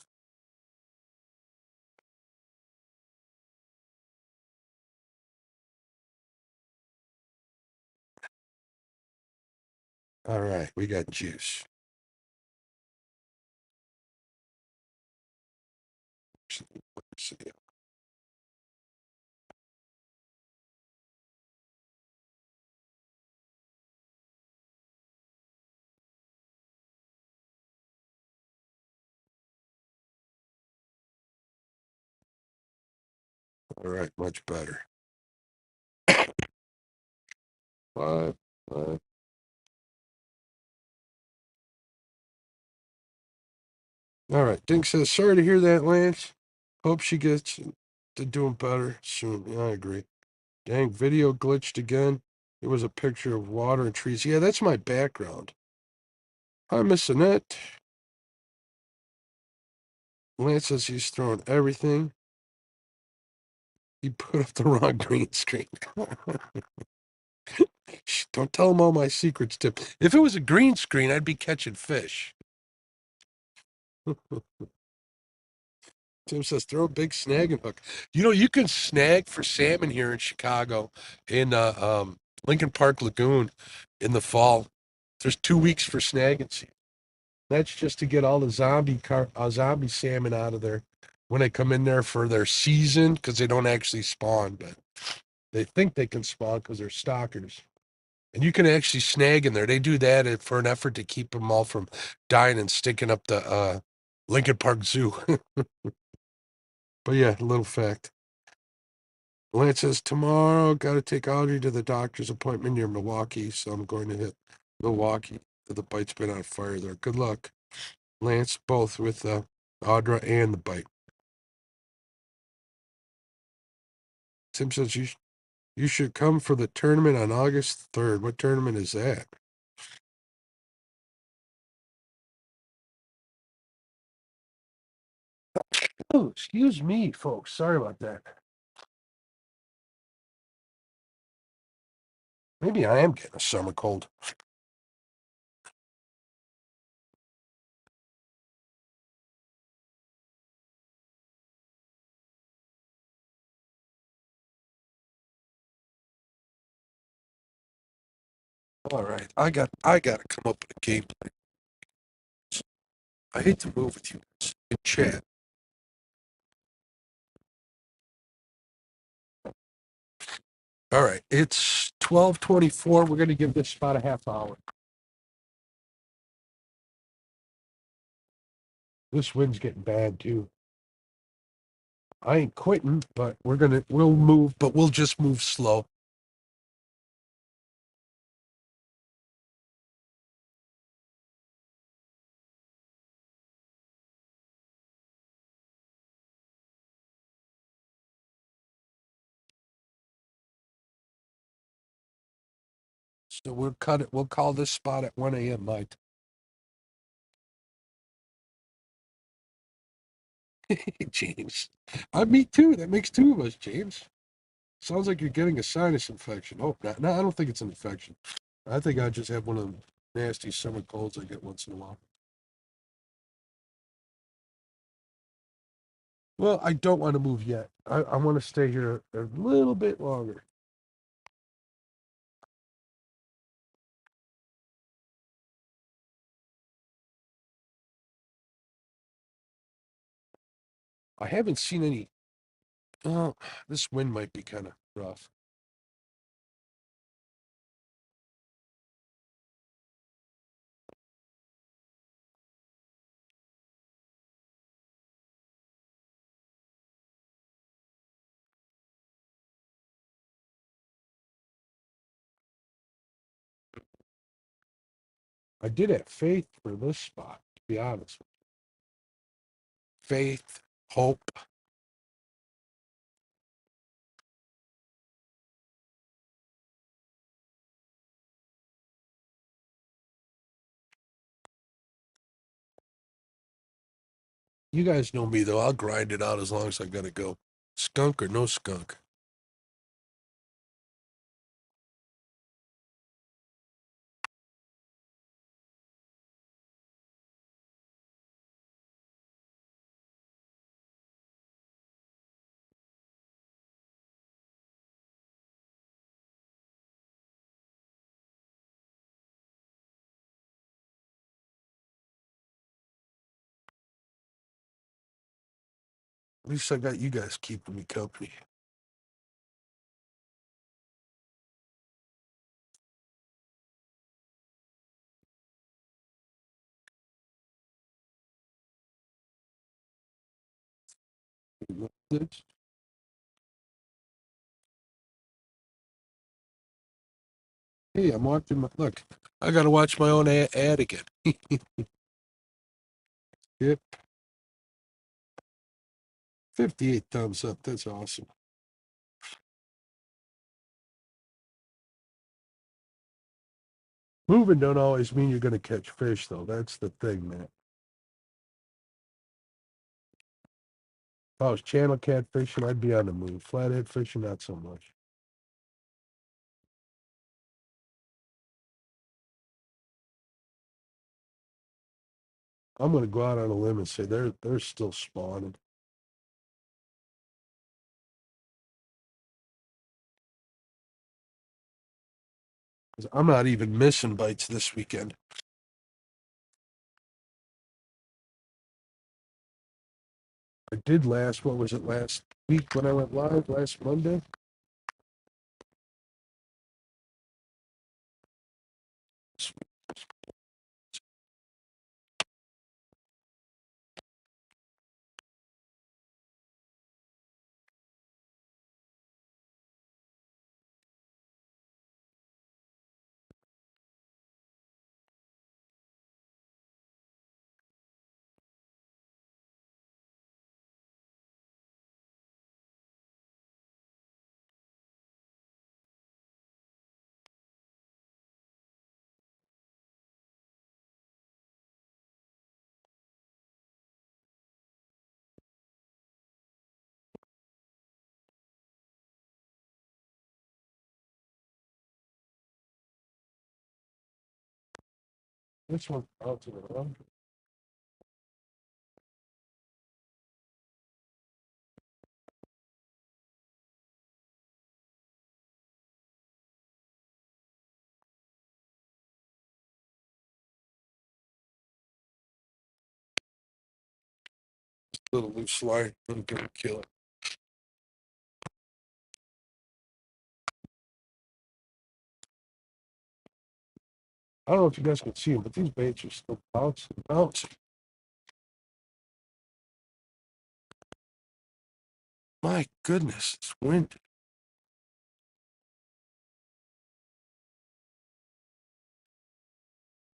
All right, we got juice. Let's see. All right, much better. Five, five. All right, Dink says, sorry to hear that, Lance. Hope she gets to doing better soon. Yeah, I agree. Dang, video glitched again. It was a picture of water and trees. Yeah, that's my background. Hi, Miss Annette. Lance says he's throwing everything. He put up the wrong green screen. Don't tell him all my secrets, Tip. If it was a green screen, I'd be catching fish. Tim says, throw a big snagging hook. You know, you can snag for salmon here in Chicago in Lincoln Park Lagoon in the fall. There's 2 weeks for snagging season. That's just to get all the zombie salmon out of there when they come in there for their season because they don't actually spawn, but they think they can spawn because they're stalkers. And you can actually snag in there. They do that for an effort to keep them all from dying and stinking up the Lincoln Park Zoo. But yeah, little fact. Lance says, tomorrow, got to take Audrey to the doctor's appointment near Milwaukee, so I'm going to hit Milwaukee. The bite's been on fire there. Good luck, Lance, both with Audra and the bite. Tim says, you should come for the tournament on August 3rd. What tournament is that? Oh, excuse me, folks. Sorry about that. Maybe I am getting a summer cold. All right, I got to come up with a game plan. I hate to move with you guys in chat. All right, it's 12:24. We're going to give this spot a half hour. This wind's getting bad too. I ain't quitting, but we'll move, but we'll just move slow. So we'll cut it. We'll call this spot at 1 a.m. Mike. James. Me too. That makes two of us, James. Sounds like you're getting a sinus infection. Oh, no, I don't think it's an infection. I think I just have one of them nasty summer colds I get once in a while. Well, I don't want to move yet. I want to stay here a little bit longer. I haven't seen any. Oh, this wind might be kind of rough. I did have faith for this spot, to be honest. Faith, hope. You guys know me, though. I'll grind it out as long as I got to go. Skunk or no skunk. At least I got you guys keeping me company. Hey, I'm watching my look. I got to watch my own ad again. Yep. 58 thumbs up. That's awesome. Moving don't always mean you're going to catch fish, though. That's the thing, man. If I was channel catfishing, I'd be on the move. Flathead fishing, not so much. I'm going to go out on a limb and say they're still spawning. Because I'm not even missing bites this weekend. I did what was it, last week when I went live, last Monday? This one's bouncing around. Little loose line. I'm gonna kill it. I don't know if you guys can see them, but these baits are still bouncing, bouncing. My goodness, it's wind.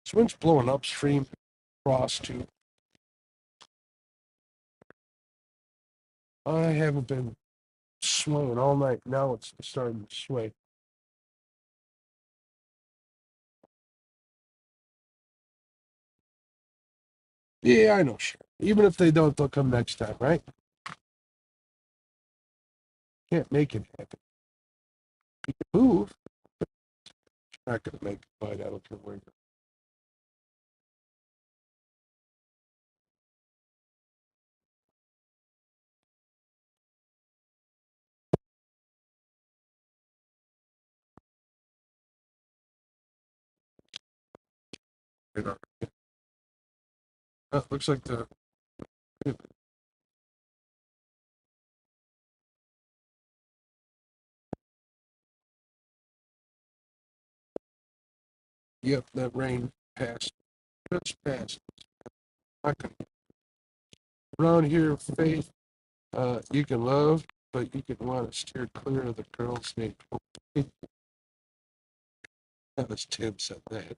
This wind's blowing upstream, across to. I haven't been swaying all night. Now it's starting to sway. Yeah, I know, sure. Even if they don't, they'll come next time, right? Can't make it happen. You can move. Not gonna make a bite. I don't care where you're. Looks like the. Yep, that rain passed. Just passed. Not gonna. Around here, faith, you can love, but you can want to steer clear of the girl's name. That was Tim said that.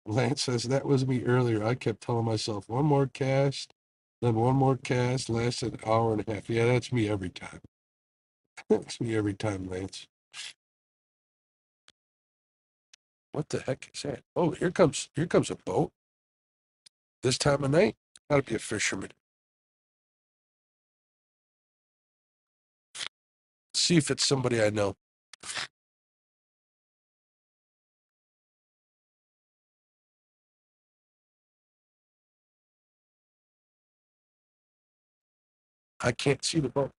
Lance says that was me earlier. I kept telling myself one more cast, then one more cast lasted an hour and a half. Yeah, that's me every time. That's me every time, Lance. What the heck is that? Oh, here comes a boat. This time of night? Gotta be a fisherman. See if it's somebody I know. I can't see the boat.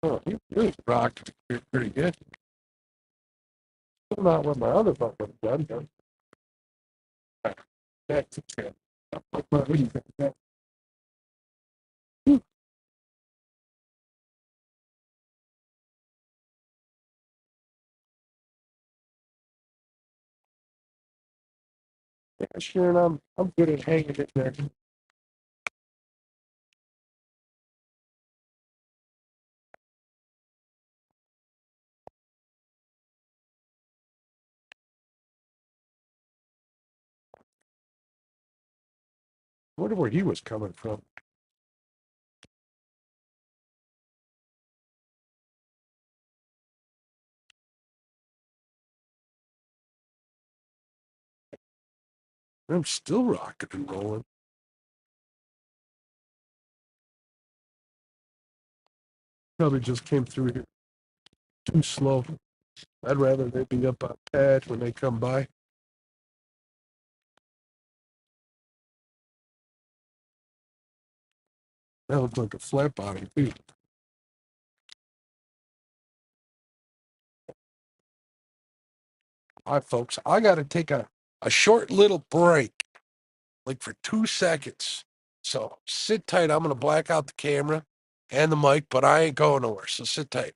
Oh, you really rocked pretty good. Still not what my other boat would have done, but that's okay. What do you think? Yeah, sure, and I'm good at hanging in there. I wonder where he was coming from. I'm still rocking and rolling. Probably just came through here too slow. I'd rather they be up on pad when they come by. That looks like a flat bottom too. All right, folks, I got to take a short little break, like for 2 seconds. So sit tight. I'm going to black out the camera and the mic, but I ain't going nowhere. So sit tight.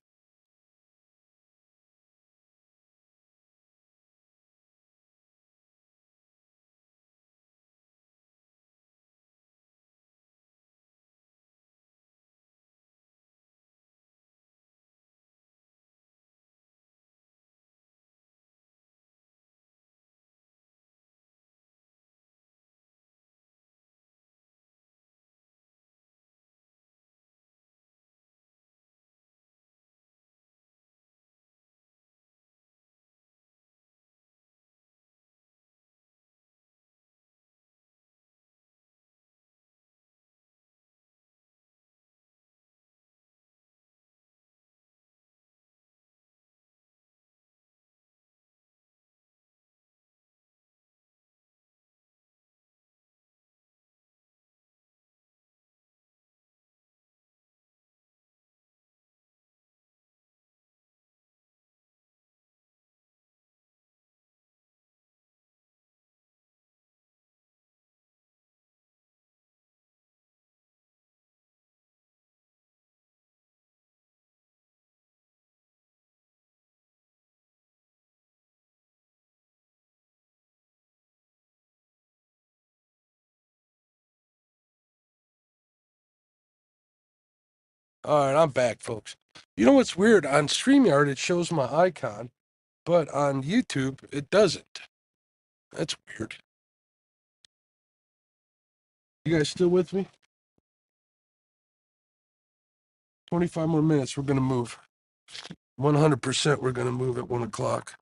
All right, I'm back, folks. You know what's weird? On StreamYard, it shows my icon, but on YouTube, it doesn't. That's weird. You guys still with me? 25 more minutes. We're going to move. 100% we're going to move at 1 o'clock.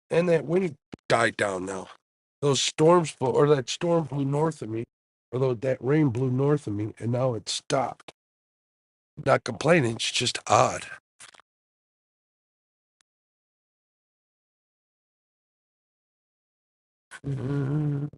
And that wind died down now. Those storms, or that storm blew north of me, or that rain blew north of me, and now it stopped. Not complaining, it's just odd. And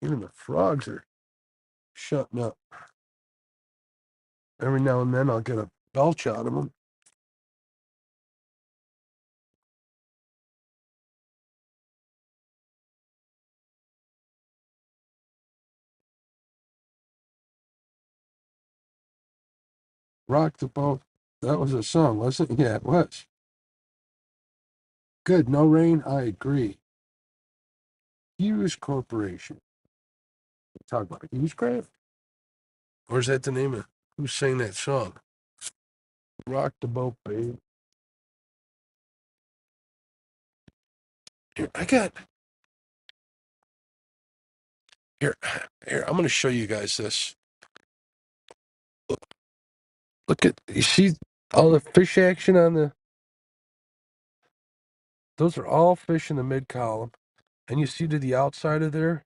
even the frogs are shutting up. Every now and then I'll get a belch out of them. Rock the boat. That was a song, wasn't it? Yeah, it was. Good. No rain. I agree. Hughes Corporation. Talk about Hughes Craft? Or is that the name of who sang that song? Rock the boat, babe. Here, I got here. Here, I'm going to show you guys this. Look at you see all the fish action on the Those are all fish in the mid column. And you see to the outside of there,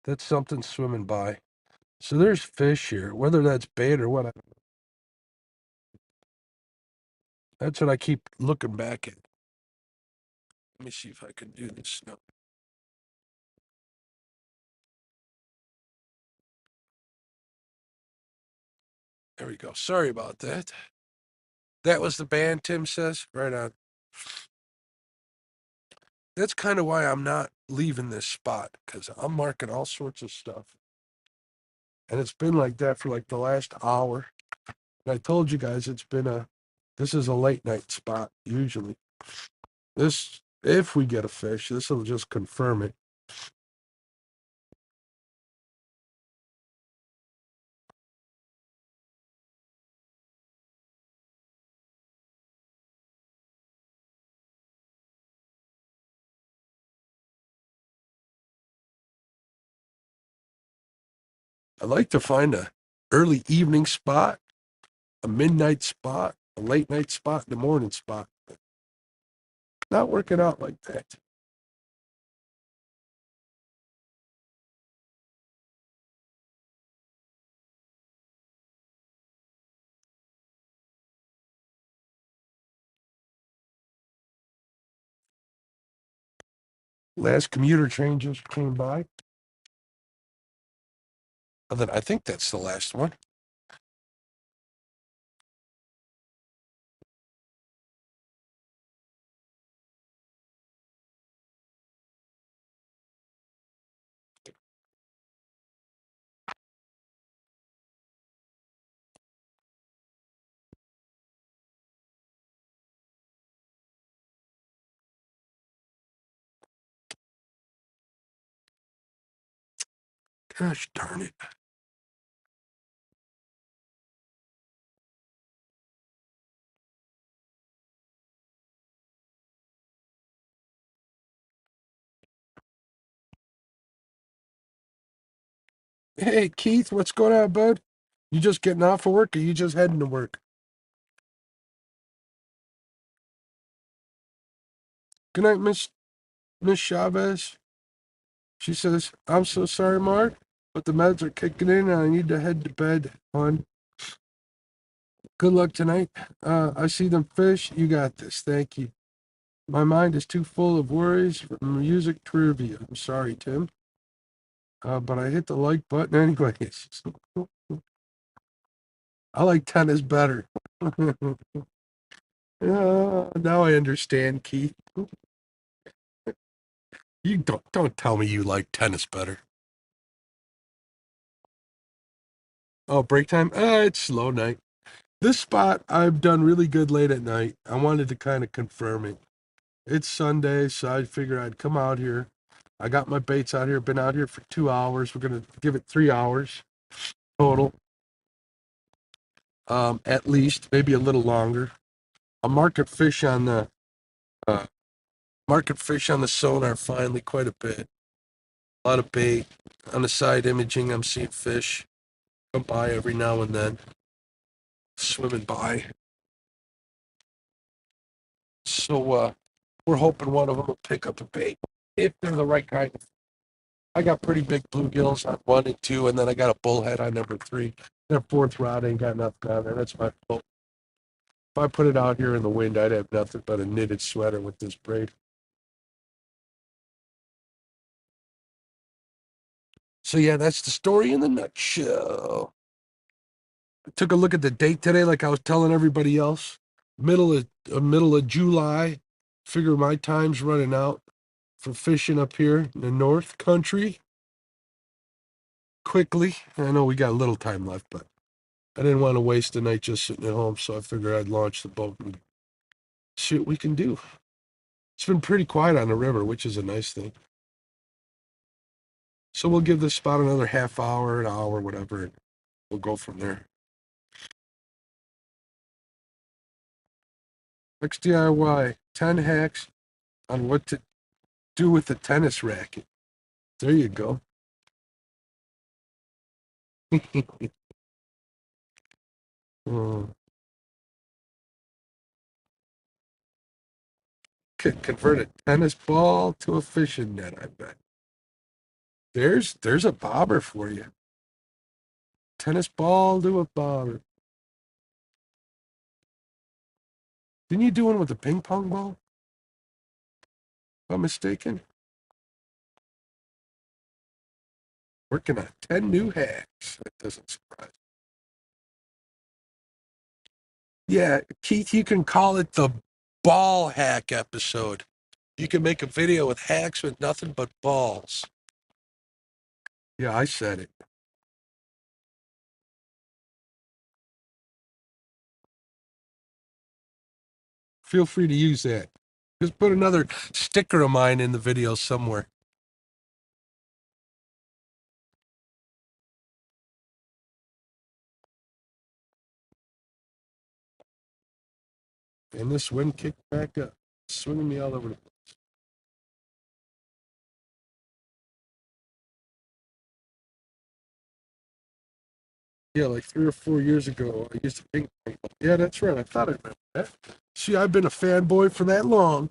that's something swimming by. So there's fish here, whether that's bait or what. That's what I keep looking back at. Let me see if I can do this now. There we go. Sorry about that. That was the band, Tim says. Right on. That's kind of why I'm not leaving this spot, because I'm marking all sorts of stuff. And it's been like that for like the last hour. And I told you guys this is a late night spot, usually. This, if we get a fish, this will just confirm it. I like to find a early evening spot, a midnight spot, a late night spot, and a morning spot. Not working out like that. Last commuter train just came by. And then I think that's the last one. Gosh darn it. Hey, Keith, what's going on, bud? You just getting off of work or you just heading to work? Good night, Miss Chavez. She says, I'm so sorry, Mark, but the meds are kicking in and I need to head to bed, hon. Good luck tonight. I see them fish. You got this. Thank you. My mind is too full of worries from music to review. I'm sorry, Tim. But I hit the like button anyways. I like tennis better. Now I understand, Keith. You don't tell me you like tennis better. Oh, break time? It's slow night. This spot I've done really good late at night. I wanted to kind of confirm it. It's Sunday, so I figured I'd come out here. I got my baits out here. Been out here for 2 hours. We're gonna give it 3 hours total, at least, maybe a little longer. I uh, market fish on the sonar finally quite a bit. A lot of bait on the side imaging. I'm seeing fish come by every now and then, swimming by. So we're hoping one of them will pick up a bait if they're the right kind. I got pretty big bluegills on 1 and 2, and then I got a bullhead on number 3. That fourth rod ain't got nothing on there. That's my fault. If I put it out here in the wind, I'd have nothing but a knitted sweater with this braid. So yeah, that's the story in the nutshell. I took a look at the date today, like I was telling everybody else. Middle of July. Figure my time's running out for fishing up here in the North Country. Quickly, I know we got a little time left, but I didn't want to waste the night just sitting at home, so I figured I'd launch the boat and see what we can do. It's been pretty quiet on the river, which is a nice thing. So we'll give this spot another half hour, an hour, whatever, and we'll go from there. Next DIY, 10 hacks on what to do with the tennis racket. There you go. Oh, Could convert a tennis ball to a fishing net, I bet. There's a bobber for you. Tennis ball to a bobber. Didn't you do one with a ping pong ball? If I'm mistaken. Working on 10 new hacks. That doesn't surprise me. Yeah, Keith, you can call it the ball hack episode. You can make a video with hacks with nothing but balls. Yeah, I said it. Feel free to use that. Just put another sticker of mine in the video somewhere. And this wind kicked back up, swinging me all over the. Yeah, like 3 or 4 years ago, I used to ping pong. Yeah, that's right. I thought I remember that. See, I've been a fanboy for that long.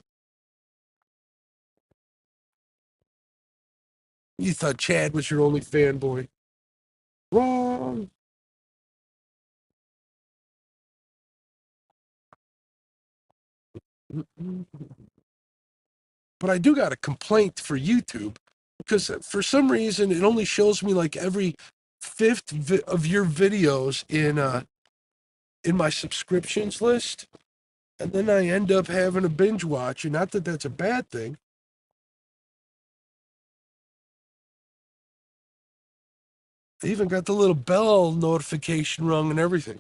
You thought Chad was your only fanboy. Wrong. But I do got a complaint for YouTube because for some reason it only shows me like every fifth of your videos in my subscriptions list, and then I end up having a binge watch. And not that that's a bad thing. I even got the little bell notification rung and everything.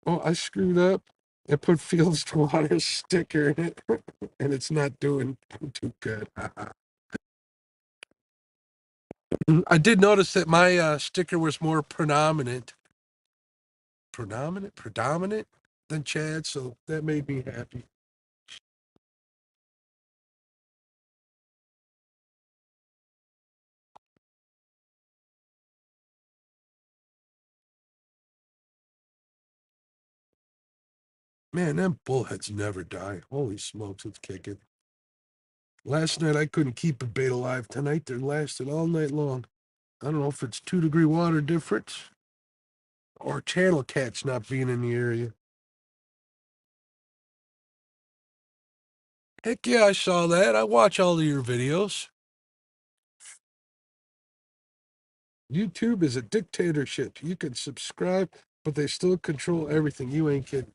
Oh, I screwed up. I put Fields to Water sticker in it, and it's not doing too good. I did notice that my sticker was more predominant than Chad, so that made me happy. Man, them bullheads never die. Holy smokes, it's kicking. Last night I couldn't keep a bait alive. Tonight they're lasting all night long. I don't know if it's 2-degree water difference or channel cats not being in the area. Heck yeah, I saw that. I watch all of your videos. YouTube is a dictatorship. You can subscribe, but they still control everything. You ain't kidding.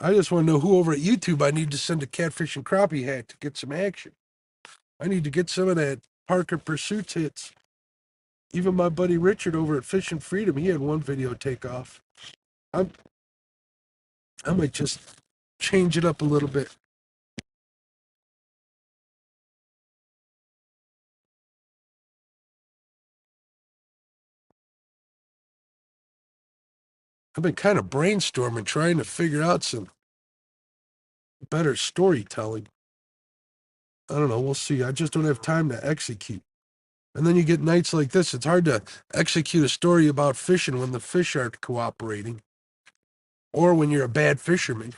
I just want to know who over at YouTube I need to send a catfish and crappie hack to get some action. I need to get some of that Parker Pursuits hits. Even my buddy Richard over at Fish and Freedom, he had one video take off. I'm, I might just change it up a little bit. I've been kind of brainstorming, trying to figure out some better storytelling. I don't know. We'll see. I just don't have time to execute. And then you get nights like this. It's hard to execute a story about fishing when the fish aren't cooperating or when you're a bad fisherman.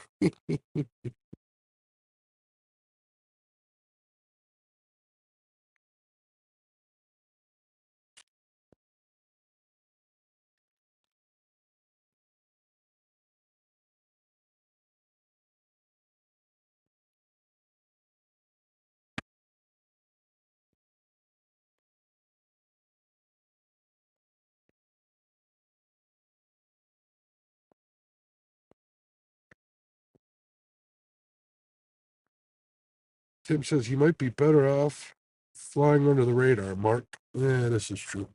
Tim says you might be better off flying under the radar, Mark. Yeah, this is true.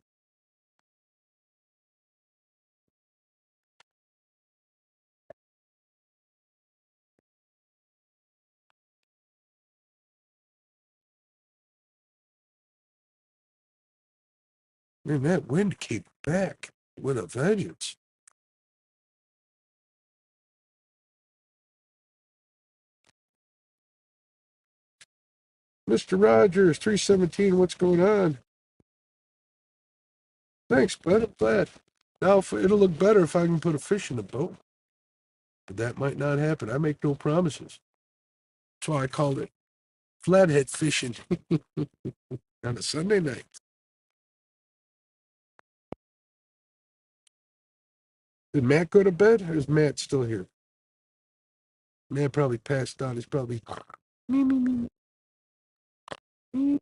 Man, that wind came back with a vengeance. Mr. Rogers, 317, what's going on? Thanks, bud. I'm glad. Now, it'll look better if I can put a fish in the boat, but that might not happen. I make no promises. That's why I called it Flathead fishing on a Sunday night. Did Matt go to bed, or is Matt still here? Matt probably passed out. He's probably me, me, me, me.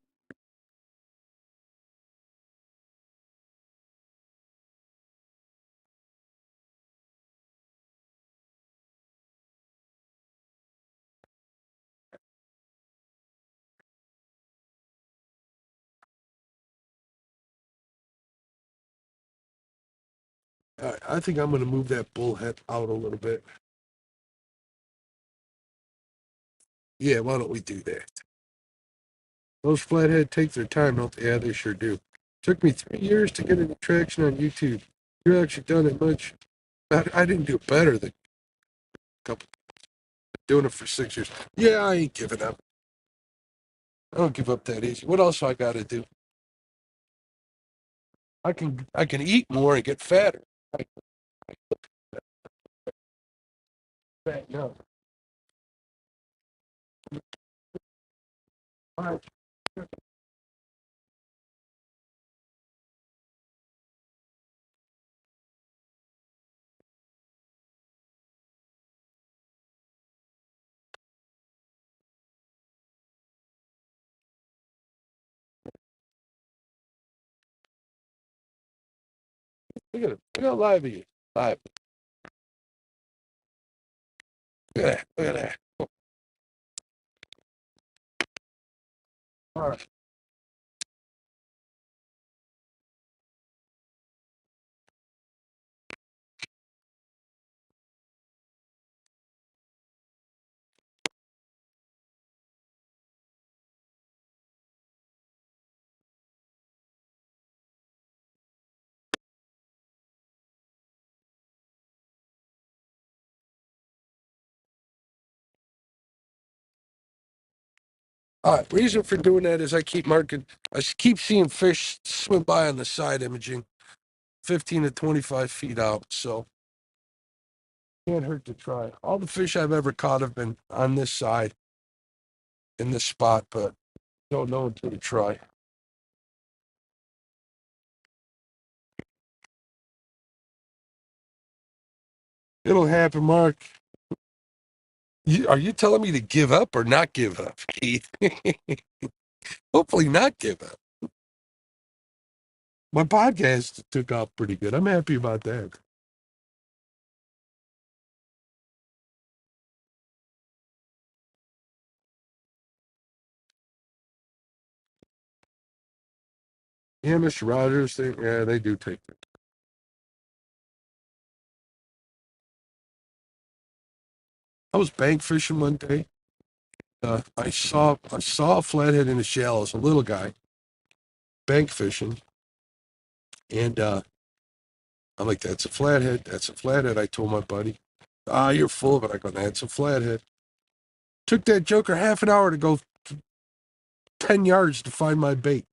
I think I'm going to move that bullhead out a little bit. Yeah, why don't we do that? Those flathead take their time, don't they? Yeah, they sure do. Took me 3 years to get any traction on YouTube. You're actually done it much. I didn't do better than a couple. Doing it for 6 years. Yeah, I ain't giving up. I don't give up that easy. What else I got to do? I can eat more and get fatter. I fat now. All right, look at how live he is. Live. Look at that. Look at that. All right. All right. Reason for doing that is I keep marking. Keep seeing fish swim by on the side imaging, 15 to 25 feet out. So can't hurt to try. All the fish I've ever caught have been on this side in this spot, but don't know until you try. It'll happen, Mark. Are you telling me to give up or not give up, Keith? Hopefully, not give up. My podcast took off pretty good. I'm happy about that. Yeah, Mr. Rogers, they do take it. I was bank fishing one day. I saw a flathead in the shallows, a little guy, bank fishing, and I'm like, "That's a flathead. That's a flathead." I told my buddy, "Ah, you're full of it." I go, "That's a flathead." Took that joker half an hour to go 10 yards to find my bait.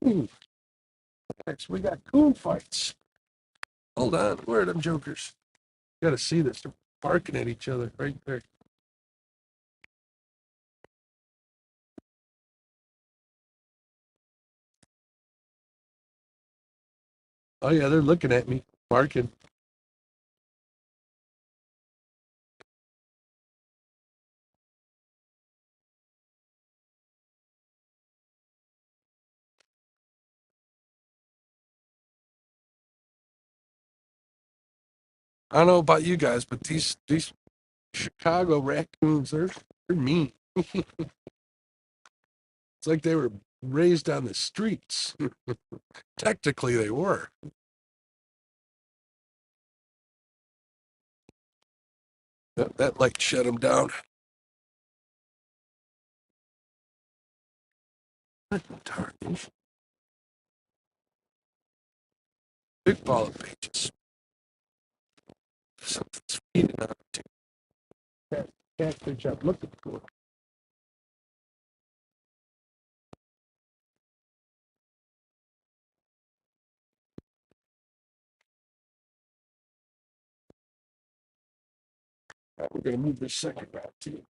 Ooh, next, we got coon fights. Hold on, where are them jokers? You got to see this. They're barking at each other right there. Oh yeah, they're looking at me, barking. I don't know about you guys, but these Chicago raccoons, they're mean. It's like they were raised on the streets. Technically, they were. That light shut them down. What the tarnish? Big ball of pages. Something's feeding on it. Catfish I'm looking for. Right, we're going to move this second back too.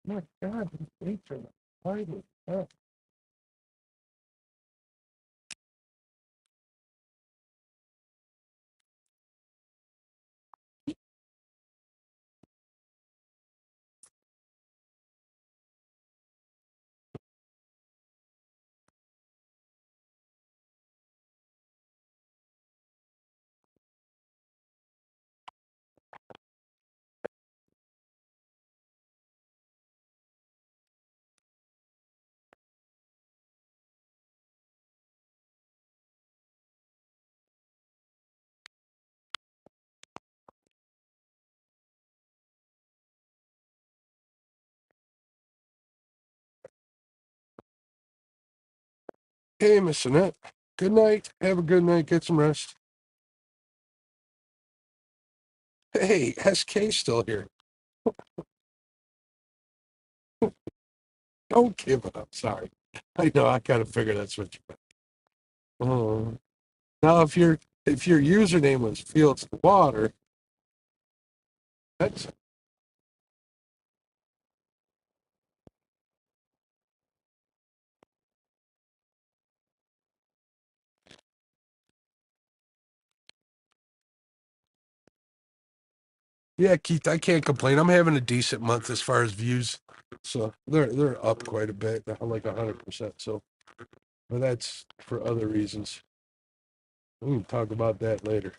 My God, these baits are hiding. Oh. Hey, Miss Annette. Good night. Have a good night. Get some rest. Hey, SK still here. Don't give it up. Sorry. I know. I kind of figured that's what you meant. Oh. Now, if your username was Fields to Water, that's yeah, Keith. I can't complain. I'm having a decent month as far as views, so they're up quite a bit, like 100%. So, but that's for other reasons. We can talk about that later.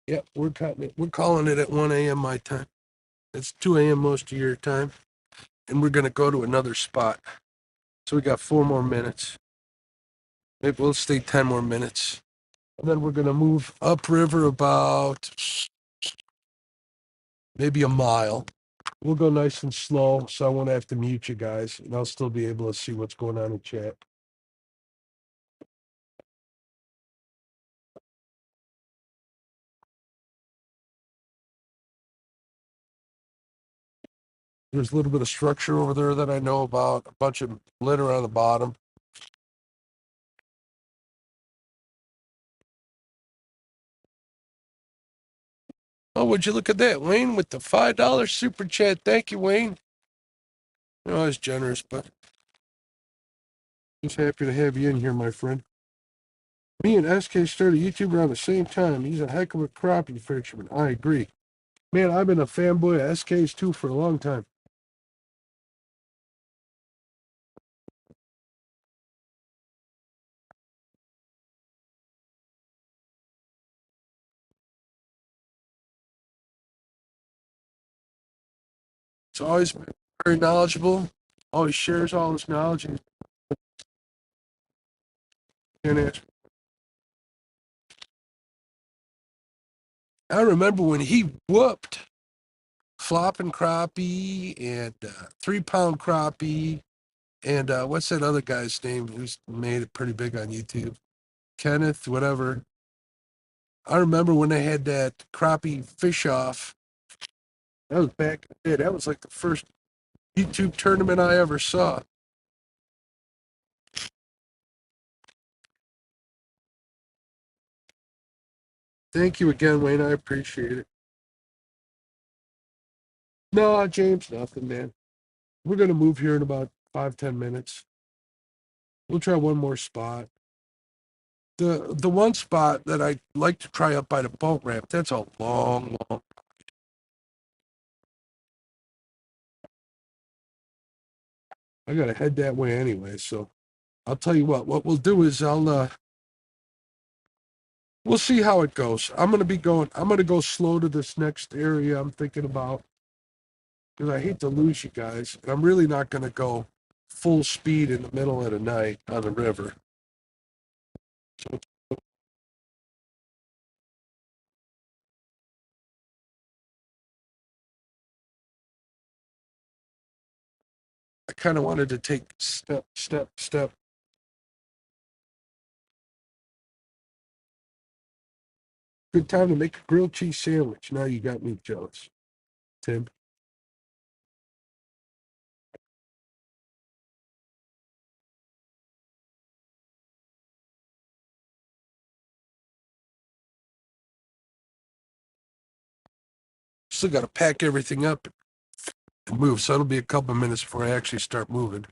Yeah, we're cutting it. We're calling it at 1 a.m. my time. It's 2 a.m. most of your time, and we're gonna go to another spot. So we got 4 more minutes. Maybe we'll stay 10 more minutes, and then we're gonna move upriver about maybe a mile. We'll go nice and slow, so I won't have to mute you guys, and I'll still be able to see what's going on in chat. There's a little bit of structure over there that I know about. A bunch of litter on the bottom. Oh, would you look at that, Wayne, with the $5 super chat? Thank you, Wayne. You're always generous, but just happy to have you in here, my friend. Me and SK started YouTube around the same time. He's a heck of a crappie fisherman. I agree. Man, I've been a fanboy of SK's too for a long time. He's always been very knowledgeable. Always shares all his knowledge. And I remember when he whooped flopping crappie and 3 pound crappie and what's that other guy's name who's made it pretty big on YouTube? Kenneth, whatever. I remember when they had that crappie fish off. That was back in the day. That was like the first YouTube tournament I ever saw. Thank you again, Wayne. I appreciate it. No, James, nothing, man. We're gonna move here in about 5, 10 minutes. We'll try one more spot. The one spot that I like to try up by the boat ramp, that's a long. I gotta head that way anyway, so I'll tell you what we'll do is we'll see how it goes. I'm gonna go slow to this next area I'm thinking about because I hate to lose you guys. And I'm really not gonna go full speed in the middle of the night on the river. So I kind of wanted to take step. Good time to make a grilled cheese sandwich. Now you got me jealous, Tim. Still got to pack everything up and move, so it'll be a couple of minutes before I actually start moving.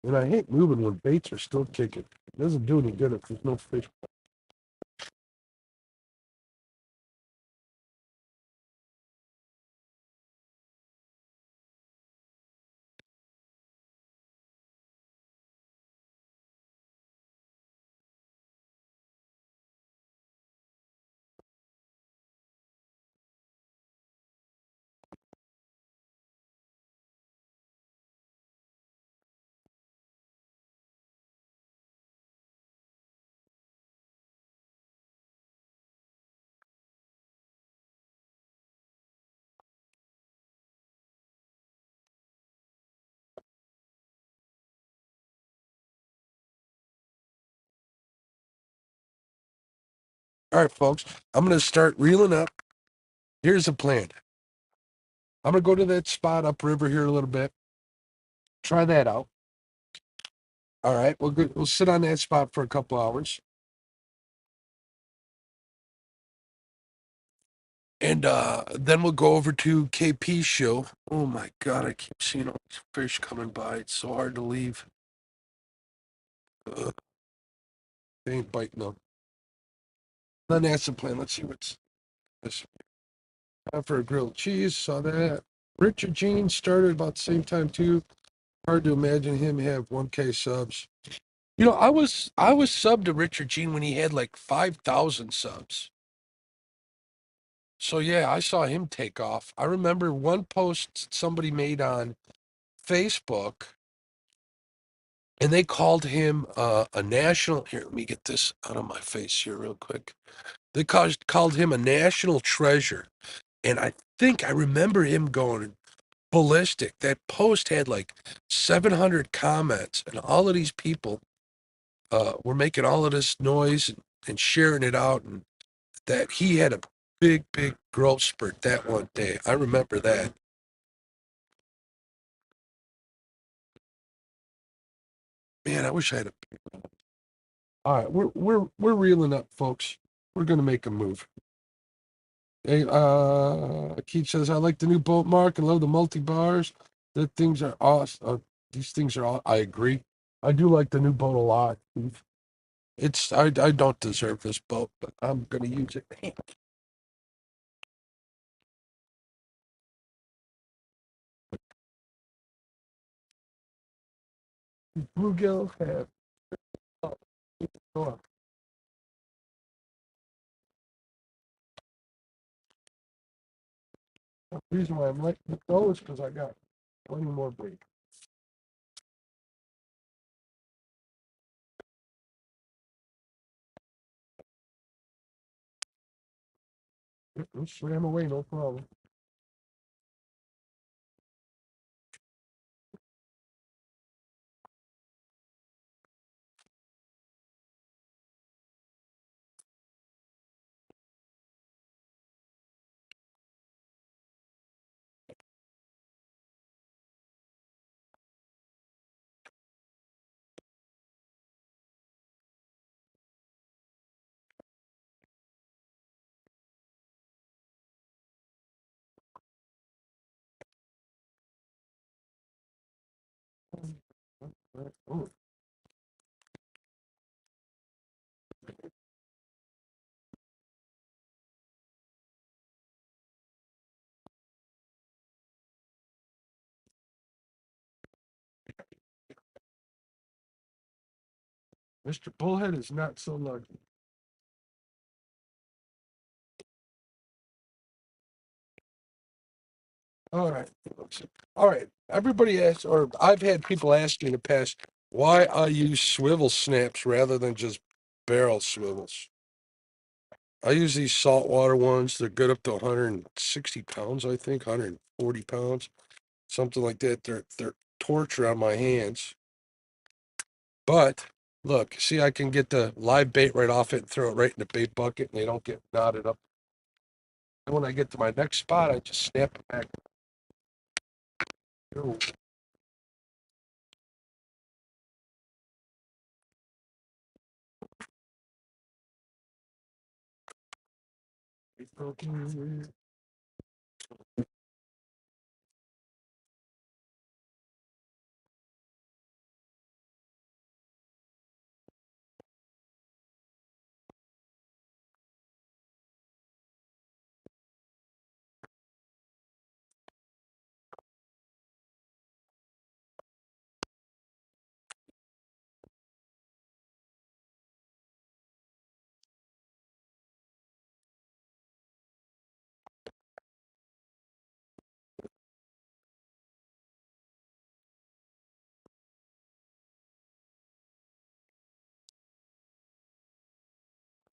And I hate moving when baits are still kicking. It doesn't do any good if there's no fish. All right, folks, I'm going to start reeling up. Here's the plan. I'm going to go to that spot upriver here a little bit. Try that out. All right, we'll sit on that spot for a couple hours. And then we'll go over to KP's show. Oh my God, I keep seeing all these fish coming by. It's so hard to leave. Ugh, they ain't biting them. Then that's the plan. Let's see what's this. Time for a grilled cheese. Saw that. Richard Jean started about the same time too. Hard to imagine him have 1K subs. You know, I was subbed to Richard Jean when he had like 5,000 subs. So yeah, I saw him take off. I remember one post somebody made on Facebook, and they called him a national. Here, let me get this out of my face here real quick. They called him a national treasure, and I think I remember him going ballistic. That post had like 700 comments, and all of these people were making all of this noise and sharing it out, and that he had a big growth spurt that one day. I remember that. Man, I wish I had a. All right, we're reeling up, folks. We're gonna make a move. Hey, Keith says I like the new boat mark and love the multi bars. The things are awesome. These things are all. I agree. I do like the new boat a lot. I don't deserve this boat, but I'm gonna use it. Bluegill have. Oh, the reason why I'm letting it go is because I got plenty more bait. Swam away, no problem. Oh, Mr. Bullhead is not so lucky. All right. All right. Everybody asks, or I've had people ask me in the past why I use swivel snaps rather than just barrel swivels. I use these saltwater ones. They're good up to 160 pounds, I think, 140 pounds, something like that. They're torture on my hands. But look, see, I can get the live bait right off it and throw it right in the bait bucket, and they don't get knotted up. And when I get to my next spot, I just snap it back. Ooh.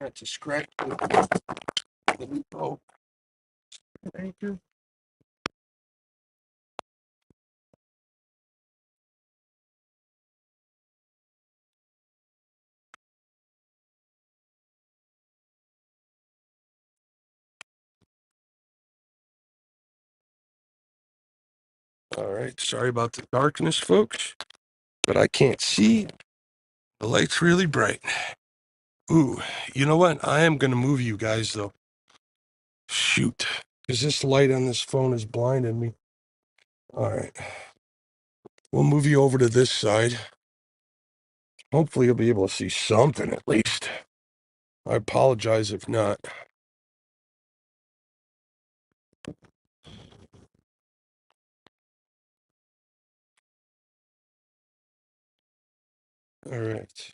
That's a scratch. The new boat anchor. All right. Sorry about the darkness, folks, but I can't see. The light's really bright. Ooh, you know what? I am going to move you guys, though. Shoot. Because this light on this phone is blinding me. All right. We'll move you over to this side. Hopefully, you'll be able to see something at least. I apologize if not. All right.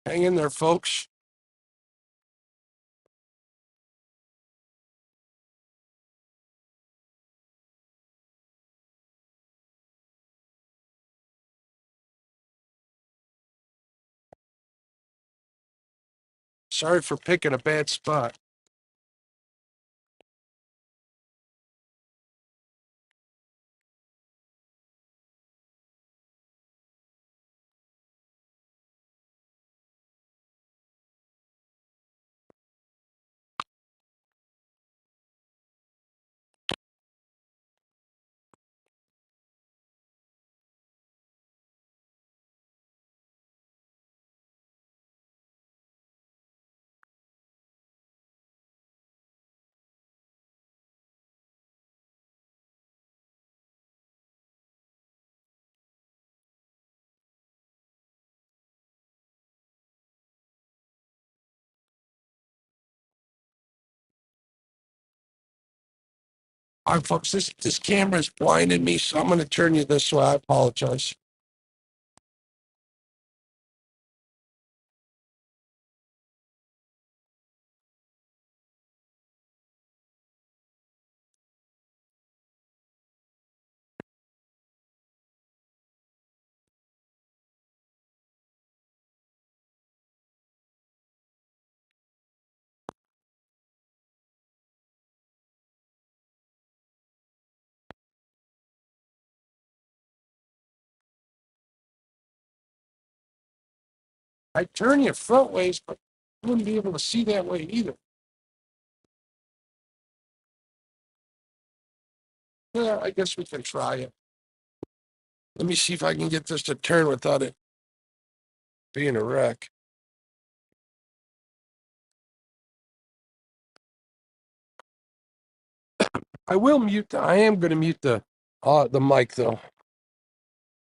Hang in there, folks. Sorry for picking a bad spot. All right, folks, this camera is blinding me, so I'm going to turn you this way. I apologize. I'd turn you front ways, but you wouldn't be able to see that way either. Yeah, I guess we can try it. Let me see if I can get this to turn without it being a wreck. I will mute I am gonna mute the mic though.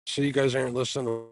So you guys aren't listening.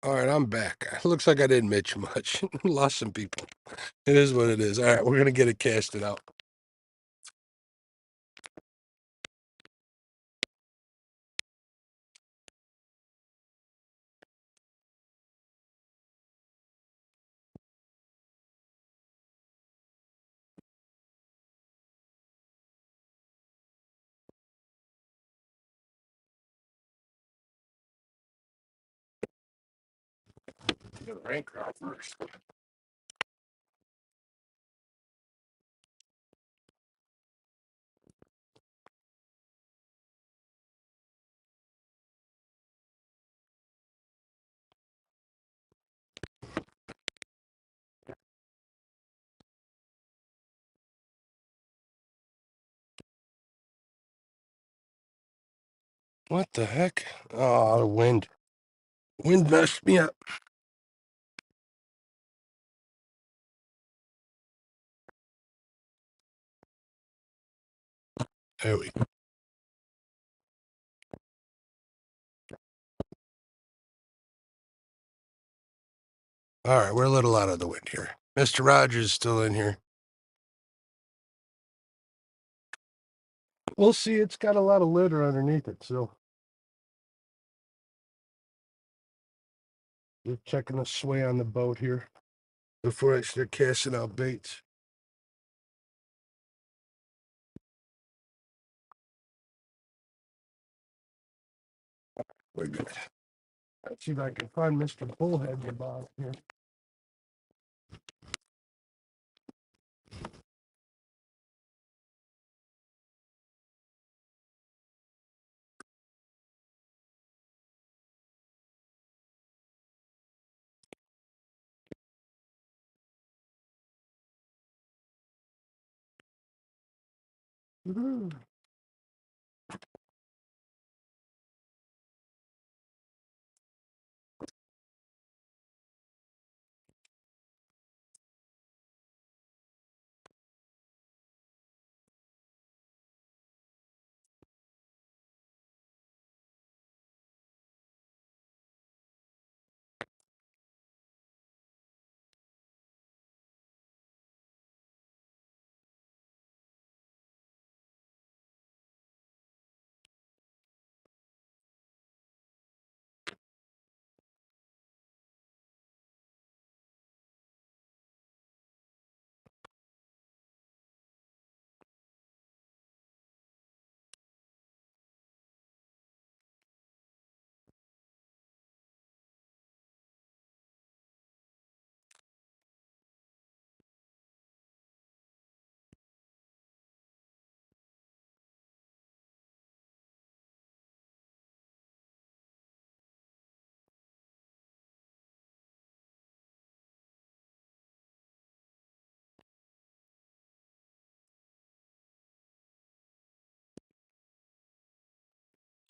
All right, I'm back. Looks like I didn't miss much. Lost some people. It is what it is. All right, we're gonna get it casted out. Get the anchor out first. What the heck? Oh, the wind. Wind messed me up. There we go. All right, we're a little out of the wind here. Mr. Rogers is still in here. We'll see. It's got a lot of litter underneath it, so we're checking the sway on the boat here before I start casting out baits. We're good. Let's see if I can find Mr. Bullhead in the bottom here. Woo-hoo.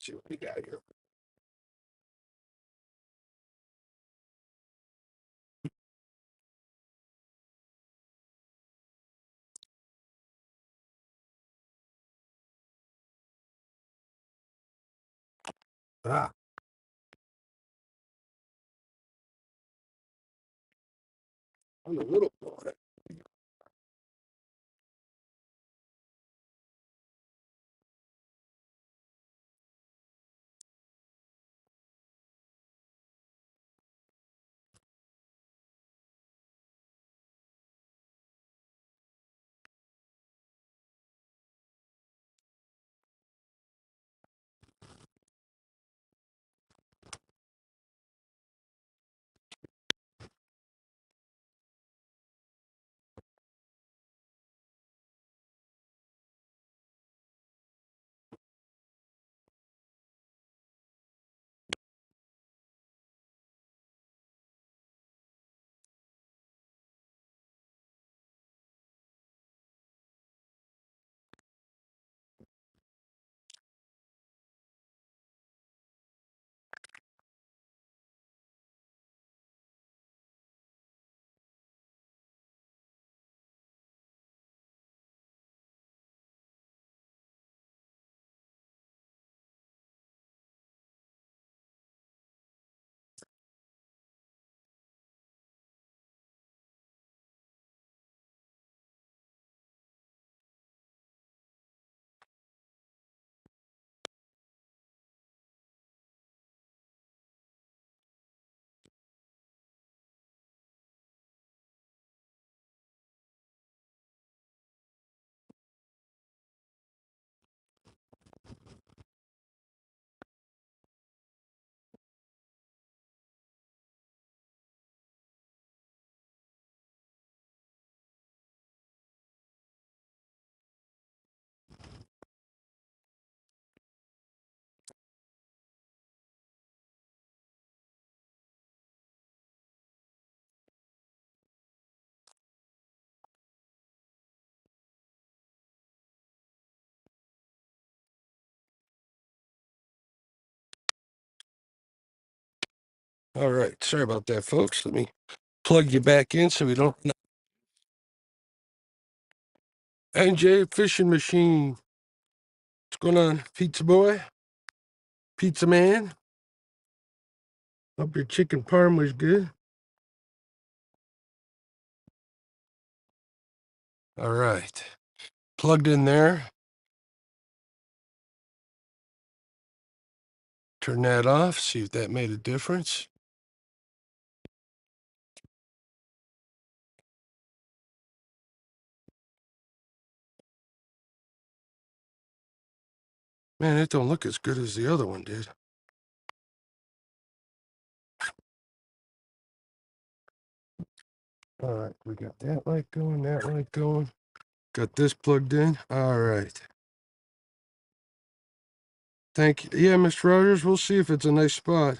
See what we got here. Ah, on the little boy. All right. Sorry about that, folks. Let me plug you back in so we don't. NJ Fishing Machine. What's going on, Pizza Boy? Pizza Man? Hope your chicken parm was good. All right. Plugged in there. Turn that off. See if that made a difference. Man, it don't look as good as the other one did. All right, we got that light going, that light going. Got this plugged in. All right. Thank you. Yeah, Mr. Rogers, we'll see if it's a nice spot.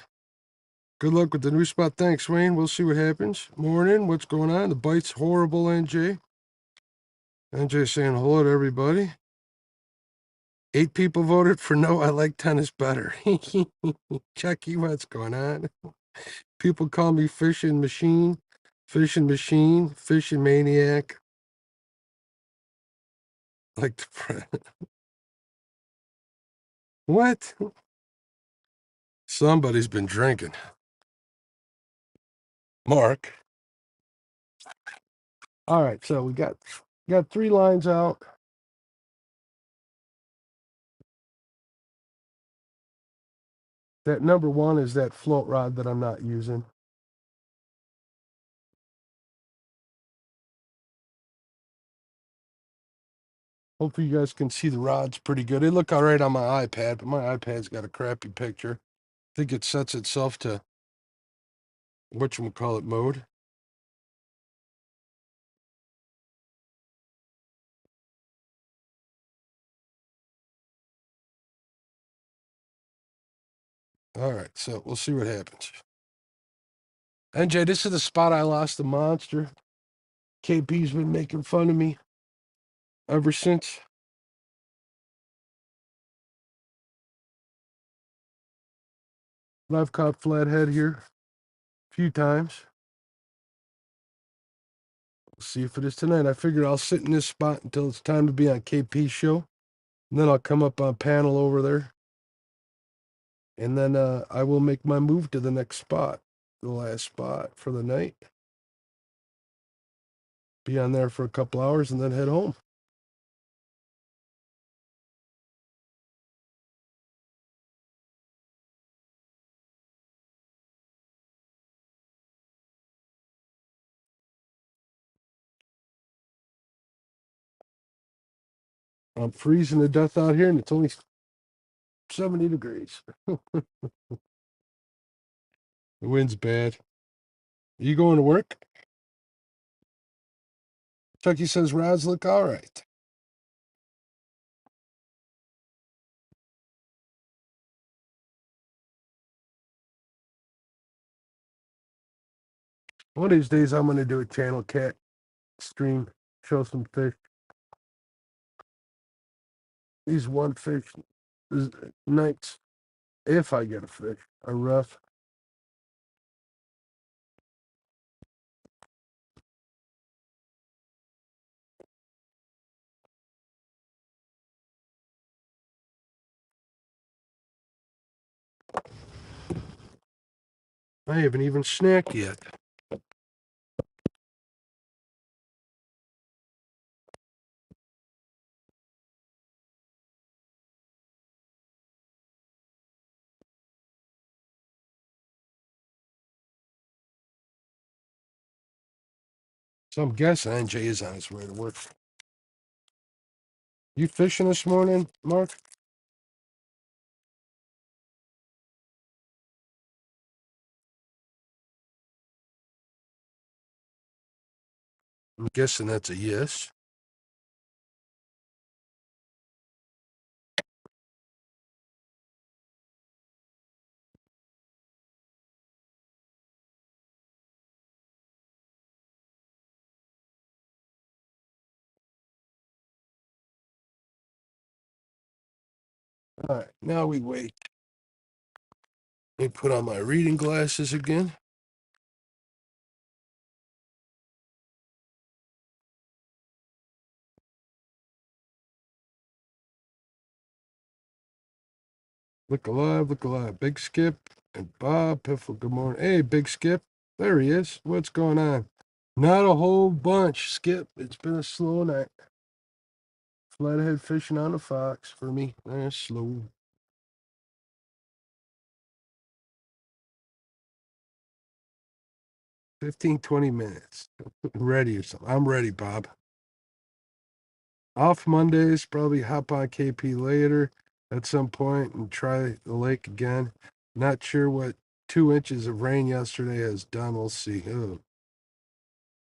Good luck with the new spot. Thanks, Wayne. We'll see what happens. Morning. What's going on? The bite's horrible, NJ. NJ saying hello to everybody. 8 people voted for no. I like tennis better. Chucky, what's going on? People call me fishing machine, fishing maniac. Like the what? Somebody's been drinking. Mark. All right, so we got 3 lines out. That number 1 is that float rod that I'm not using. Hopefully you guys can see the rods pretty good. They look all right on my iPad, but my iPad's got a crappy picture. I think it sets itself to whatchamacallit mode. All right, so we'll see what happens. NJ, this is the spot I lost the monster. KP's been making fun of me ever since. I've caught Flathead here a few times. We'll see if it is tonight. I figured I'll sit in this spot until it's time to be on KP's show. And then I'll come up on panel over there. And then I will make my move to the next spot, the last spot for the night. Be on there for a couple hours and then head home. I'm freezing to death out here, and it's only 70 degrees. The wind's bad. Are you going to work? Chucky says rods look all right. One of these days, I'm going to do a channel cat stream, show some fish. These one fish nights, if I get a fish, are rough. I haven't even snacked yet. So I'm guessing NJ is on his way to work. You fishing this morning, Mark? I'm guessing that's a yes. All right, now we wait. Let me put on my reading glasses again. Look alive, look alive. Big Skip and Bob Piffle. Good morning. Hey, Big Skip. There he is. What's going on? Not a whole bunch, Skip. It's been a slow night. Flathead fishing on the Fox for me. Slow. 15, 20 minutes. Ready or something. I'm ready, Bob. Off Mondays, probably hop on KP later at some point and try the lake again. Not sure what 2 inches of rain yesterday has done. We'll see. Ugh.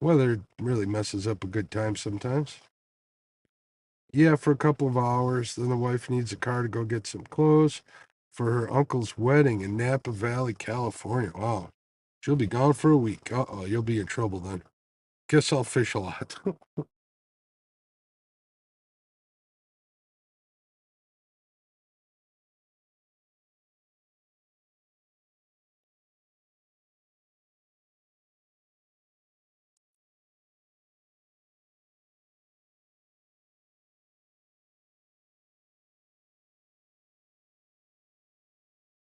Weather really messes up a good time sometimes. Yeah, for a couple of hours. Then the wife needs a car to go get some clothes for her uncle's wedding in Napa Valley, California. Wow. She'll be gone for a week. Uh-oh, you'll be in trouble then. Guess I'll fish a lot.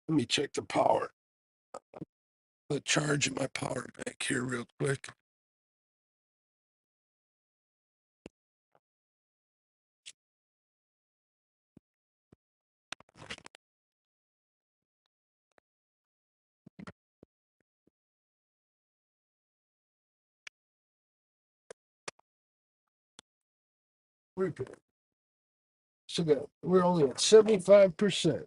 Let me check the power. The charge in my power bank here real quick. We're good. So good. We're only at 75%.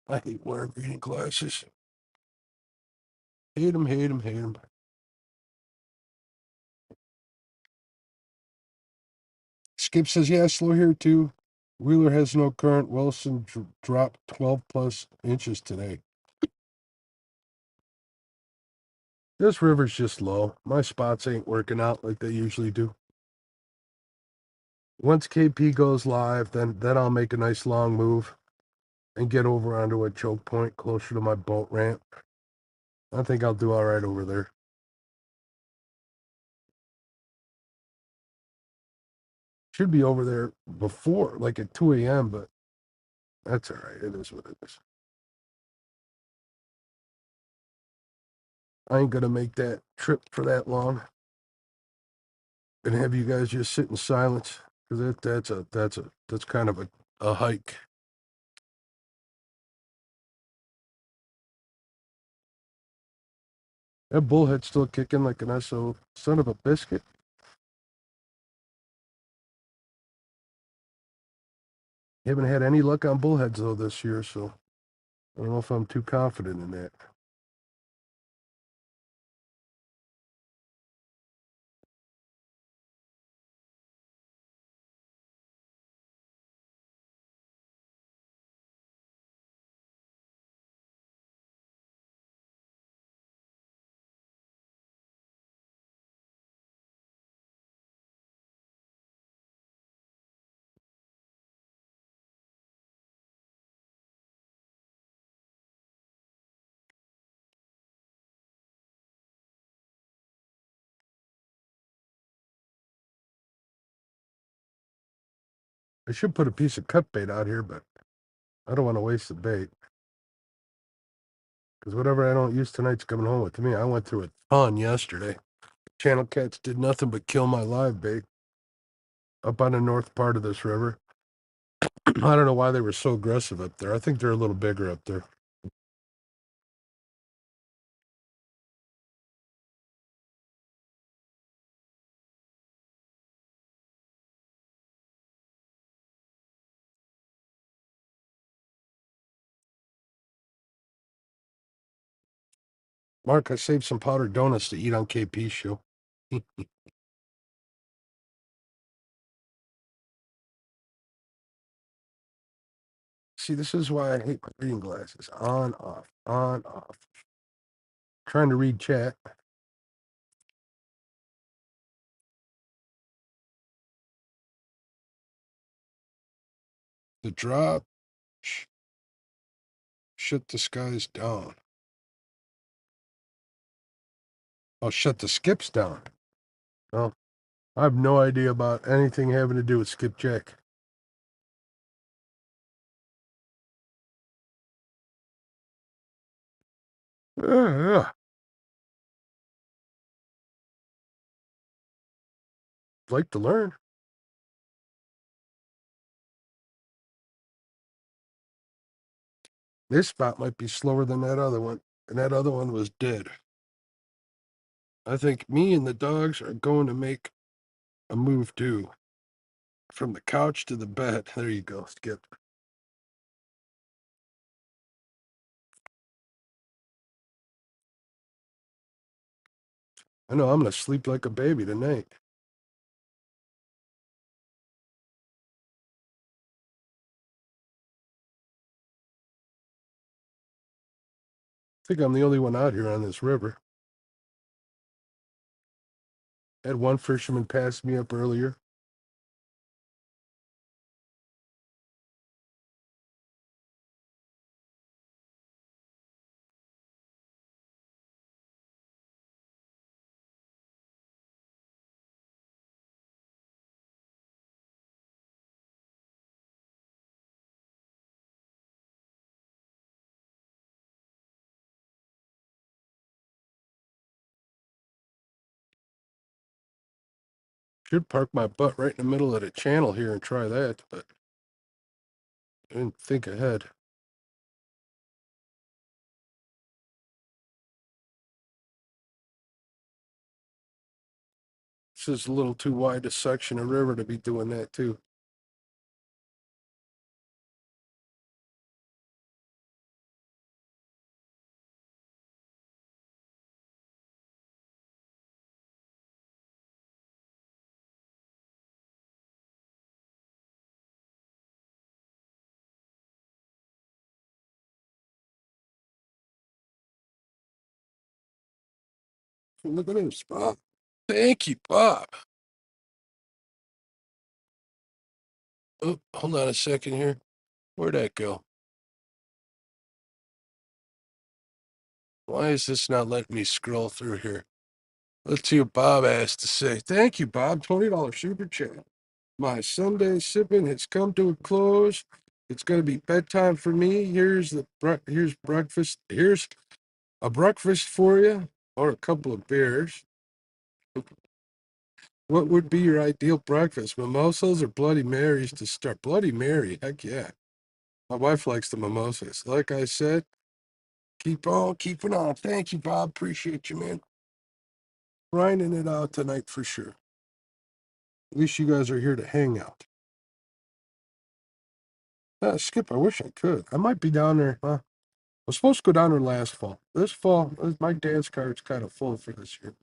I hate wearing reading glasses. Hate them, hate them, hate them. Skip says, yeah, slow here too. Wheeler has no current. Wilson dropped 12 plus inches today. This river's just low. My spots ain't working out like they usually do. Once KP goes live, then I'll make a nice long move and get over onto a choke point closer to my boat ramp. I think I'll do all right over there. Should be over there before, like at 2 a.m., but that's all right. It is what it is. I ain't gonna make that trip for that long and have you guys just sit in silence because that's kind of a hike. That bullhead's still kicking like an SO son of a biscuit. Haven't had any luck on bullheads though this year, so I don't know if I'm too confident in that. I should put a piece of cut bait out here, but I don't want to waste the bait because whatever I don't use tonight's coming home with me. I went through a ton yesterday. Channel cats did nothing but kill my live bait up on the north part of this river. I don't know why they were so aggressive up there. I think they're a little bigger up there. Mark, I saved some powdered donuts to eat on KP's show. See, this is why I hate my reading glasses. On, off, on, off. Trying to read chat. The drop. Shut the skies down. Oh, shut the skips down. Oh, I have no idea about anything having to do with skipjack. Yeah. Like to learn. This spot might be slower than that other one, and that other one was dead. I think me and the dogs are going to make a move too. From the couch to the bed. There you go, Skip. I know I'm going to sleep like a baby tonight. I think I'm the only one out here on this river. Had one fisherman pass me up earlier. Should park my butt right in the middle of the channel here and try that, but I didn't think ahead. This is a little too wide a section of river to be doing that too. Look at this, Bob. Thank you, Bob. Oh, hold on a second here. Where'd that go? Why is this not letting me scroll through here? Let's see what Bob has to say. Thank you, Bob. $20 super chat. My Sunday sipping has come to a close. It's going to be bedtime for me. Here's breakfast. Here's a breakfast for you, or a couple of beers. What would be your ideal breakfast? Mimosas or Bloody Marys to start? Bloody Mary, heck yeah. My wife likes the mimosas. Like I said, keep on keeping on. Thank you, Bob. Appreciate you, man. Grinding it out tonight for sure. At least you guys are here to hang out. Skip, I wish I could. I might be down there. I was supposed to go down there last fall. This fall, my dance card's kind of full for this year.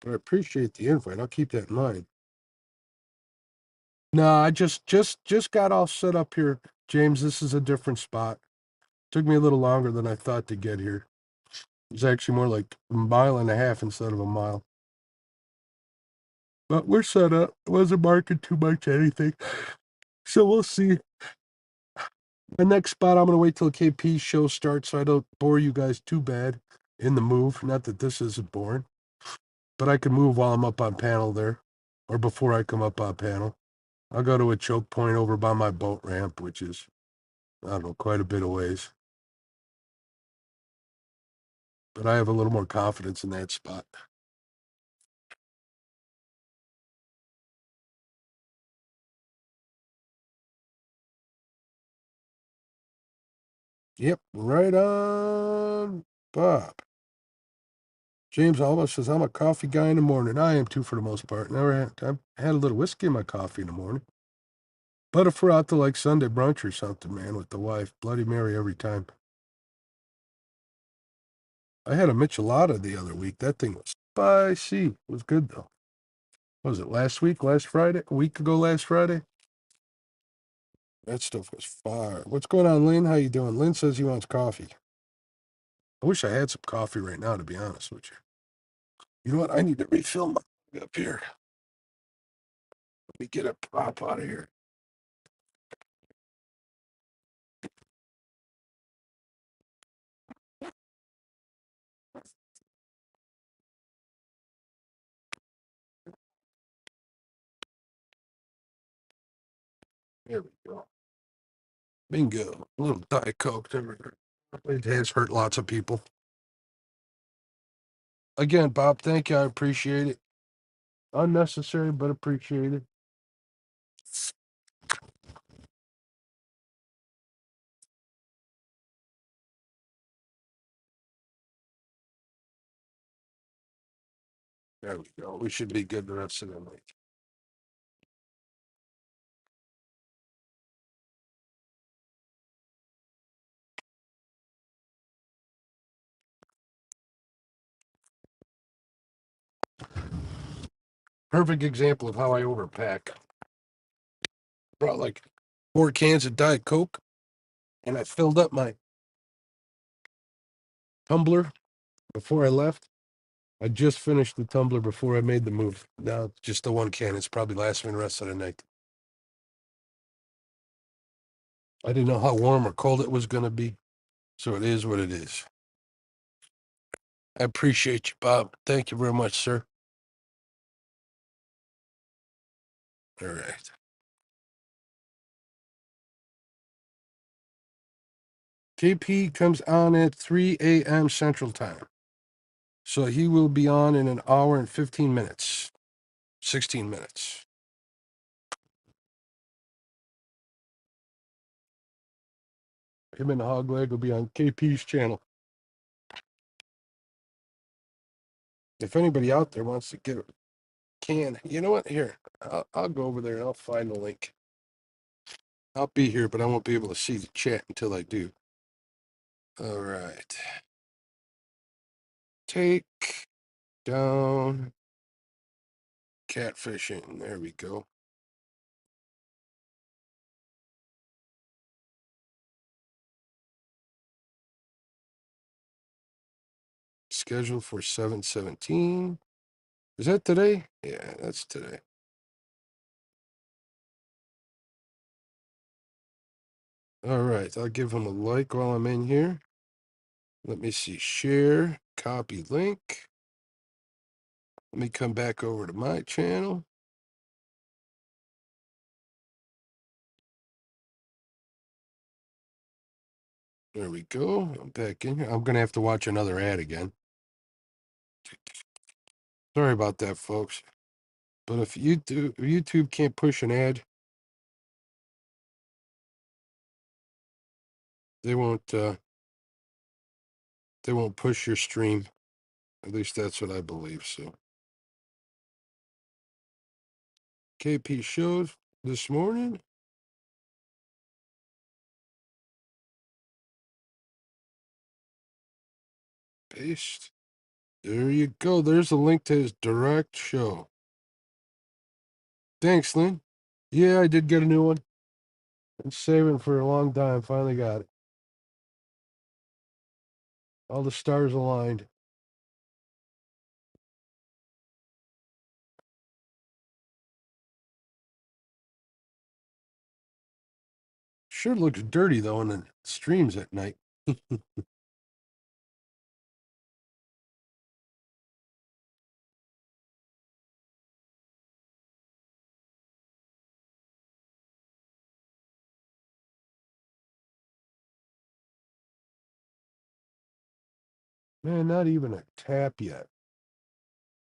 But I appreciate the invite. I'll keep that in mind. No, I just got all set up here, James. This is a different spot. Took me a little longer than I thought to get here. It was actually more like a mile and a half instead of a mile. But we're set up. It wasn't marking too much anything. So we'll see. The next spot, I'm going to wait till KP show starts so I don't bore you guys too bad in the move. Not that this isn't boring, but I can move while I'm up on panel there or before I come up on panel. I'll go to a choke point over by my boat ramp, which is, I don't know, quite a bit of ways. But I have a little more confidence in that spot. Yep, right on, Bob. James Alma says, I'm a coffee guy in the morning. I am too for the most part. I've had a little whiskey in my coffee in the morning. But if we're out to like Sunday brunch or something, man, with the wife, Bloody Mary every time. I had a michelada the other week. That thing was spicy. It was good though. What was it last week? Last Friday? A week ago last Friday? That stuff was fire. What's going on, Lynn? How you doing? Lynn says he wants coffee. I wish I had some coffee right now, to be honest with you. You know what? I need to refill my up here. me get a pop out of here. There we go. Bingo. A little Diet Coke. It has hurt lots of people. Again, Bob, thank you. I appreciate it. Unnecessary, but appreciated. There we go. We should be good the rest of the night. Perfect example of how I overpack. Brought like 4 cans of Diet Coke, and I filled up my tumbler before I left. I just finished the tumbler before I made the move. Now it's just the 1 can. It's probably lasting me the rest of the night. I didn't know how warm or cold it was going to be, so it is what it is. I appreciate you, Bob. Thank you very much, sir. All right. KP comes on at 3 a.m. Central Time. So he will be on in an hour and 15 minutes. 16 minutes. Him and the hog leg will be on KP's channel. If anybody out there wants to get a can, you know what? Here, I'll go over there and I'll find the link. I'll be here, but I won't be able to see the chat until I do. All right. Take down catfishing. There we go. Scheduled for 7/17. Is that today? Yeah, that's today. All right. I'll give him a like while I'm in here. Let me see. Share, copy link. Let me come back over to my channel. There we go. I'm back in here. I'm going to have to watch another ad again. Sorry about that, folks. But if YouTube can't push an ad, they won't push your stream. At least that's what I believe. So KP showed this morning. Paste. There you go. There's a link to his direct show. Thanks, Lynn. Yeah, I did get a new one. Been saving for a long time. Finally got it. All the stars aligned. Sure looks dirty though in the streams at night. Man, not even a tap yet.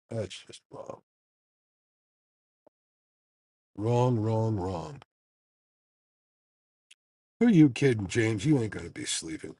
That's just wrong. Wrong, wrong, wrong. Who are you kidding, James? You ain't gonna be sleeping.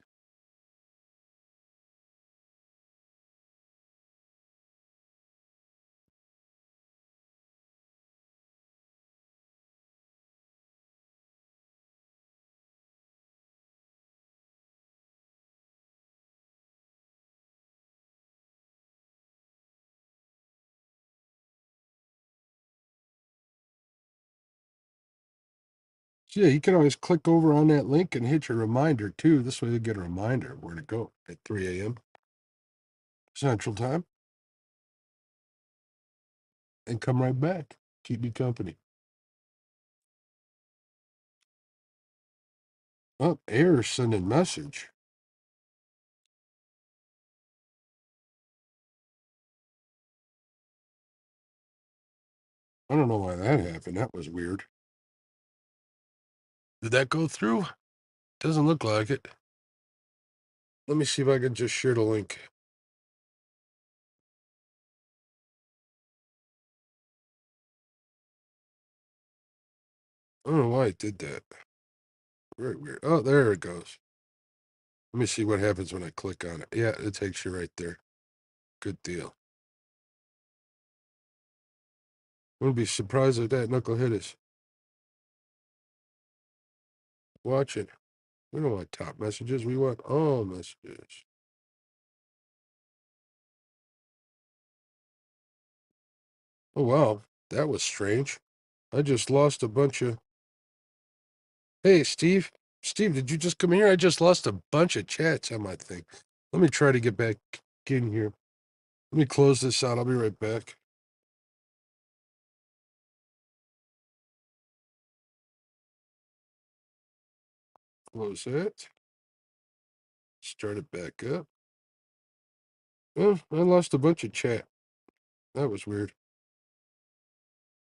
So, yeah, you can always click over on that link and hit your reminder too. This way you get a reminder of where to go at 3 a.m. Central Time. And come right back. Keep me company. Oh, air sending message. I don't know why that happened. That was weird. Did that go through? Doesn't look like it. Let me see if I can just share the link. I don't know why it did that. Very weird. Oh, there it goes. Let me see what happens when I click on it. Yeah, it takes you right there. Good deal. Wouldn't be surprised if that knuckle hit us. Watch it. We don't want top messages. We want all messages. Oh, wow. That was strange. I just lost a bunch of... Hey, Steve. Steve, did you just come here? I just lost a bunch of chats on my thing. Let me try to get back in here. Let me close this out. I'll be right back. Close it. Start it back up. Oh, I lost a bunch of chat. That was weird.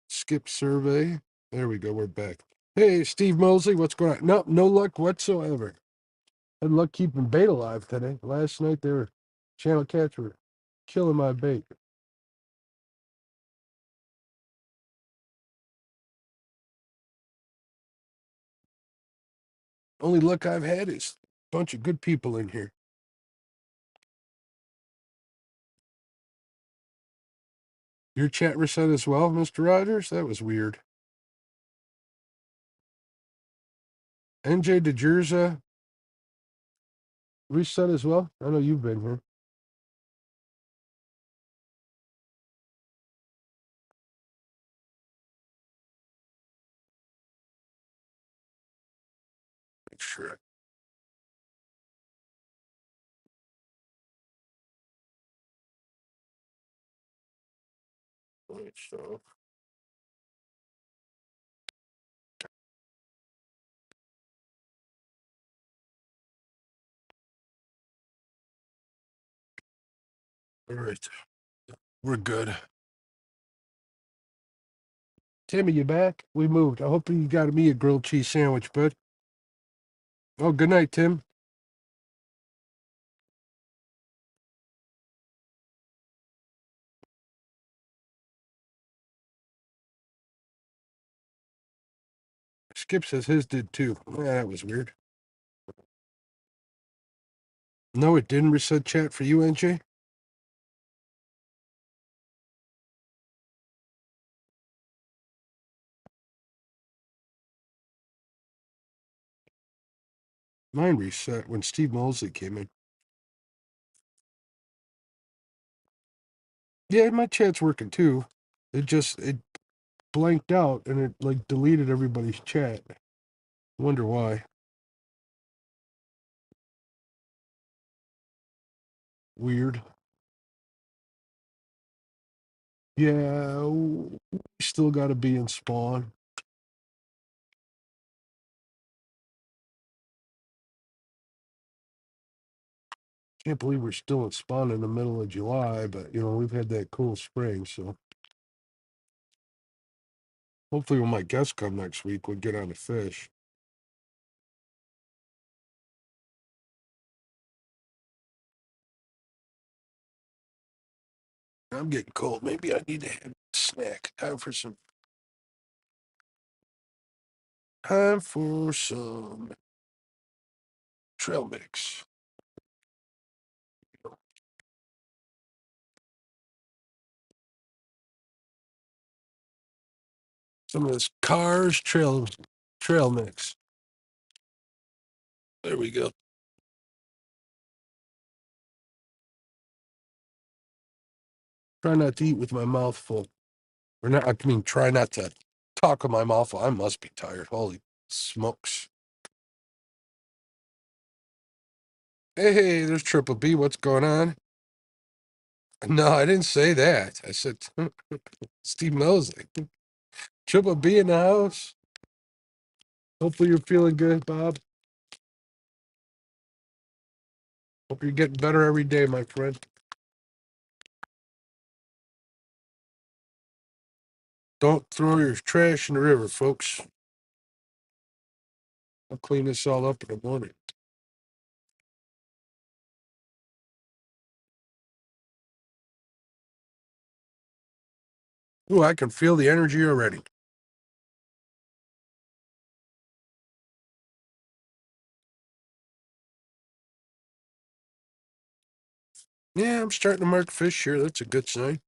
Skip survey. There we go. We're back. Hey, Steve Mosley, what's going on? No, no luck whatsoever. Had luck keeping bait alive today. Last night, they were channel cats were killing my bait. Only luck I've had is a bunch of good people in here. Your chat reset as well, Mr. Rogers? That was weird. NJ DeJerza reset as well? I know you've been here. Make sure. Right, so. All right. We're good. Timmy, you back? We moved. I hope you got me a grilled cheese sandwich, bud. Oh, good night, Tim. Skip says his did too. Yeah, that was weird. No, it didn't reset chat for you, NJ? Mine reset when Steve Mosley came in. Yeah, my chat's working too. It blanked out and it like deleted everybody's chat. Wonder why. Weird. Yeah, we still got to be in spawn. Can't believe we're still in spawn in the middle of July, but we've had that cool spring, so hopefully when my guests come next week, we'll get on the fish. I'm getting cold. Maybe I need to have a snack. Time for some trail mix. Some of this Cars trail mix. There we go. Try not to eat with my mouth full. Or not, I mean, try not to talk with my mouth full. I must be tired. Holy smokes. Hey, there's Triple B. What's going on? No, I didn't say that. I said Steve Mosley. Triple B in the house. Hopefully you're feeling good, Bob. Hope you're getting better every day, my friend. Don't throw your trash in the river, folks. I'll clean this all up in the morning. Ooh, I can feel the energy already. Yeah, I'm starting to mark fish here. That's a good sign.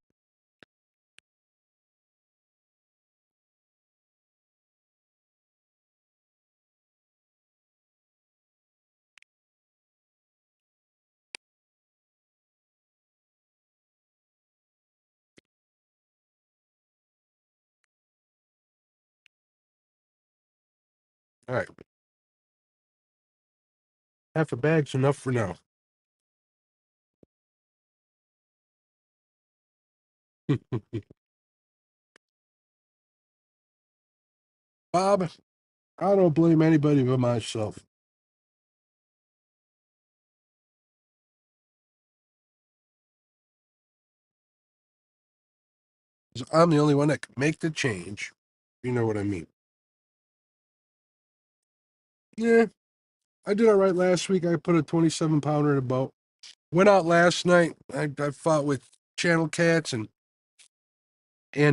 All right. Half a bag's enough for now. Bob, I don't blame anybody but myself. 'Cause I'm the only one that can make the change. You know what I mean? Yeah, I did all right last week. I put a 27 pounder in a boat. Went out last night. I fought with channel cats and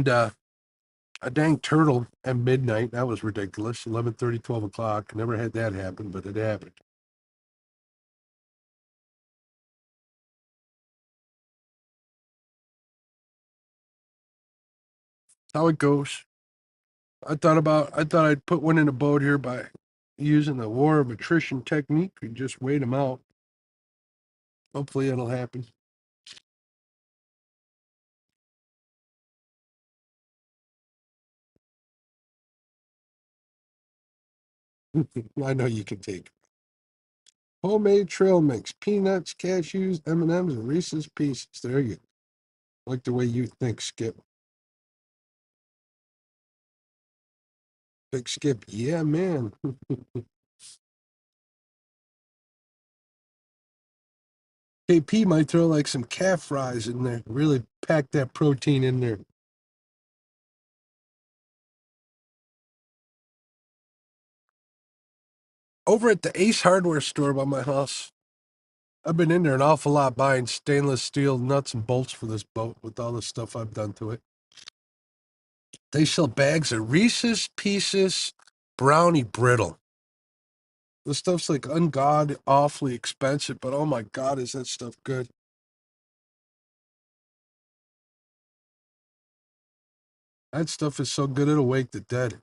a dang turtle at midnight. That was ridiculous. 11:30, 12 o'clock. Never had that happen, but it happened. How it goes. I thought I'd put one in a boat here by using the war of attrition technique and just wait them out. Hopefully it'll happen. I know you can take it. Homemade trail mix, peanuts, cashews, M&Ms, and Reese's Pieces. There you go. Like the way you think, Skip. Big Skip, yeah, man. KP might throw like some calf fries in there. Really pack that protein in there. Over at the Ace Hardware store by my house, I've been in there an awful lot buying stainless steel nuts and bolts for this boat with all the stuff I've done to it. They sell bags of Reese's Pieces brownie brittle. The stuff's like ungod awfully expensive, but oh my god, is that stuff good? That stuff is so good it'll wake the dead.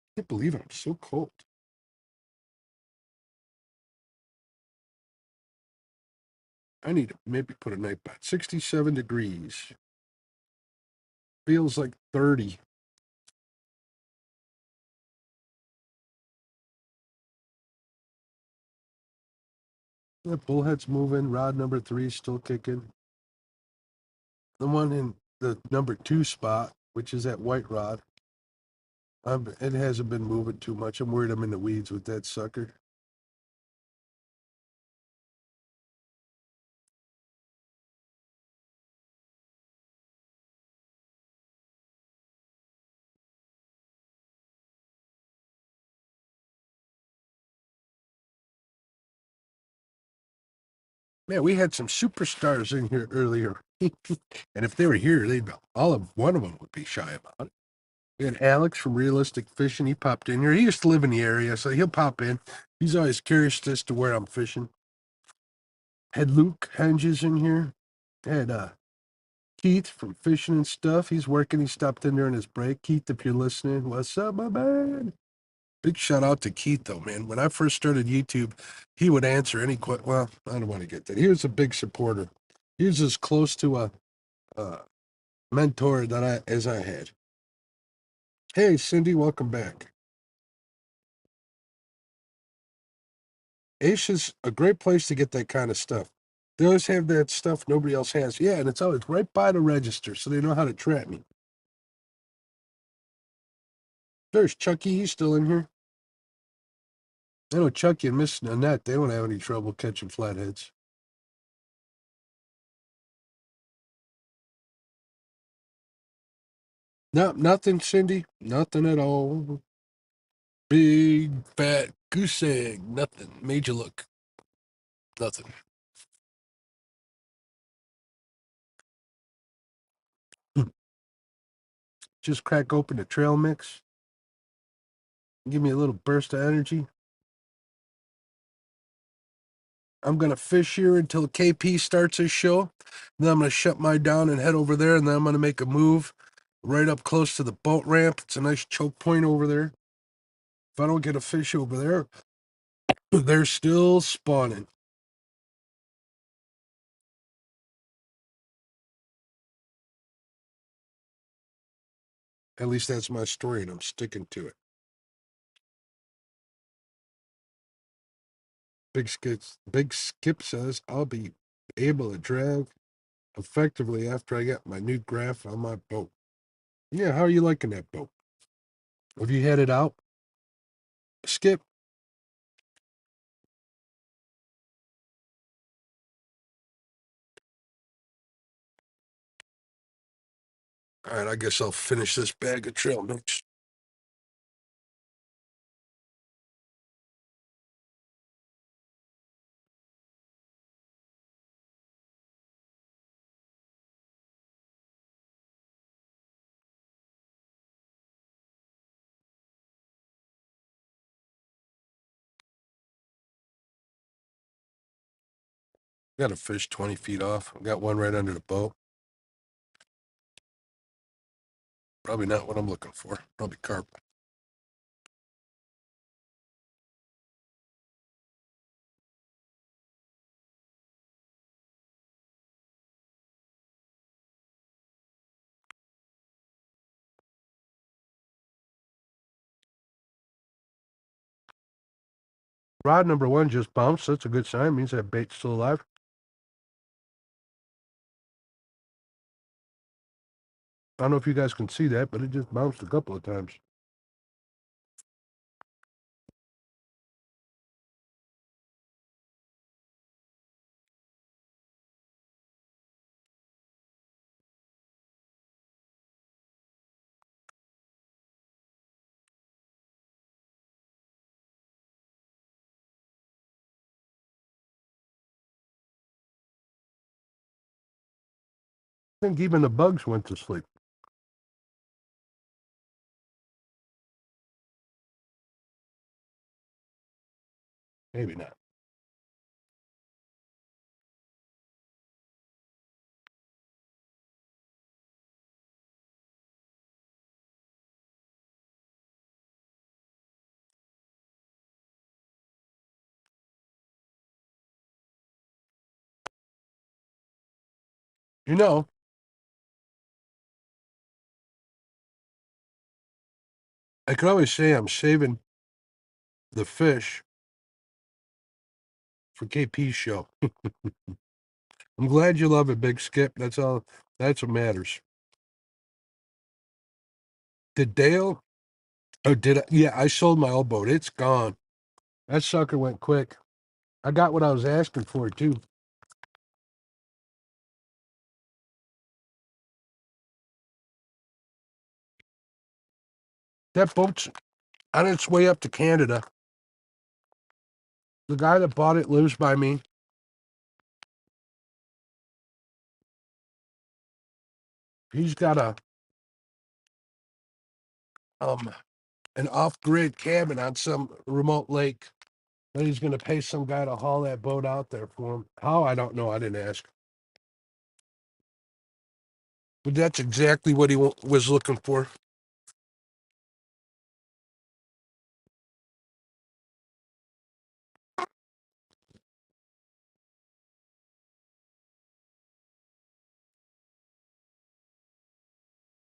I can't believe it. I'm so cold. I need to maybe put a night bat. 67 degrees. Feels like 30. The bullhead's moving. Rod number 3 still kicking. The one in the number 2 spot, which is that white rod, it hasn't been moving too much. I'm worried I'm in the weeds with that sucker. Man, we had some superstars in here earlier. And if they were here, they'd all of one of them would be shy about it. We had Alex from Realistic Fishing. He popped in here. He used to live in the area, so he'll pop in. He's always curious as to where I'm fishing. Had Luke Henges in here. Had Keith from Fishing and Stuff. He's working. He stopped in there in his break. Keith, if you're listening, what's up, my man? Big shout out to Keith, though, man. When I first started YouTube, he would answer any question. Well, I don't want to get that. He was a big supporter. He was as close to a mentor that as I had. Hey, Cindy, welcome back. Ace is a great place to get that kind of stuff. They always have that stuff nobody else has. Yeah, and it's always right by the register, so they know how to trap me. There's Chucky. He's still in here. I know Chucky and Miss Nanette, they don't have any trouble catching flatheads. No, nothing, Cindy. Nothing at all. Big fat goose egg. Nothing. Made you look. Nothing. Just crack open the trail mix. Give me a little burst of energy. I'm gonna fish here until KP starts his show. Then I'm gonna shut my down and head over there, and then I'm gonna make a move right up close to the boat ramp. It's a nice choke point over there. If I don't get a fish over there, they're still spawning. At least that's my story, and I'm sticking to it. Big Skip says I'll be able to drag effectively after I get my new graph on my boat. Yeah, how are you liking that boat? Have you had it out, Skip? All right, I guess I'll finish this bag of trail mix. Got a fish 20 feet off. Got one right under the boat. Probably not what I'm looking for. Probably carp. Rod number one just bounced. That's a good sign. Means that bait's still alive. I don't know if you guys can see that, but it just bounced a couple of times. I think even the bugs went to sleep. Maybe not. You know, I could always say I'm saving the fish for KP's show. I'm glad you love it, Big Skip. That's all. That's what matters. Did Dale? Oh, did I? Yeah, I sold my old boat. It's gone. That sucker went quick. I got what I was asking for too. That boat's on its way up to Canada. The guy that bought it lives by me. He's got a um an off-grid cabin on some remote lake. Then he's going to pay some guy to haul that boat out there for him. How? I don't know. I didn't ask. But that's exactly what he was looking for.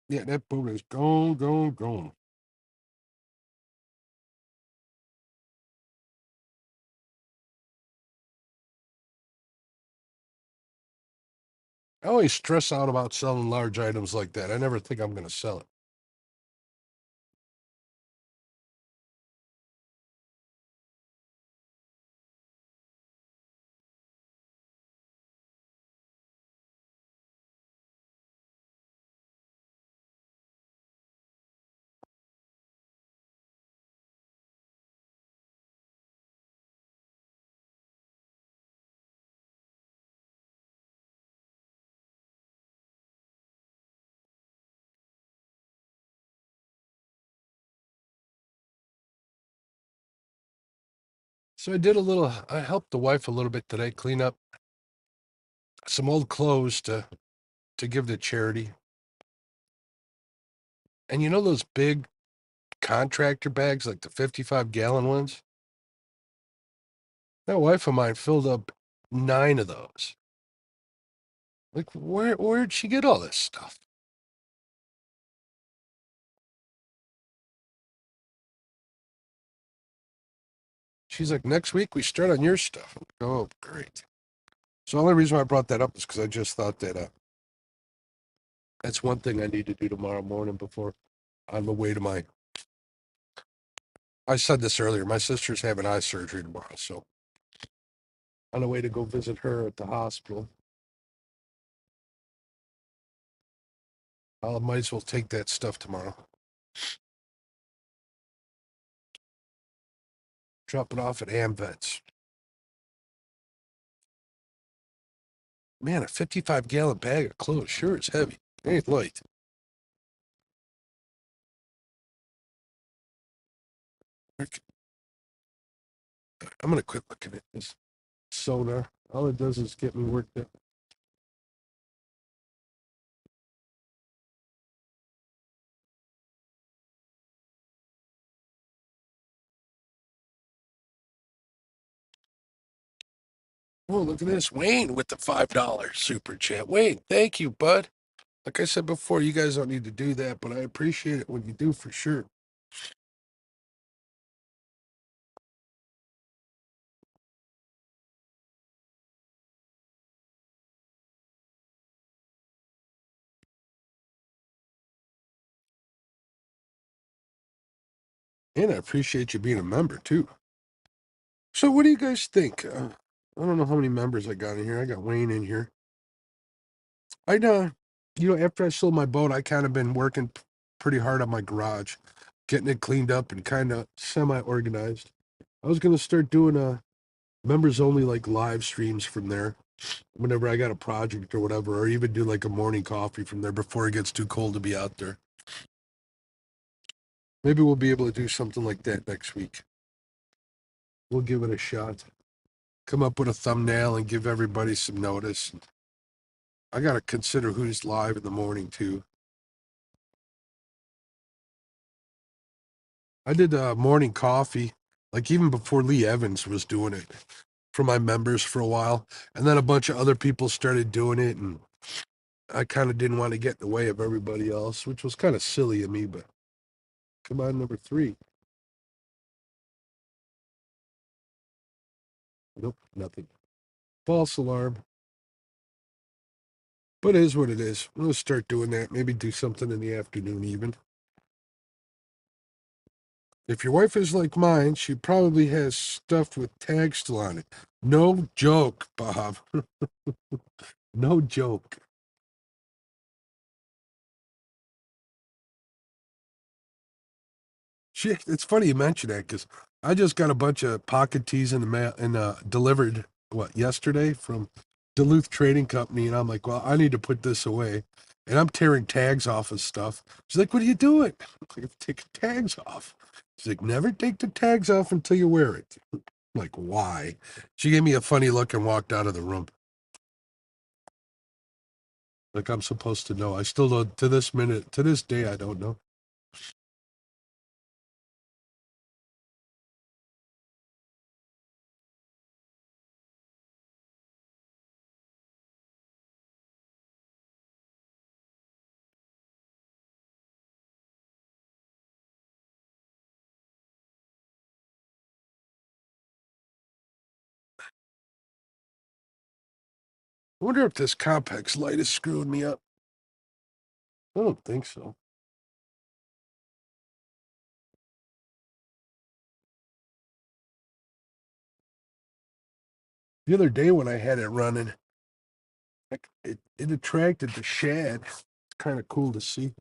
Yeah, that boat is gone, gone, gone. I always stress out about selling large items like that. I never think I'm going to sell it. So I helped the wife a little bit today clean up some old clothes to give to charity. And you know those big contractor bags, like the 55-gallon ones? That wife of mine filled up 9 of those. Like, where'd she get all this stuff? She's like, next week we start on your stuff. I'm like, oh, great. So the only reason why I brought that up is because I just thought that that's one thing I need to do tomorrow morning before on the way to my. I said this earlier. My sister's having eye surgery tomorrow, so on the way to go visit her at the hospital, I might as well take that stuff tomorrow. Drop it off at AmVets. Man, a 55-gallon bag of clothes sure is heavy. It ain't light. I'm gonna quit looking at this sonar. All it does is get me worked up. Oh, look at this. Wayne with the $5 super chat. Wayne, thank you, bud. Like I said before, you guys don't need to do that, but I appreciate it when you do for sure. And I appreciate you being a member too. So, what do you guys think? I don't know how many members I got in here. I got Wayne in here. I after I sold my boat, I kind of been working pretty hard on my garage, getting it cleaned up and kind of semi-organized. I was gonna start doing members only like live streams from there whenever I got a project or whatever, or even do like a morning coffee from there before it gets too cold to be out there. Maybe we'll be able to do something like that next week. We'll give it a shot. Come up with a thumbnail and give everybody some notice. I got to consider who's live in the morning too. I did a morning coffee, like even before Lee Evans was doing it for my members for a while. And then a bunch of other people started doing it. And I kind of didn't want to get in the way of everybody else, which was kind of silly of me, but come on, number 3. Nope, nothing. False alarm. But it is what it is. We'll start doing that. Maybe do something in the afternoon even. If your wife is like mine, she probably has stuff with tags still on it. No joke, Bob. No joke. It's funny you mention that because I just got a bunch of pocket tees in the mail and delivered yesterday from Duluth Trading Company, and I'm like, well, I need to put this away, and I'm tearing tags off of stuff. She's like, what are you doing? I'm like, I'm taking tags off. She's like, never take the tags off until you wear it. I'm like, why? She gave me a funny look and walked out of the room. Like I'm supposed to know. I still don't. To this day, I don't know. I wonder if this Compex light is screwing me up. I don't think so. The other day when I had it running, it attracted the shad. It's kind of cool to see.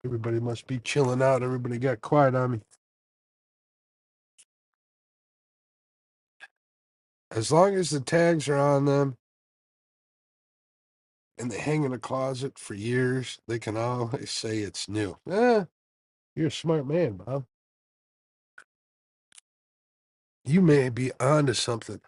Everybody must be chilling out. Everybody got quiet on me. As long as the tags are on them and they hang in a closet for years, they can always say it's new. You're a smart man, Bob. You may be onto something.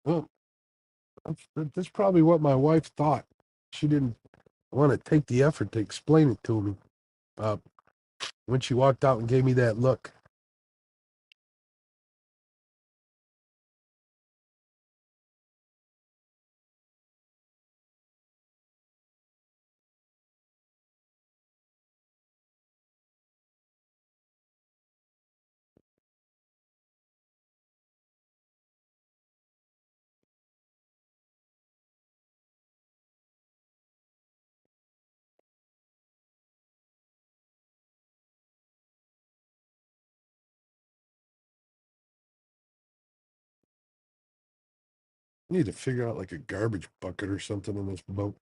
Well, that's probably what my wife thought. She didn't want to take the effort to explain it to me. Uh, when she walked out and gave me that look, I need to figure out like a garbage bucket or something in this boat.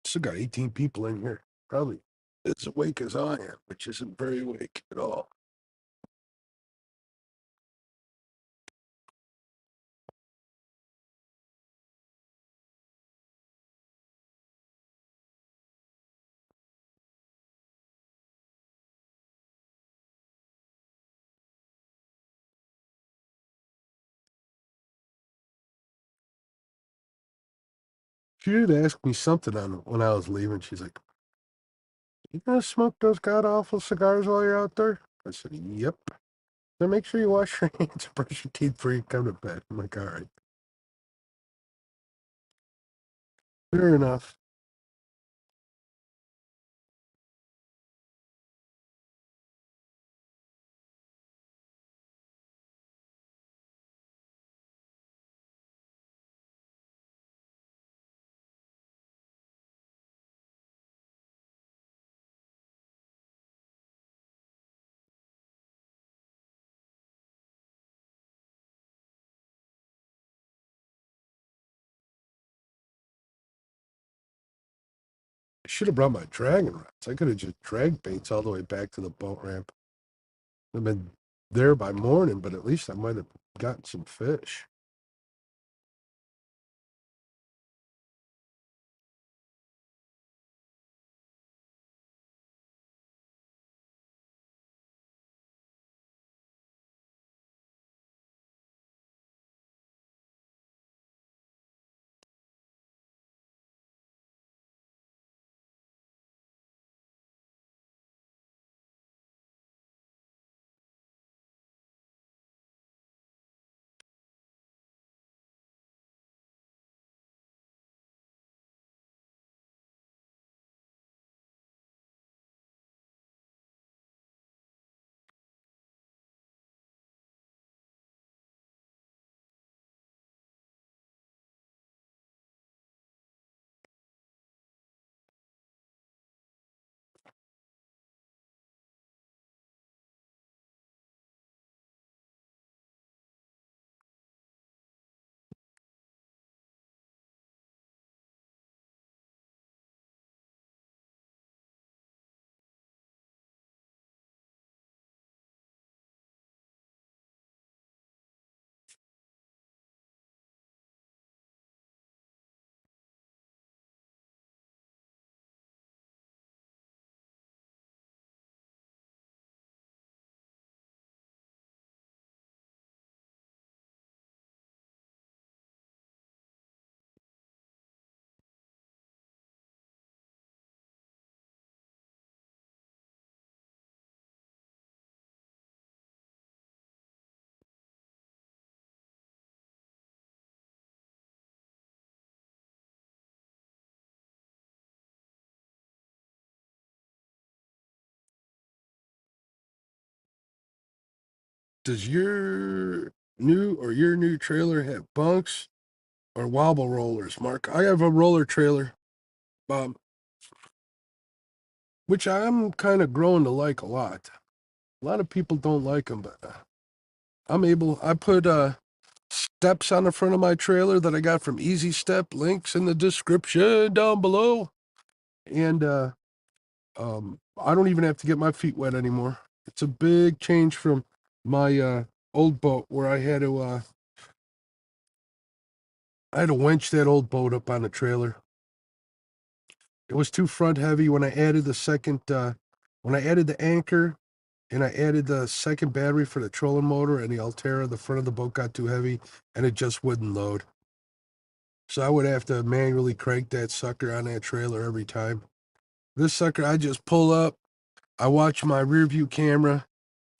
Still got 18 people in here. Probably as awake as I am, which isn't very awake at all. She did ask me something on when I was leaving. She's like, "You gonna smoke those god awful cigars while you're out there?" I said, "Yep." Then make sure you wash your hands and brush your teeth before you come to bed. I'm like, "All right, fair enough." should have brought my dragon rods. I could have just dragged baits all the way back to the boat ramp. I've been there by morning, but at least I might have gotten some fish. Does your new trailer have bunks or wobble rollers, Mark? I have a roller trailer, um, which I'm kind of growing to like a lot. A lot of people don't like them, but I put steps on the front of my trailer that I got from Easy Step, links in the description down below. And I don't even have to get my feet wet anymore. It's a big change from my old boat where I had to winch that old boat up on the trailer. It was too front heavy when I added when I added the anchor and I added the second battery for the trolling motor and the Altera. The front of the boat got too heavy and it just wouldn't load. So I would have to manually crank that sucker on that trailer every time. This sucker, I just pull up. I watch my rear view camera.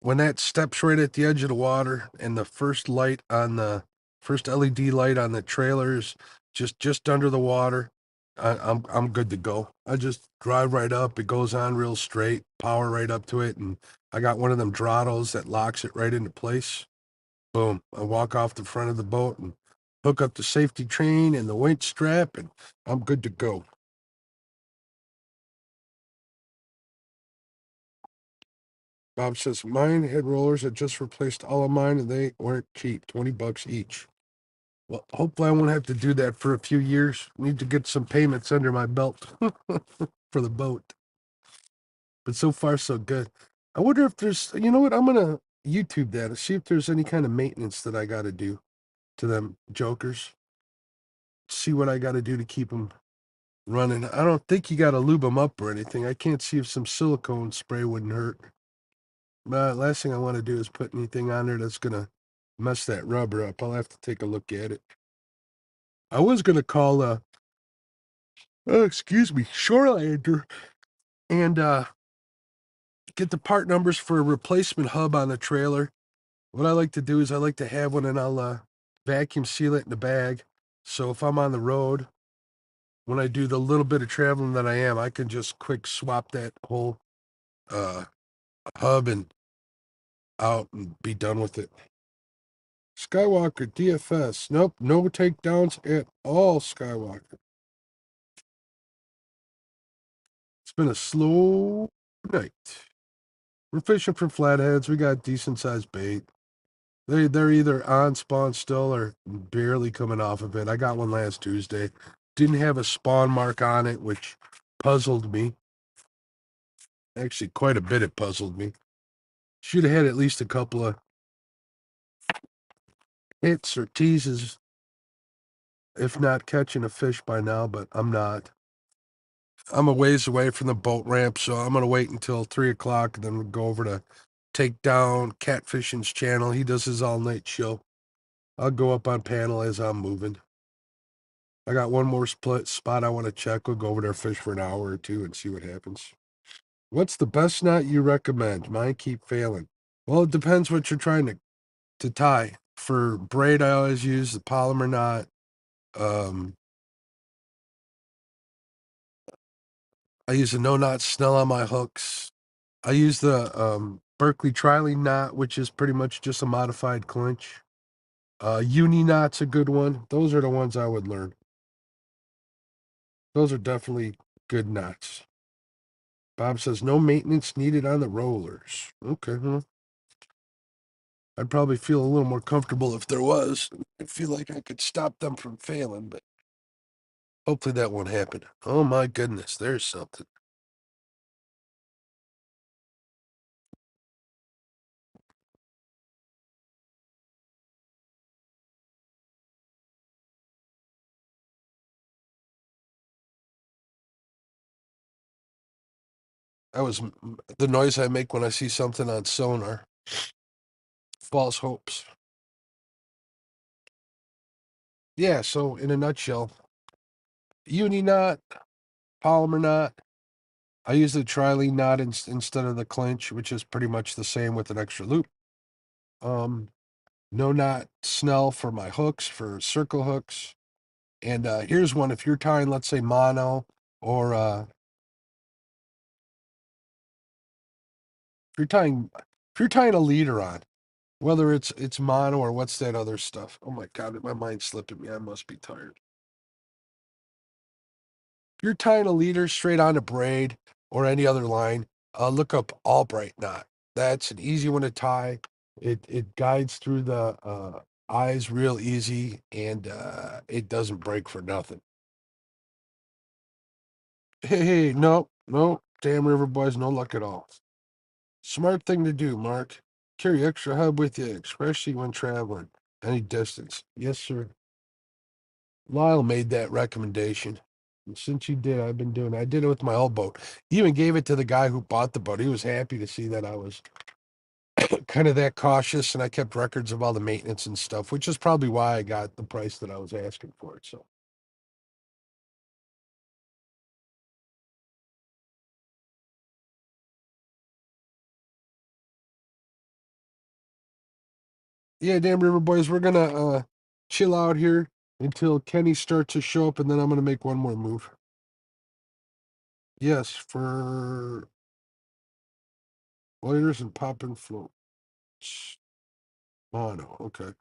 When that steps right at the edge of the water and the first LED light on the trailer is just under the water, I'm good to go. I just drive right up. It goes on real straight, power right up to it, and I got one of them throttles that locks it right into place. Boom! I walk off the front of the boat and hook up the safety chain and the winch strap, and I'm good to go. Bob says mine had rollers that just replaced all of mine, and they weren't cheap, $20 each. Well, hopefully I won't have to do that for a few years. Need to get some payments under my belt for the boat. But so far, so good. I wonder if there's, you know what? I'm gonna YouTube that and see if there's any kind of maintenance that I got to do to them jokers. See what I got to do to keep them running. I don't think you got to lube them up or anything. I can't see if some silicone spray wouldn't hurt. But last thing I want to do is put anything on there that's gonna mess that rubber up. I'll have to take a look at it. I was gonna call oh, excuse me, Shorelander and get the part numbers for a replacement hub on the trailer. What I like to do is I like to have one and I'll vacuum seal it in the bag. So if I'm on the road, when I do the little bit of traveling that I am, I can just quick swap that whole uh, hub and out and be done with it. Skywalker DFS. Nope, no takedowns at all, Skywalker. It's been a slow night. We're fishing for flatheads. We got decent sized bait. They're either on spawn still or barely coming off of it. I got one last Tuesday. Didn't have a spawn mark on it, which puzzled me. Actually, quite a bit it puzzled me. Should have had at least a couple of hits or teases, if not catching a fish by now, but I'm not. I'm a ways away from the boat ramp, so I'm going to wait until 3 o'clock and then we'll go over to take down Catfishing's channel. He does his all night show. I'll go up on panel as I'm moving. I got one more spot I want to check. We'll go over there, fish for an hour or two, and see what happens. What's the best knot you recommend? Mine keep failing. Well, it depends what you're trying to tie. For braid, I always use the polymer knot. I use a no knot snell on my hooks. I use the Berkeley Trilene knot, which is pretty much just a modified clinch. Uni knot's a good one. Those are the ones I would learn. Those are definitely good knots. Bob says no maintenance needed on the rollers. Okay, well, I'd probably feel a little more comfortable if there was. I feel like I could stop them from failing, but hopefully that won't happen. Oh my goodness, there's something. That was the noise I make when I see something on sonar. False hopes. Yeah, so in a nutshell, uni knot, polymer knot. I use the trilene knot instead of the clinch, which is pretty much the same with an extra loop. No knot snell for my hooks, for circle hooks. And here's one: if you're tying, let's say, mono, or if you're tying a leader on, whether it's mono or what's that other stuff. Oh my god, my mind's slipping me. I must be tired. If you're tying a leader straight on a braid or any other line, look up Albright knot. That's an easy one to tie. It guides through the eyes real easy, and it doesn't break for nothing. Hey, no, no, damn river boys, no luck at all. Smart thing to do, Mark. Carry extra hub with you, especially when traveling any distance. Yes, sir. Lyle made that recommendation. And since you did, I've been doing it. I did it with my old boat. He even gave it to the guy who bought the boat. He was happy to see that I was kind of that cautious, and I kept records of all the maintenance and stuff, which is probably why I got the price that I was asking for it. So, yeah, damn river boys, we're gonna chill out here until Kenny starts to show up, and then I'm gonna make one more move. Yes, for waders and pop and floats. Mono, okay.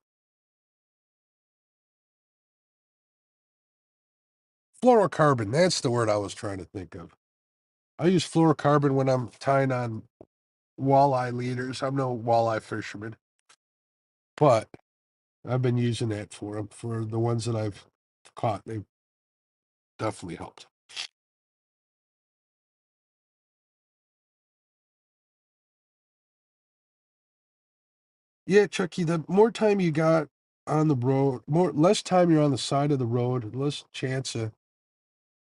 Fluorocarbon, that's the word I was trying to think of. I use fluorocarbon when I'm tying on walleye leaders. I'm no walleye fisherman, but I've been using that for them. For the ones that I've caught, they've definitely helped. Yeah, Chucky, the more time you got on the road, less time you're on the side of the road, less chance of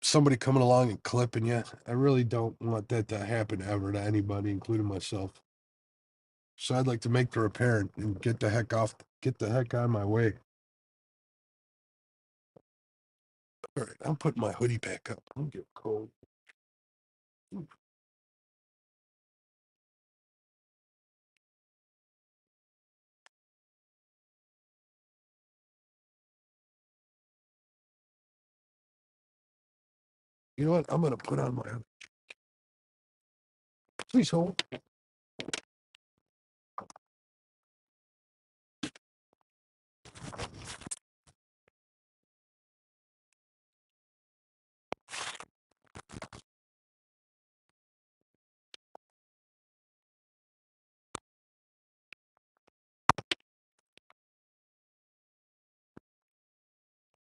somebody coming along and clipping you. I really don't want that to happen ever to anybody, including myself. So I'd like to make the repair and get the heck out of my way. All right, I'm putting my hoodie back up. I'm getting cold. You know what? I'm gonna put on my. Please hold.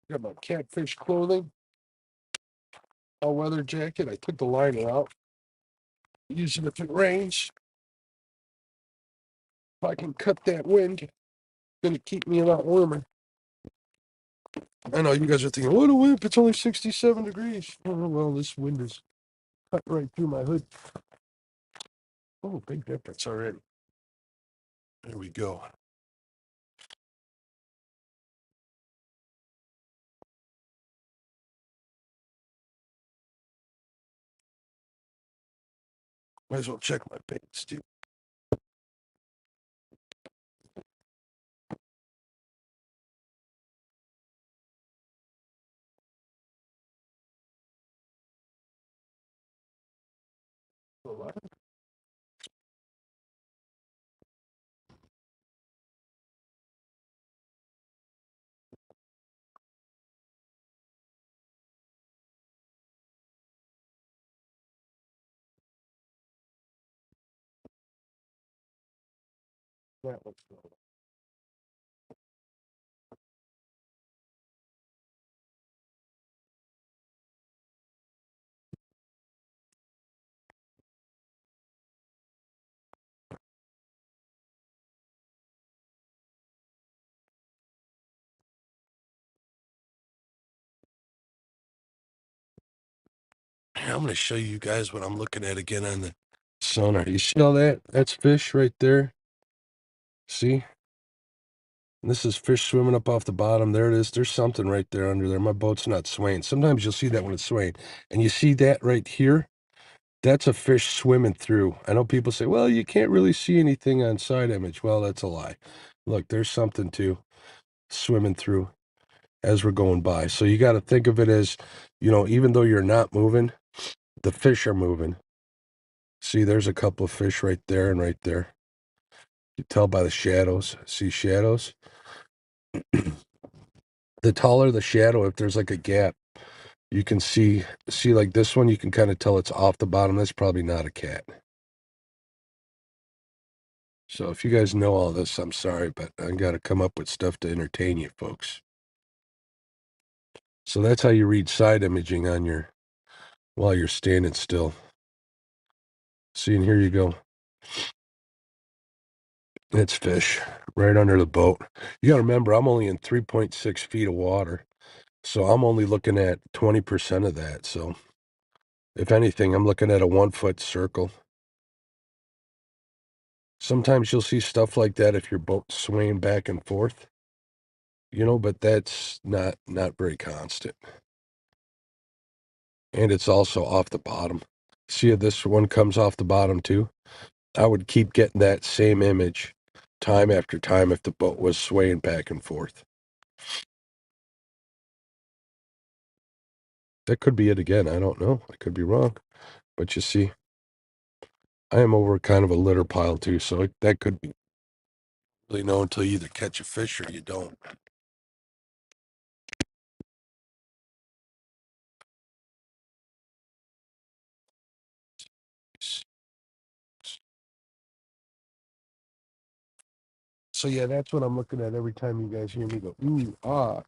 Got my catfish clothing. a weather jacket. I took the liner out. Use it if it rains. If I can cut that wind, it's gonna keep me a lot warmer. I know you guys are thinking, what a whip, it's only 67 degrees. Oh, well, this wind is cut right through my hood. Oh, big difference already. There we go. Might as well check my paints too. That looks good. Here, I'm going to show you guys what I'm looking at again on the sonar. You see all that? That's fish right there. See? And this is fish swimming up off the bottom. There it is. There's something right there under there. My boat's not swaying. Sometimes you'll see that when it's swaying. And you see that right here? That's a fish swimming through. I know people say, well, you can't really see anything on side image. Well, that's a lie. Look, there's something too swimming through as we're going by. So you got to think of it as, even though you're not moving, the fish are moving. See, there's a couple of fish right there and right there. You tell by the shadows. See shadows? The taller the shadow, if there's like a gap, you can see like this one, you can kind of tell it's off the bottom. That's probably not a cat. So if you guys know all this, I'm sorry, but I got to come up with stuff to entertain you folks. So that's how you read side imaging on while you're standing still. See, and here you go. It's fish right under the boat. You got to remember, I'm only in 3.6 feet of water. So I'm only looking at 20% of that. So if anything, I'm looking at a 1-foot circle. Sometimes you'll see stuff like that if your boat's swaying back and forth, but that's not very constant. And it's also off the bottom. See if this one comes off the bottom too? I would keep getting that same image time after time if the boat was swaying back and forth. That could be it again. I don't know. I could be wrong. But you see, I am over kind of a litter pile too, so that could be really know until you either catch a fish or you don't. So yeah, that's what I'm looking at every time you guys hear me go, ooh, ah,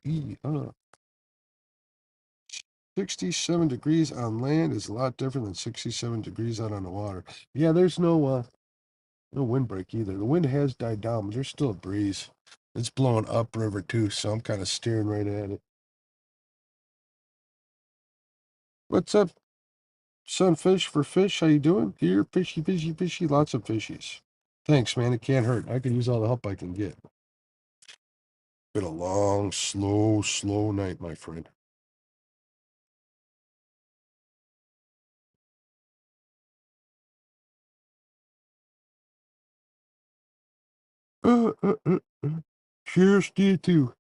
67 degrees on land is a lot different than 67 degrees out on the water. Yeah, there's no windbreak either. The wind has died down, but there's still a breeze. It's blowing upriver too, so I'm kind of steering right at it. What's up, sunfish for fish? How you doing? Here, fishy, fishy, fishy, lots of fishies. Thanks, man. It can't hurt. I can use all the help I can get. Been a long, slow, slow night, my friend. Uh, uh, uh, uh. Cheers to you too.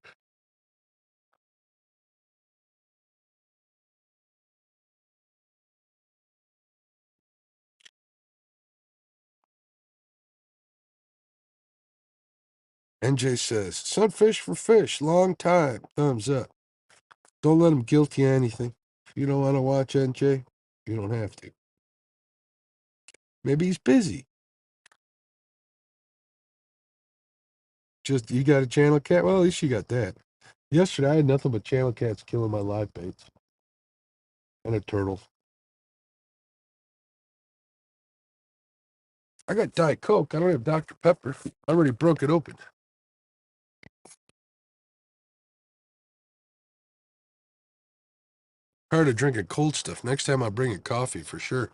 NJ says, sunfish for fish, long time. Thumbs up. Don't let him guilt you anything. If you don't want to watch NJ, you don't have to. Maybe he's busy. Just, you got a channel cat? Well, at least you got that. Yesterday, I had nothing but channel cats killing my live baits. and a turtle. I got Diet Coke. I don't have Dr. Pepper. I already broke it open. Tired of drinking cold stuff. Next time I'll bring a coffee for sure.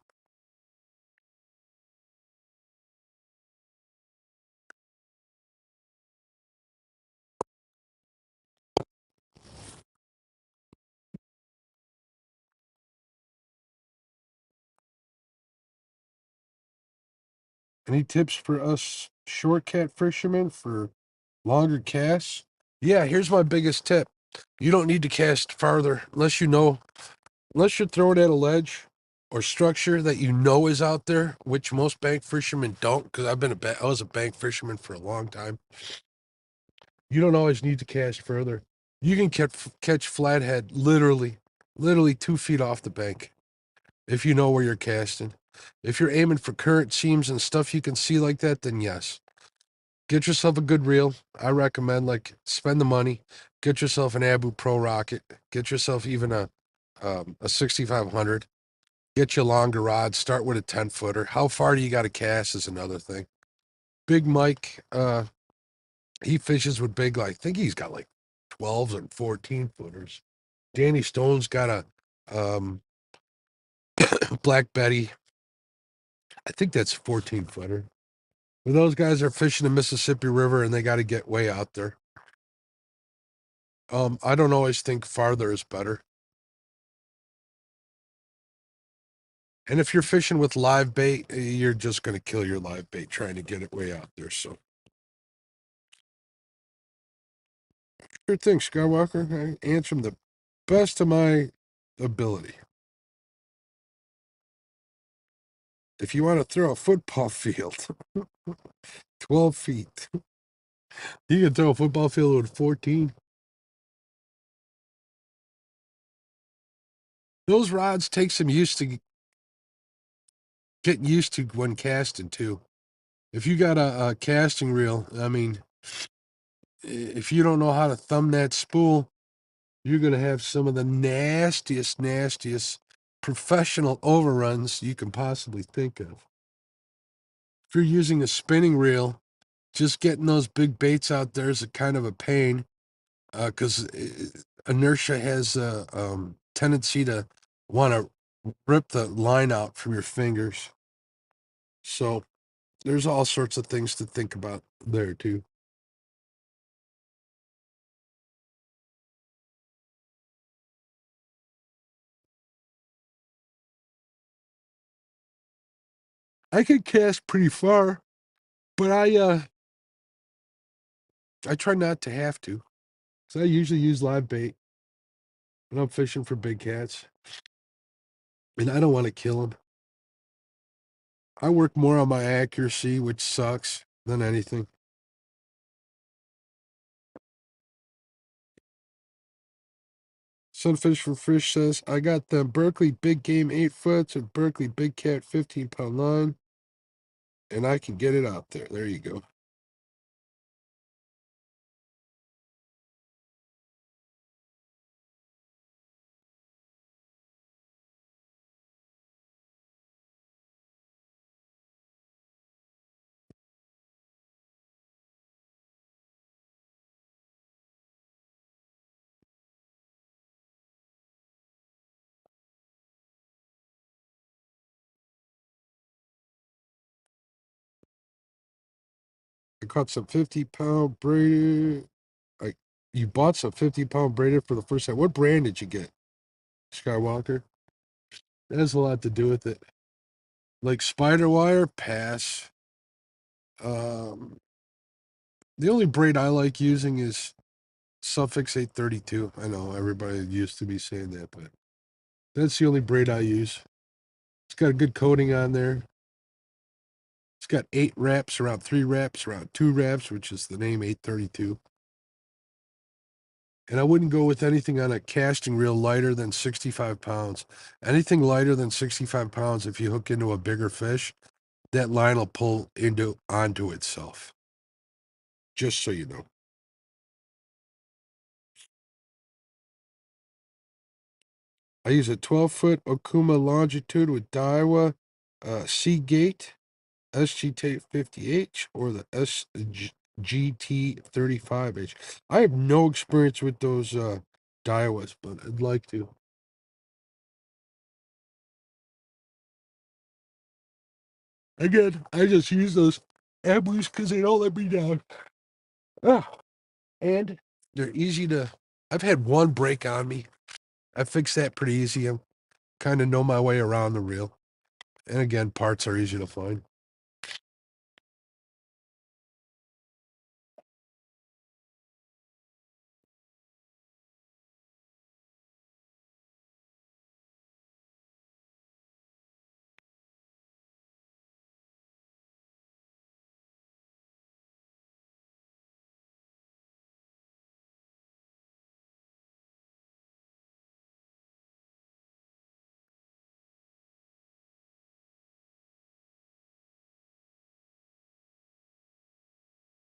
Any tips for us short cat fishermen for longer casts? Yeah, here's my biggest tip. You don't need to cast farther unless you're throwing at a ledge or structure that you know is out there, which most bank fishermen don't, because I was a bank fisherman for a long time. You don't always need to cast further. You can catch flathead literally 2 feet off the bank if you know where you're casting. If you're aiming for current seams and stuff you can see like that, then yes. Get yourself a good reel. I recommend spend the money, get yourself an Abu Pro rocket, get yourself even a 6500. Get you longer rods. Start with a 10-footer. How far do you got to cast is another thing. Big Mike, he fishes with I think he's got like 12s and 14-footers. Danny Stone's got a Black Betty. I think that's 14-footer. But those guys are fishing the Mississippi River and they got to get way out there. I don't always think farther is better. And if you're fishing with live bait, you're just going to kill your live bait trying to get it way out there. So, sure thing, Skywalker. I answer them the best of my ability. If you want to throw a football field, 12 feet, you can throw a football field with 14. Those rods take some getting used to when casting too. If you got a casting reel, I mean, if you don't know how to thumb that spool, you're going to have some of the nastiest professional overruns you can possibly think of. If you're using a spinning reel, just getting those big baits out there is a kind of a pain because inertia has a tendency to want to rip the line out from your fingers. So there's all sorts of things to think about there too. I can cast pretty far, but I try not to have to. So I usually use live bait when I'm fishing for big cats, and I don't want to kill them. I work more on my accuracy, which sucks, than anything. Sunfish for Fish says, I got the Berkeley Big Game 8 foots and Berkeley Big Cat 15-pound line, and I can get it out there. There you go. I caught some 50-pound braided. I You bought some 50-pound braided for the first time. What brand did you get? Skywalker? That has a lot to do with it. Like spider wire, pass. Um, the only braid I like using is Suffix 832. I know everybody used to be saying that, but that's the only braid I use. It's got a good coating on there. It's got 8 wraps, around 3 wraps, around 2 wraps, which is the name 832. And I wouldn't go with anything on a casting reel lighter than 65 pounds. Anything lighter than 65 pounds, if you hook into a bigger fish, that line will pull onto itself. Just so you know. I use a 12-foot Okuma longitude with Daiwa Seagate SGT50H or the SGT35H. I have no experience with those Daiwas, but I'd like to. Again, I just use those Abus because they don't let me down. Ah, and they're easy to. I've had one break on me. I fixed that pretty easy. I kind of know my way around the reel. And again, parts are easy to find.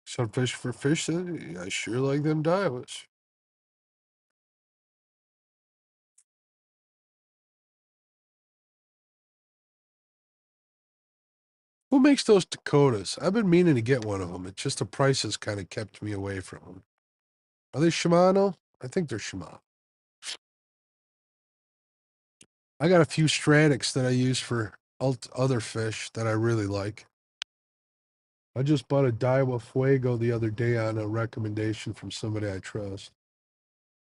Some fish for fish, I sure like them Daiwas. Who makes those Dakotas? I've been meaning to get one of them. It's just the prices kind of kept me away from them. Are they Shimano? I think they're Shimano. I got a few Stradics that I use for other fish that I really like. I just bought a Daiwa Fuego the other day on a recommendation from somebody I trust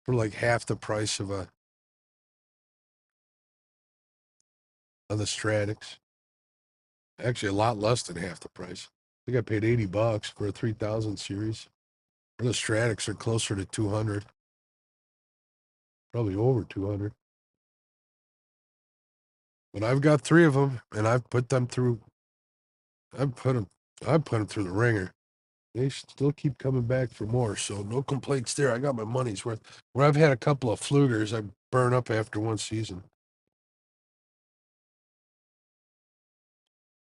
for like half the price of the Stradics. Actually, a lot less than half the price. I think I paid $80 for a 3000 series. The Stradics are closer to 200, probably over 200. But I've got three of them, and I've put them through. I've put them. I've put them through the ringer. They still keep coming back for more, so no complaints there. I got my money's worth. Where I've had a couple of flugers, I burn up after one season.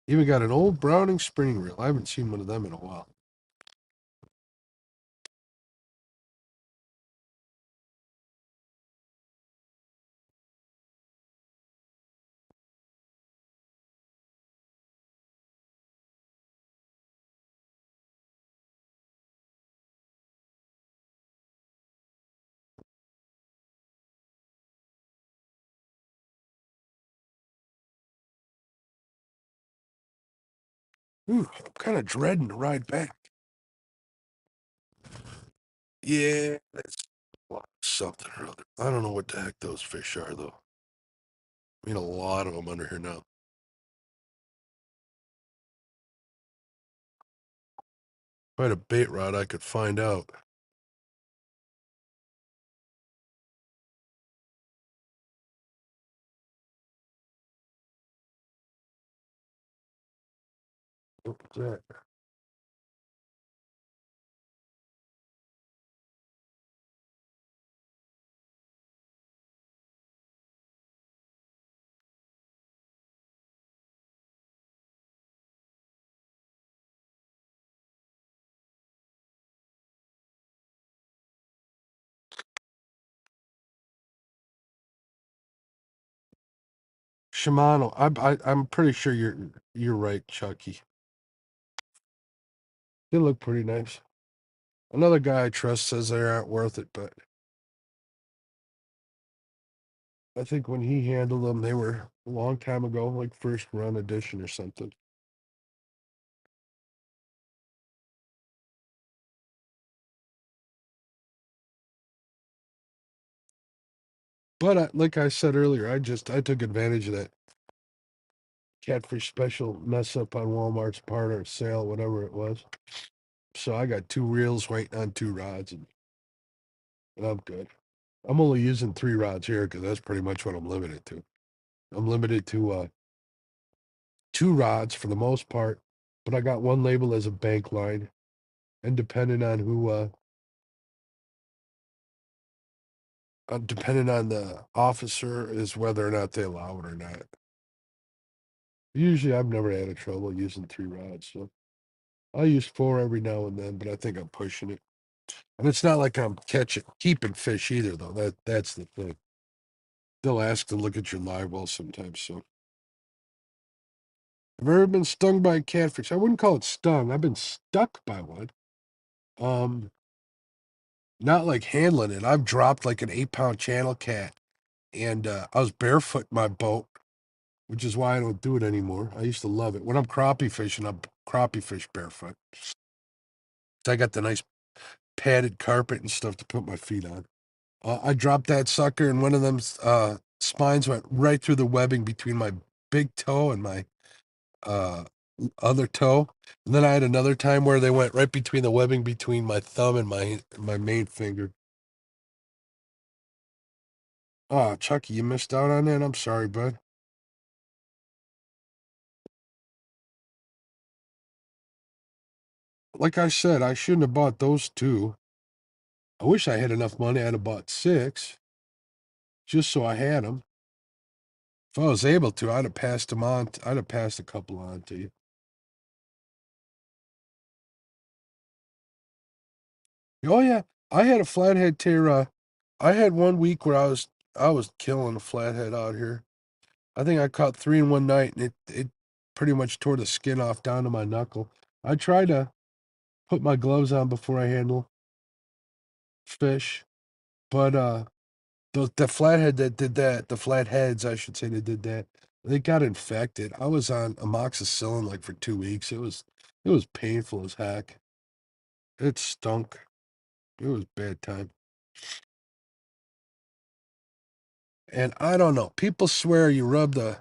Even got an old Browning spinning reel. I haven't seen one of them in a while. Ooh, I'm kind of dreading the ride back. Yeah, that's something or other. I don't know what the heck those fish are, though. I mean, a lot of them under here now. If I had a bait rod, I could find out. What was that? Shimano. I'm pretty sure you're right, Chucky. They look pretty nice. Another guy I trust says they aren't worth it, but I think when he handled them, they were a long time ago, like first run edition or something. But like I said earlier, I took advantage of that catfish special mess up on Walmart's part or sale, whatever it was. So I got two reels waiting on two rods, and I'm good. I'm only using three rods here because that's pretty much what I'm limited to. I'm limited to two rods for the most part, but I got one labeled as a bank line, and depending on the officer is whether or not they allow it or not. Usually, I've never had a trouble using three rods, so I use four every now and then, but I think I'm pushing it. And it's not like I'm keeping fish either, though. That's the thing. They'll ask to look at your live well sometimes. So, have you ever been stung by a catfish? I wouldn't call it stung. I've been stuck by one. Um, Not like handling it. I've dropped like an 8-pound channel cat, and I was barefoot in my boat, which is why I don't do it anymore. I used to love it. When I'm crappie fishing, I'm crappie fish barefoot. I got the nice padded carpet and stuff to put my feet on. I dropped that sucker, and one of them spines went right through the webbing between my big toe and my uh, other toe. And then I had another time where they went right between the webbing between my thumb and my main finger. Oh, Chucky, you missed out on that. I'm sorry, bud. Like I said, I shouldn't have bought those two. I wish I had enough money. I'd have bought six just so I had them. If I was able to, I'd have passed them on. I'd have passed a couple on to you. Oh yeah, I had a flathead tear. I had one week where I was killing a flathead out here. I think I caught three in one night, and it pretty much tore the skin off down to my knuckle. I try to put my gloves on before I handle fish, but the flathead that did that, the flatheads, I should say, that did that, they got infected. I was on amoxicillin like for 2 weeks. It was painful as heck. It stunk. It was bad time. And I don't know. People swear you rub the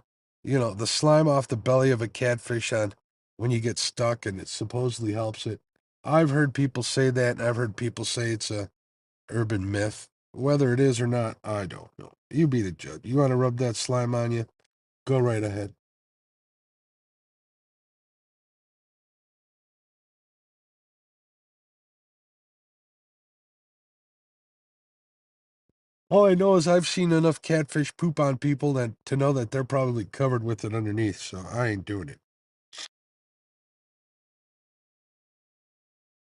slime off the belly of a catfish on when you get stuck, and it supposedly helps it. I've heard people say that, and I've heard people say it's a urban myth. Whether it is or not, I don't know. You be the judge. You want to rub that slime on you? Go right ahead. All I know is I've seen enough catfish poop on people that to know that they're probably covered with it underneath, so I ain't doing it.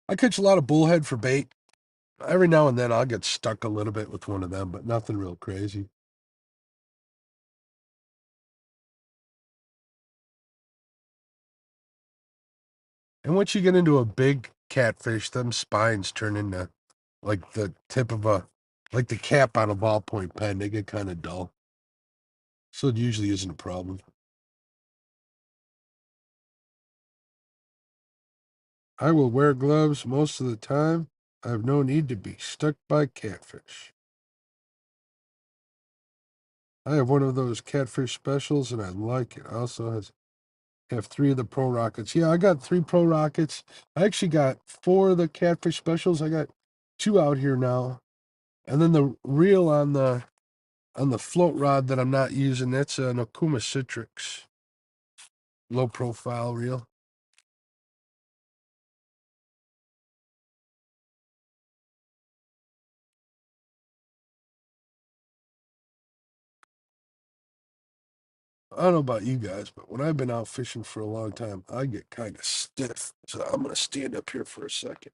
I catch a lot of bullhead for bait. Every now and then I'll get stuck a little bit with one of them, but nothing real crazy. And once you get into a big catfish, them spines turn into like the tip of like the cap on a ballpoint pen. They get kind of dull. So it usually isn't a problem. I will wear gloves most of the time. I have no need to be stuck by catfish. I have one of those catfish specials and I like it. I also have three of the pro rockets. Yeah, I got three pro rockets. I actually got four of the catfish specials. I got two out here now. And then the reel on the float rod that I'm not using, that's an Okuma Citrix low profile reel. I don't know about you guys, but when I've been out fishing for a long time, I get kind of stiff. So I'm gonna stand up here for a second.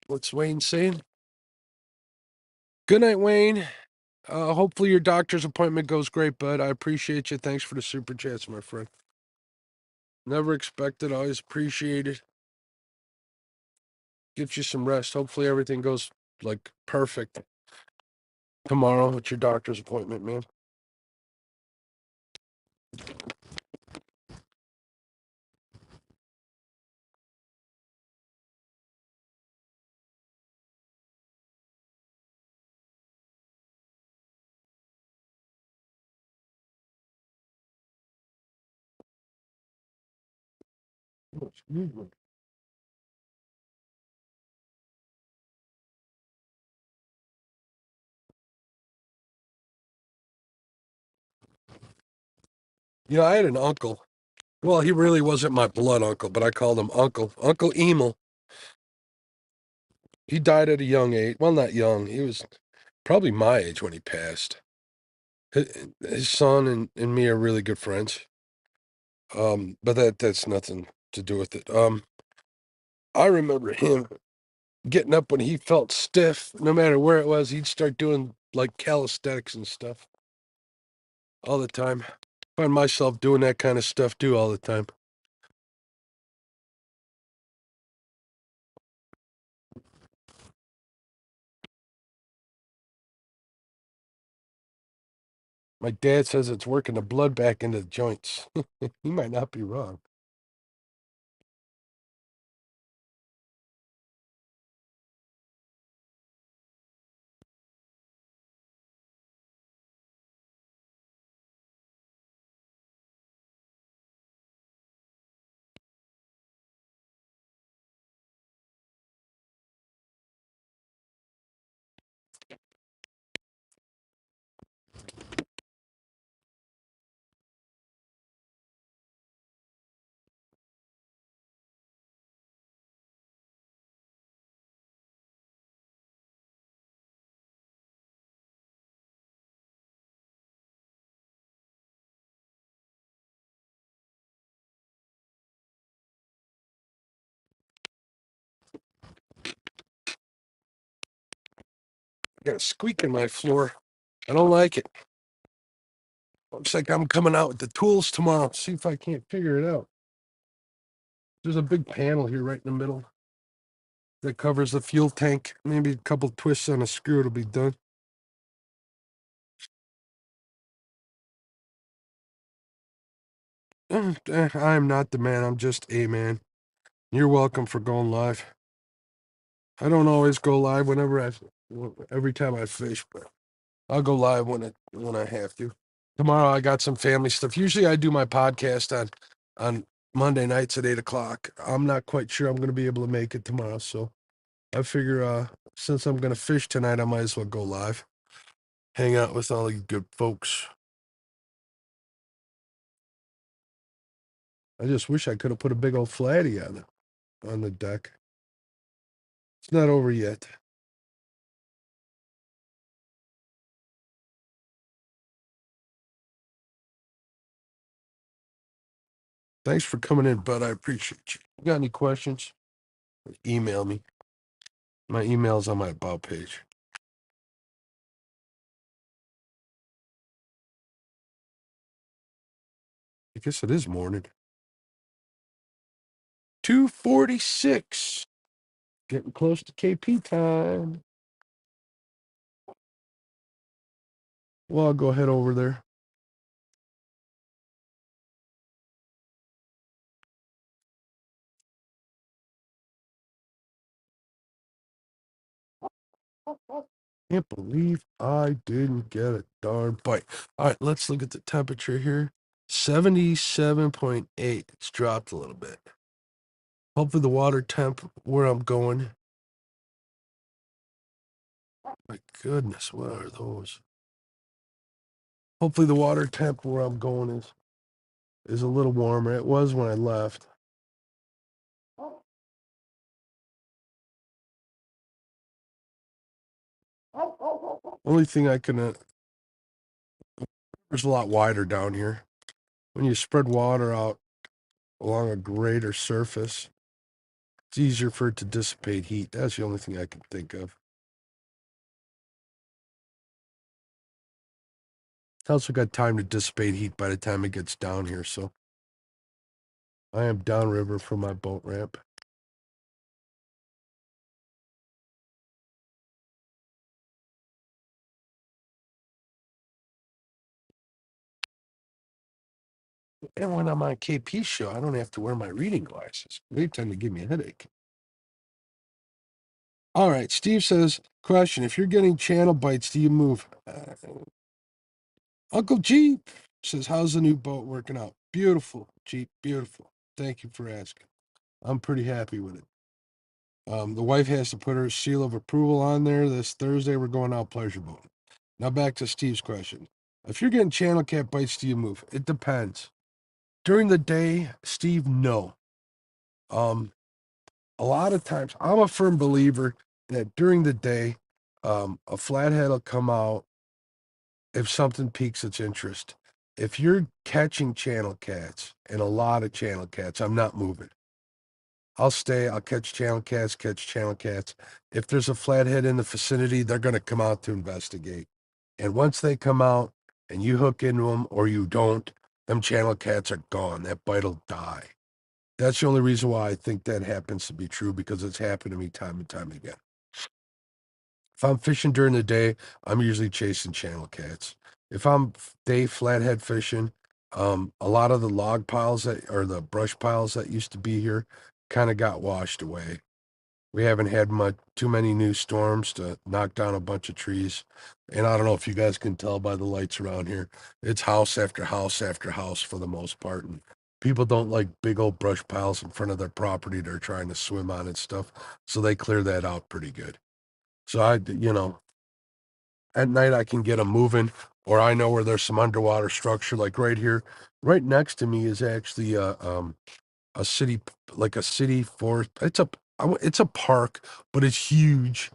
What's Wayne saying? Good night, Wayne. Hopefully your doctor's appointment goes great, bud. I appreciate you. Thanks for the super chats, my friend. Never expected, always appreciated. Get you some rest. Hopefully everything goes like perfect tomorrow at your doctor's appointment, man. Excuse me. I had an uncle. Well, he really wasn't my blood uncle, but I called him Uncle. Uncle Emil. He died at a young age. Well, not young. He was probably my age when he passed. His son and me are really good friends. But that's nothing to do with it. I remember him getting up when he felt stiff, no matter where it was, he'd start doing like calisthenics and stuff all the time. Find myself doing that kind of stuff too all the time. My dad says it's working the blood back into the joints. He might not be wrong. I got a squeak in my floor. I don't like it. Looks like I'm coming out with the tools tomorrow. See if I can't figure it out. There's a big panel here right in the middle that covers the fuel tank. Maybe a couple twists on a screw, it'll be done. I am not the man. I'm just a man. You're welcome for going live. I don't always go live every time I fish, but I'll go live when I have to. Tomorrow I got some family stuff. Usually I do my podcast on Monday nights at 8 o'clock. I'm not quite sure I'm going to be able to make it tomorrow, so I figure since I'm going to fish tonight, I might as well go live, hang out with all you good folks. I just wish I could have put a big old flatty on the deck. It's not over yet. Thanks for coming in, bud. I appreciate you. You got any questions? Email me. My email's on my about page. I guess it is morning. 2:46. Getting close to KP time. Well, I'll go head over there. Can't believe I didn't get a darn bite. All right, let's look at the temperature here. 77.8. It's dropped a little bit. Hopefully the water temp where I'm going. My goodness, what are those? Hopefully the water temp where I'm going is a little warmer. It was when I left. Only thing I can there's a lot wider down here. When you spread water out along a greater surface, it's easier for it to dissipate heat. That's the only thing I can think of. It's also got time to dissipate heat by the time it gets down here, so I am downriver from my boat ramp. And when I'm on KP show, I don't have to wear my reading glasses. They tend to give me a headache. All right, Steve says, question, if you're getting channel bites, do you move? Uncle Jeep says, how's the new boat working out? Beautiful, Jeep, beautiful. Thank you for asking. I'm pretty happy with it. The wife has to put her seal of approval on there. This Thursday, we're going out pleasure boating. Now back to Steve's question. If you're getting channel cat bites, do you move? It depends. During the day, Steve, no. A lot of times, I'm a firm believer that during the day, a flathead will come out if something piques its interest. If you're catching channel cats and a lot of channel cats, I'm not moving. I'll stay, I'll catch channel cats. If there's a flathead in the vicinity, they're going to come out to investigate. And once they come out and you hook into them or you don't, them channel cats are gone. That bite will die. That's the only reason why I think that happens to be true because it's happened to me time and time again. If I'm fishing during the day, I'm usually chasing channel cats. If I'm day flathead fishing, a lot of the log piles that or the brush piles that used to be here kind of got washed away. We haven't had too many new storms to knock down a bunch of trees. And I don't know if you guys can tell by the lights around here. It's house after house after house for the most part. And people don't like big old brush piles in front of their property they're trying to swim on and stuff. So they clear that out pretty good. So at night I can get them moving, or I know where there's some underwater structure, like right here. Right next to me is actually a city, like a city forest. It's a park, but it's huge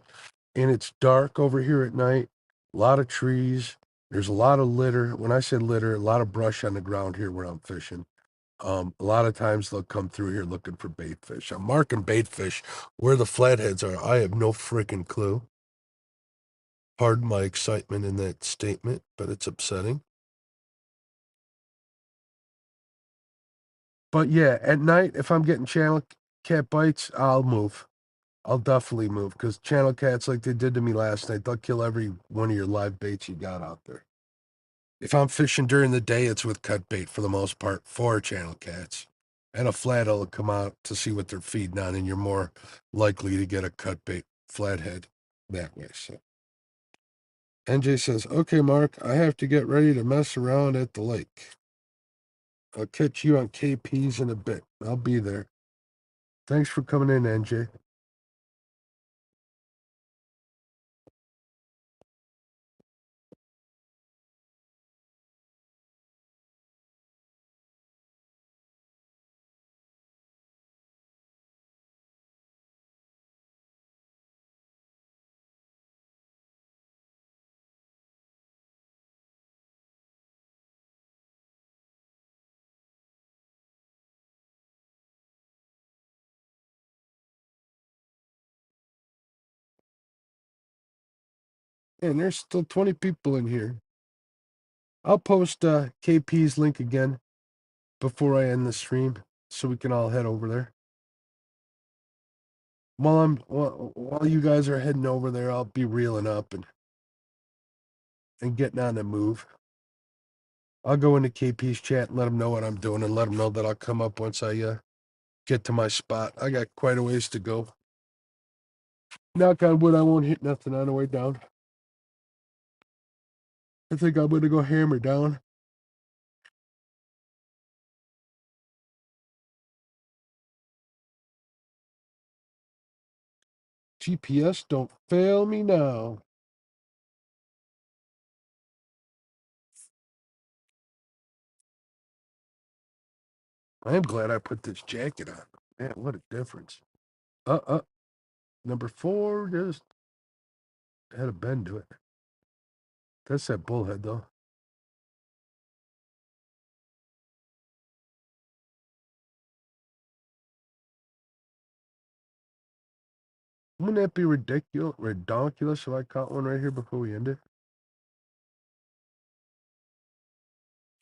and it's dark over here at night. A lot of trees. There's a lot of litter. When I say litter, a lot of brush on the ground here where I'm fishing. A lot of times they'll come through here looking for bait fish. I'm marking bait fish where the flatheads are. I have no freaking clue. Pardon my excitement in that statement, but it's upsetting. But yeah, at night, if I'm getting channel cat bites, I'll move. I'll definitely move because channel cats, like they did to me last night, they'll kill every one of your live baits you got out there. If I'm fishing during the day, it's with cut bait for the most part for channel cats. And a flathead will come out to see what they're feeding on, and you're more likely to get a cut bait flathead that way. So NJ says, okay, Mark, I have to get ready to mess around at the lake. I'll catch you on KP's in a bit. I'll be there. Thanks for coming in, NJ. And there's still 20 people in here. I'll post KP's link again before I end the stream so we can all head over there. While you guys are heading over there, I'll be reeling up and getting on the move. I'll go into KP's chat and let him know what I'm doing and let him know that I'll come up once I get to my spot. I got quite a ways to go. Knock on wood, I won't hit nothing on the way down. I think I'm gonna go hammer down. GPS don't fail me now. I am glad I put this jacket on. Man, what a difference. Uh, uh, number 4 just had a bend to it. That's that bullhead, though. Wouldn't that be ridiculous if I caught one right here before we end it?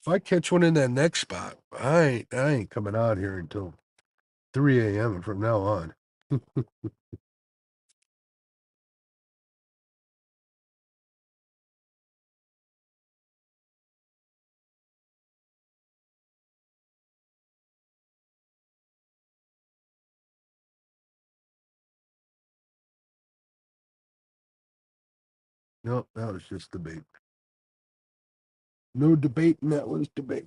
If I catch one in that next spot, I ain't coming out here until 3 a.m. from now on. No, that was just debate. No debate, and that was debate.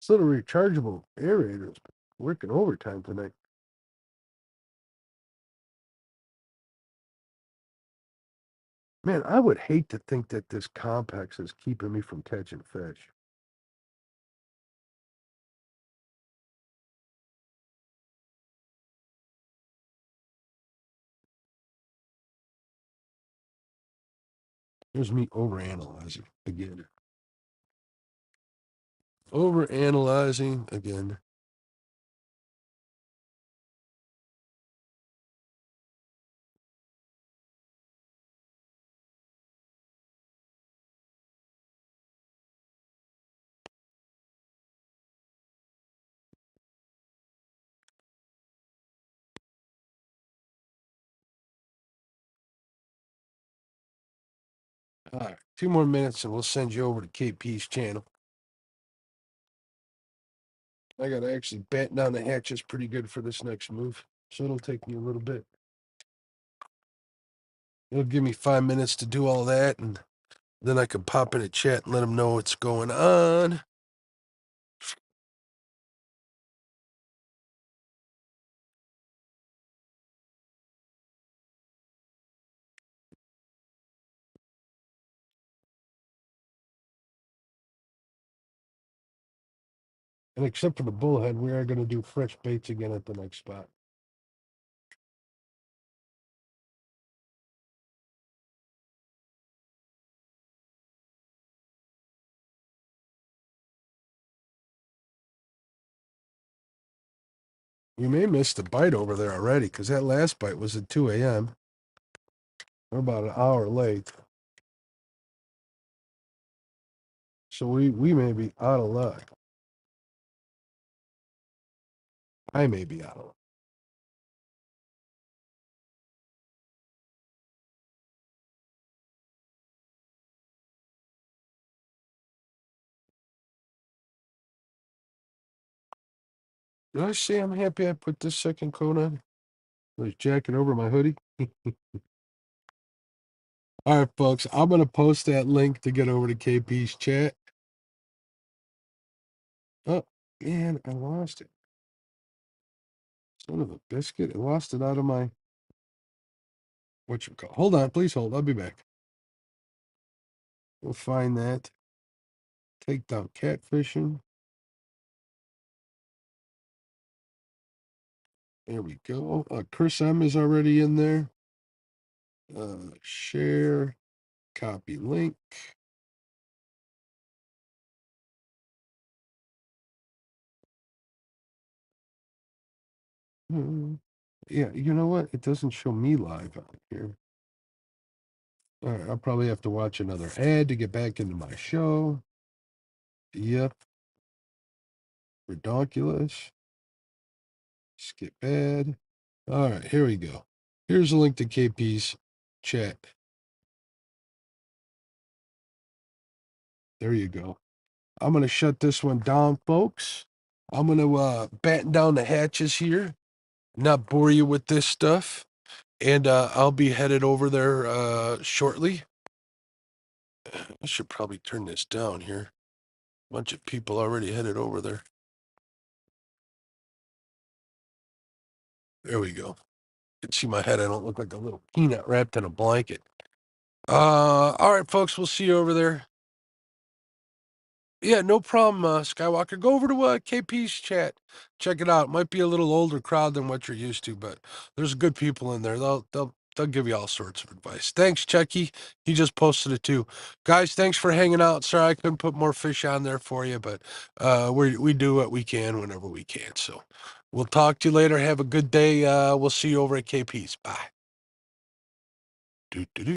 So the rechargeable aerators working overtime tonight. Man, I would hate to think that this complex is keeping me from catching fish. Here's me overanalyzing again. Overanalyzing again. All right, 2 more minutes and we'll send you over to KP's channel. I got to actually batten down the hatches pretty good for this next move, so it'll take me a little bit. It'll give me 5 minutes to do all that, and then I can pop in a chat and let them know what's going on. And except for the bullhead, we are going to do fresh baits again at the next spot. We may miss the bite over there already because that last bite was at 2 a.m. We're about an hour late. So we may be out of luck. I may be out of luck. Did I say I'm happy I put this second coat on? I was jacking over my hoodie. All right, folks, I'm going to post that link to get over to KP's chat. Oh, man, I lost it. Son of a biscuit. I lost it out of my, whatchamacallit. Hold on, please hold. I'll be back. We'll find that. Take down catfishing. There we go. Chris M is already in there. Share, copy link. Yeah, you know what? It doesn't show me live on here. All right, I'll probably have to watch another ad to get back into my show. Yep. Redonkulous. Skip ad. All right, here we go. Here's a link to KP's chat. There you go. I'm going to shut this one down, folks. I'm going to batten down the hatches here, not bore you with this stuff. And I'll be headed over there shortly. I should probably turn this down here. Bunch of people already headed over there. There we go. You can see my head. I don't look like a little peanut wrapped in a blanket. All right, folks. We'll see you over there. Yeah, no problem, Skywalker. Go over to KP's chat. Check it out. It might be a little older crowd than what you're used to, but there's good people in there. They'll give you all sorts of advice. Thanks, Chucky. He just posted it too. Guys, thanks for hanging out. Sorry I couldn't put more fish on there for you, but we do what we can whenever we can. So we'll talk to you later. Have a good day. We'll see you over at KP's. Bye.